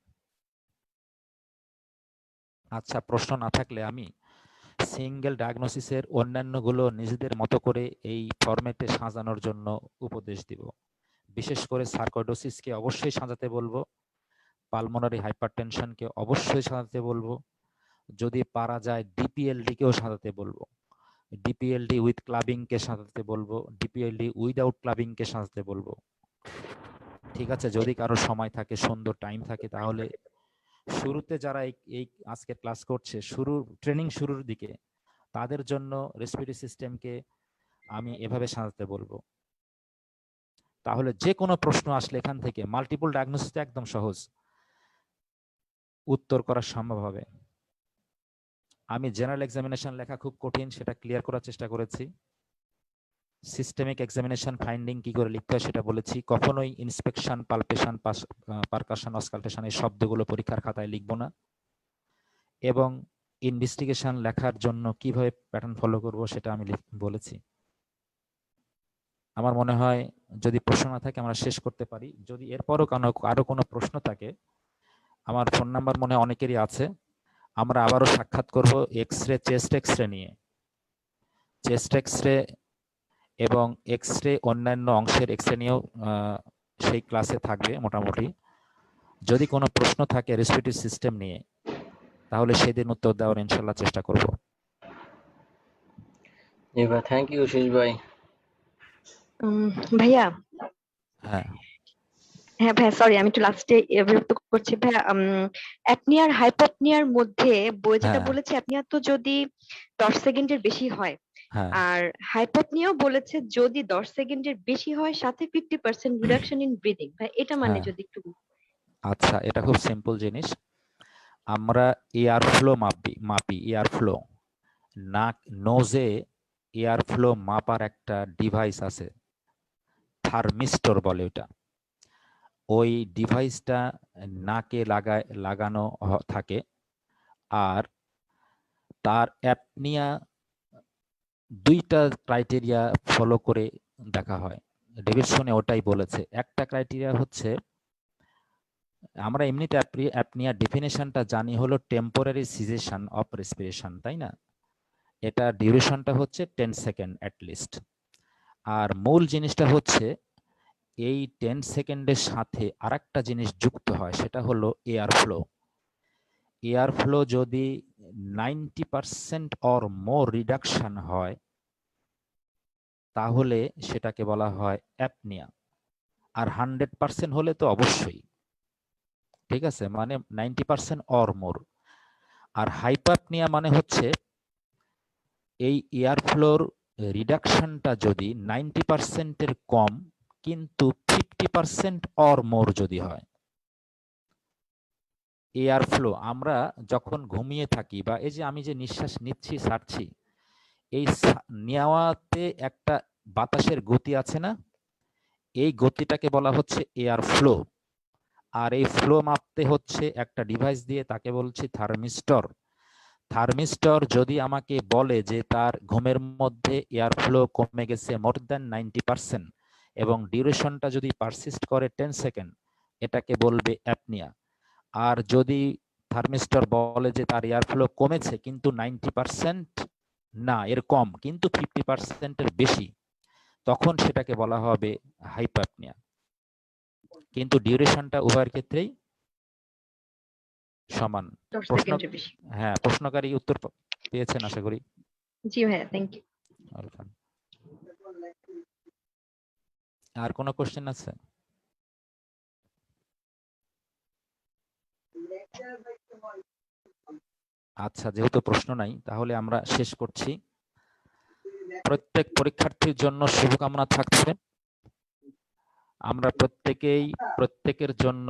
আচ্ছা, প্রশ্ন না থাকলে আমি সিঙ্গেল ডায়াগনোসিসের অন্যান্যগুলো নিজেদের মতো করে এই ফরম্যাটে সাজানোর জন্য উপদেশ দিব। বিশেষ করে সার্কোইডোসিসকে অবশ্যই সাজাতে বলবো, পালমোনারি হাইপারটেনশনকে অবশ্যই সাজাতে বলবো, যদি পারা যায় ডিপিএলডি কেও সাজাতে বলবো, ডিপিএলডি উইথ ক্লাবিং কে সাজাতে বলবো, ডিপিএলডি উইদাউট ক্লাবিং কে সাজাতে বলবো। ঠিক আছে? যদি কারো সময় থাকে, সুন্দর টাইম থাকে, তাহলে শুরুতে যারা এই আজকে ক্লাস করছে, ট্রেনিং শুরুর দিকে, তাদের জন্য রেসপিরেটরি সিস্টেমকে আমি এভাবে সাজাতে বলবো। তাহলে যে কোনো প্রশ্ন আসলে এখান থেকে মাল্টিপল ডায়াগনোসিস একদম সহজ, উত্তর করা সম্ভব হবে। আমি জেনারেল এক্সামিনেশন লেখা খুব কঠিন, সেটা ক্লিয়ার করার চেষ্টা করেছি। সিস্টেমিক এক্সামিনেশন ফাইন্ডিং কি করে লিখতে হয় সেটা বলেছি। কখনোই ইন্সপেকশন, পালপেশন, পারকাশন, অসকালটেশন এই শব্দগুলো পরীক্ষার খাতায় লিখবো না। এবং ইনভেস্টিগেশন লেখার জন্য কিভাবে প্যাটার্ন ফলো করব সেটা আমি বলেছি। আমার মনে হয় যদি প্রশ্ন না থাকে আমরা শেষ করতে পারি। যদি এরপরও আরো কোনো প্রশ্ন থাকে, আমার ফোন নাম্বার মনে হয় অনেকেরই আছে, আমরা আবারও সাক্ষাৎ করব এক্সরে, চেস্ট এক্সরে নিয়ে। চেস্ট এক্সরে এবং এক্সরে অন্যান্য অংশের এক্সরে নিয়েও সেই ক্লাসে থাকবে মোটামুটি। যদি কোনো প্রশ্ন থাকে রেসপিরেটরি সিস্টেম নিয়ে, তাহলে সেদিন উত্তর দেওয়ার ইনশাল্লাহ চেষ্টা করব। জি ভাই, থ্যাংক ইউ শেষ ভাই। ভাইয়া, হ্যাঁ হ্যাঁ ভাইয়া, সরি আমি একটু লাস্টে বিরক্ত করছি ভাইয়া। অ্যাপনিয়ার হাইপোপনিয়ার মধ্যে বই যেটা হ্যাঁ বলেছে, অ্যাপনিয়া তো যদি 10 সেকেন্ডের বেশি হয়, হ্যাঁ আর হাইপোপনিয়াও বলেছে যদি 10 সেকেন্ডের বেশি হয় সাথে 50% রিডাকশন ইন ব্রিদিং। ভাই এটা মানে হ্যাঁ যদি একটু আচ্ছা, এটা খুব সিম্পল জিনিস। আমরা এয়ার ফ্লো মাপি এয়ার ফ্লো, নাক নোজে এয়ার ফ্লো মাপার একটা ডিভাইস আছে, থার্মিস্টর বলে ওটা। ওই ডিভাইসটা নাকে লাগানো থাকে। আর তার অ্যাপনিয়া দুইটা ক্রাইটেরিয়া ফলো করে দেখা হয়। ডেভিডসনে ওটাই বলেছে। একটা ক্রাইটেরিয়া হচ্ছে, আমরা এমনিতে অ্যাপনিয়া ডেফিনেশনটা জানি হলো টেম্পোরারি সিজেশন অফ রেসপিরেশন, তাই না? এটা ডিউরেশনটা হচ্ছে 10 সেকেন্ড অ্যাটলিস্ট। আর মূল জিনিসটা হচ্ছে এই 10 সেকেন্ডের সাথে আরেকটা জিনিস যুক্ত হয়, সেটা হলো এয়ার ফ্লো। এয়ার ফ্লো যদি 90% অর মোর রিডাকশন হয় তাহলে সেটাকে বলা হয় অ্যাপনিয়া। আর 100% হলে তো অবশ্যই, ঠিক আছে, মানে 90% অর মোর। আর হাইপারপনিয়া মানে হচ্ছে এই এয়ার ফ্লোর রিডাকশনটা যদি 90%-এর কম কিন্তু 50% অর মোর যদি হয়। এয়ার ফ্লো আমরা যখন ঘুমিয়ে থাকি বা এই যে আমি যে নিঃশ্বাস নিচ্ছি ছাড়ছি, এই নেওয়াতে একটা বাতাসের গতি আছে না, এই গতিটাকে বলা হচ্ছে এয়ার ফ্লো। আর এই ফ্লো মাপতে হচ্ছে একটা ডিভাইস দিয়ে, তাকে বলছি থার্মিস্টর। থার্মিস্টর যদি আমাকে বলে যে তার ঘুমের মধ্যে এয়ার ফ্লো কমে গেছে মোর দ্যান 90% এবং ডিউরেশনটা যদি পারসিস্ট করে 10 সেকেন্ড, এটাকে বলবে অ্যাপনিয়া। আর যদি থার্মিস্টর বলে যে তার এয়ার ফ্লো কমেছে কিন্তু 90% না, এর কম কিন্তু 50%-এর বেশি, তখন সেটাকে বলা হবে হাইপারপনিয়া। কিন্তু ডিউরেশনটা উভয়ের ক্ষেত্রেই সমান। 10 প্রশ্ন, সেকেন্ডের বেশি। হ্যাঁ, প্রশ্নকারী উত্তর পেয়েছেন আশা করি। জি ভাইয়া, থ্যাংক ইউ। ওয়েলকাম। আর কোনো কোশ্চেন আছে? আচ্ছা, যেহেতু প্রশ্ন নাই তাহলে আমরা শেষ করছি। প্রত্যেক পরীক্ষার্থীর জন্য শুভকামনা থাকছে। আমরা প্রত্যেকের জন্য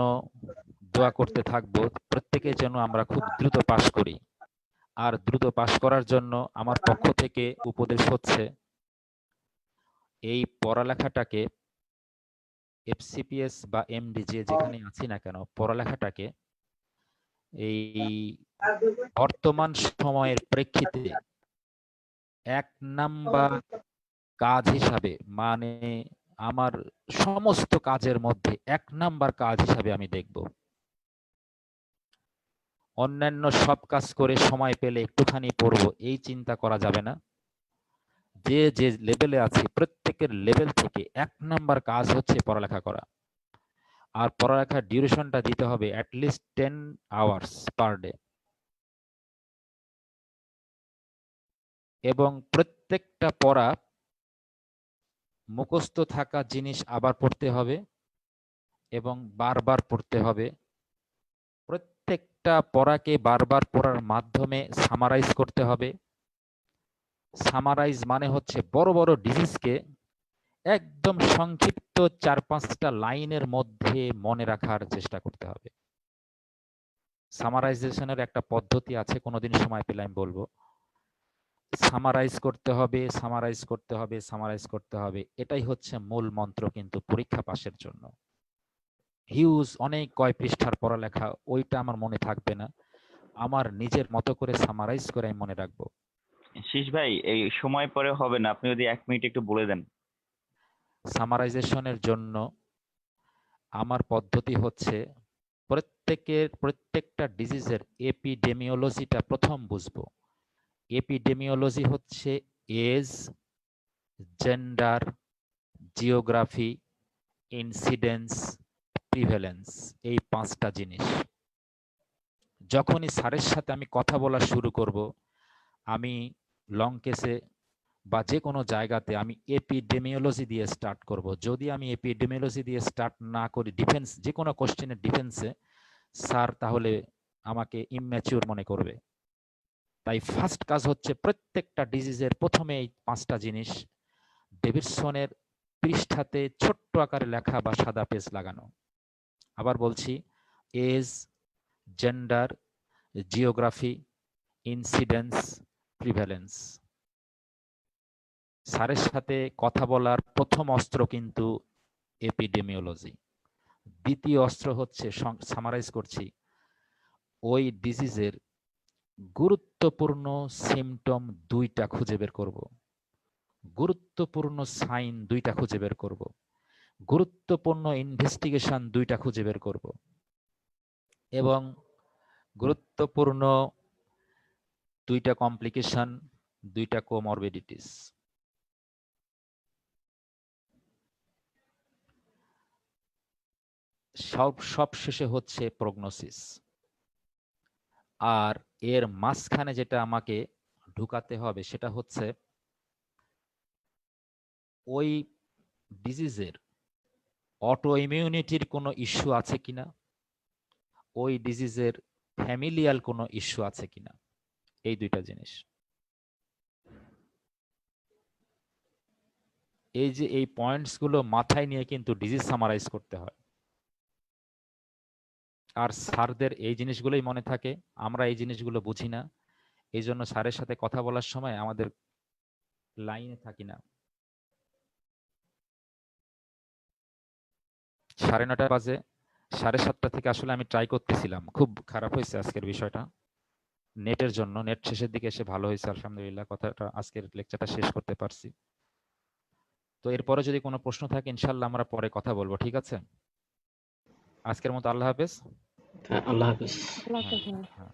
দোয়া করতে থাকব, প্রত্যেকের জন্য আমরা খুব দ্রুত পাশ করি। আর দ্রুত পাশ করার জন্য আমার পক্ষ থেকে উপদেশ হচ্ছে এই পড়ালেখাটাকে এফসিপিএস বা এমডি যেখানে আছি না কেন, পড়ালেখাটাকে এই বর্তমান সময়ের প্রেক্ষিতে 1 নাম্বার কাজ হিসাবে, মানে আমার সমস্ত কাজের মধ্যে 1 নাম্বার কাজ হিসাবে আমি দেখব। অন্যান্য সব কাজ করে সময় পেলে একটুখানি পড়বো এই চিন্তা করা যাবে না। যে যে লেভেলে আছে প্রত্যেকের লেভেল থেকে 1 নাম্বার কাজ হচ্ছে পড়ালেখা করা। আর পড়ালেখার ডিউরেশনটা দিতে হবে অ্যাটলিস্ট 10 আওয়ার্স পার ডে। এবং প্রত্যেকটা পড়া মুখস্থ থাকা জিনিস আবার পড়তে হবে এবং বারবার পড়তে হবে। প্রত্যেকটা পড়াকে বারবার পড়ার মাধ্যমে সামারাইজ করতে হবে। সামারাইজ মানে হচ্ছে বড় বড় ডিজিজকে একদম সংক্ষিপ্ত 4-5টা লাইনের মধ্যে মনে রাখার চেষ্টা করতে হবে। সামারাইজেশনের একটা পদ্ধতি আছে, কোনোদিন সময় পেলে আমি বলবো। সামারাইজ করতে হবে, সামারাইজ করতে হবে, সামারাইজ করতে হবে, এটাই হচ্ছে মূল মন্ত্র কিন্তু পরীক্ষা পাসের জন্য। হিউজ অনেক কয় পৃষ্ঠার পড়ালেখা ওইটা আমার মনে থাকবে না, আমার নিজের মতো করে সামারাইজ করে আমি মনে রাখবো। শীষ ভাই, এই সময় পরে হবে না, আপনি যদি 1 মিনিট একটু বলে দেন। সামারাইজেশনের জন্য আমার পদ্ধতি হচ্ছে প্রত্যেকটা ডিজিজের এপিডেমিওলজিটা প্রথম বুঝবো। এপিডেমিওলজি হচ্ছে age, gender, geography, incidence, prevalence, এই 5টা জিনিস। যখনই স্যারের সাথে আমি কথা বলা শুরু করব, আমি লং কেসে বা যে কোনো জায়গাতে আমি এপিডেমিওলজি দিয়ে স্টার্ট করব। যদি আমি এপিডেমিওলজি দিয়ে স্টার্ট না করি ডিফেন্স, যে কোনো কোশ্চেনের ডিফেন্সে, স্যার তাহলে আমাকে ইম্যাচিউর মনে করবে। তাই ফার্স্ট কাজ হচ্ছে প্রত্যেকটা ডিজিজের প্রথমে এই 5টা জিনিস ডেভিডসনের পৃষ্ঠাতে ছোট্ট আকারে লেখা বা সাদা পেজ লাগানো। আবার বলছি, age, gender, geography, incidence, prevalence. স্যারের সাথে কথা বলার প্রথম অস্ত্র কিন্তু এপিডেমিওলজি। দ্বিতীয় অস্ত্র হচ্ছে, সামারাইজ করছি, ওই ডিজিজের গুরুত্বপূর্ণ সিমটম 2টা খুঁজে বের করব, গুরুত্বপূর্ণ সাইন 2টা খুঁজে বের করব, গুরুত্বপূর্ণ ইনভেস্টিগেশন 2টা খুঁজে বের করব এবং গুরুত্বপূর্ণ 2টা কমপ্লিকেশন দুইটা কোমরবিডিটিস। সব শেষে হচ্ছে প্রগনোসিস। আর এর মাঝখানে যেটা আমাকে ঢুকাতে হবে সেটা হচ্ছে ওই ডিজিজের অটো ইমিউনিটির কোনো ইস্যু আছে কিনা, ওই ডিজিজের ফ্যামিলিয়াল কোনো ইস্যু আছে কিনা, এই দুইটা জিনিস। এই যে এই পয়েন্টস গুলো মাথায় নিয়ে কিন্তু ডিজিজ সামারাইজ করতে হয়। আর স্যারদের এই জিনিসগুলোই মনে থাকে, আমরা এই জিনিসগুলো বুঝি না। এই জন্য স্যারের সাথে কথা বলার সময় আমাদের লাইনে থাকি না। 9:30 বাজে, 7:30 থেকে আসলে আমি ট্রাই করতেছিলাম। খুব খারাপ হয়েছে আজকের বিষয়টা নেটের জন্য। নেট শেষের দিকে এসে ভালো হয়েছে আলহামদুলিল্লাহ, কথাটা আজকের লেকচারটা শেষ করতে পারছি। তো এরপরে যদি কোনো প্রশ্ন থাকে ইনশাল্লাহ আমরা পরে কথা বলবো, ঠিক আছে? আজকের মতো আল্লাহ হাফেজ। আল্লাহ হাফিজ। আল্লাহ হাফেজ। হ্যাঁ।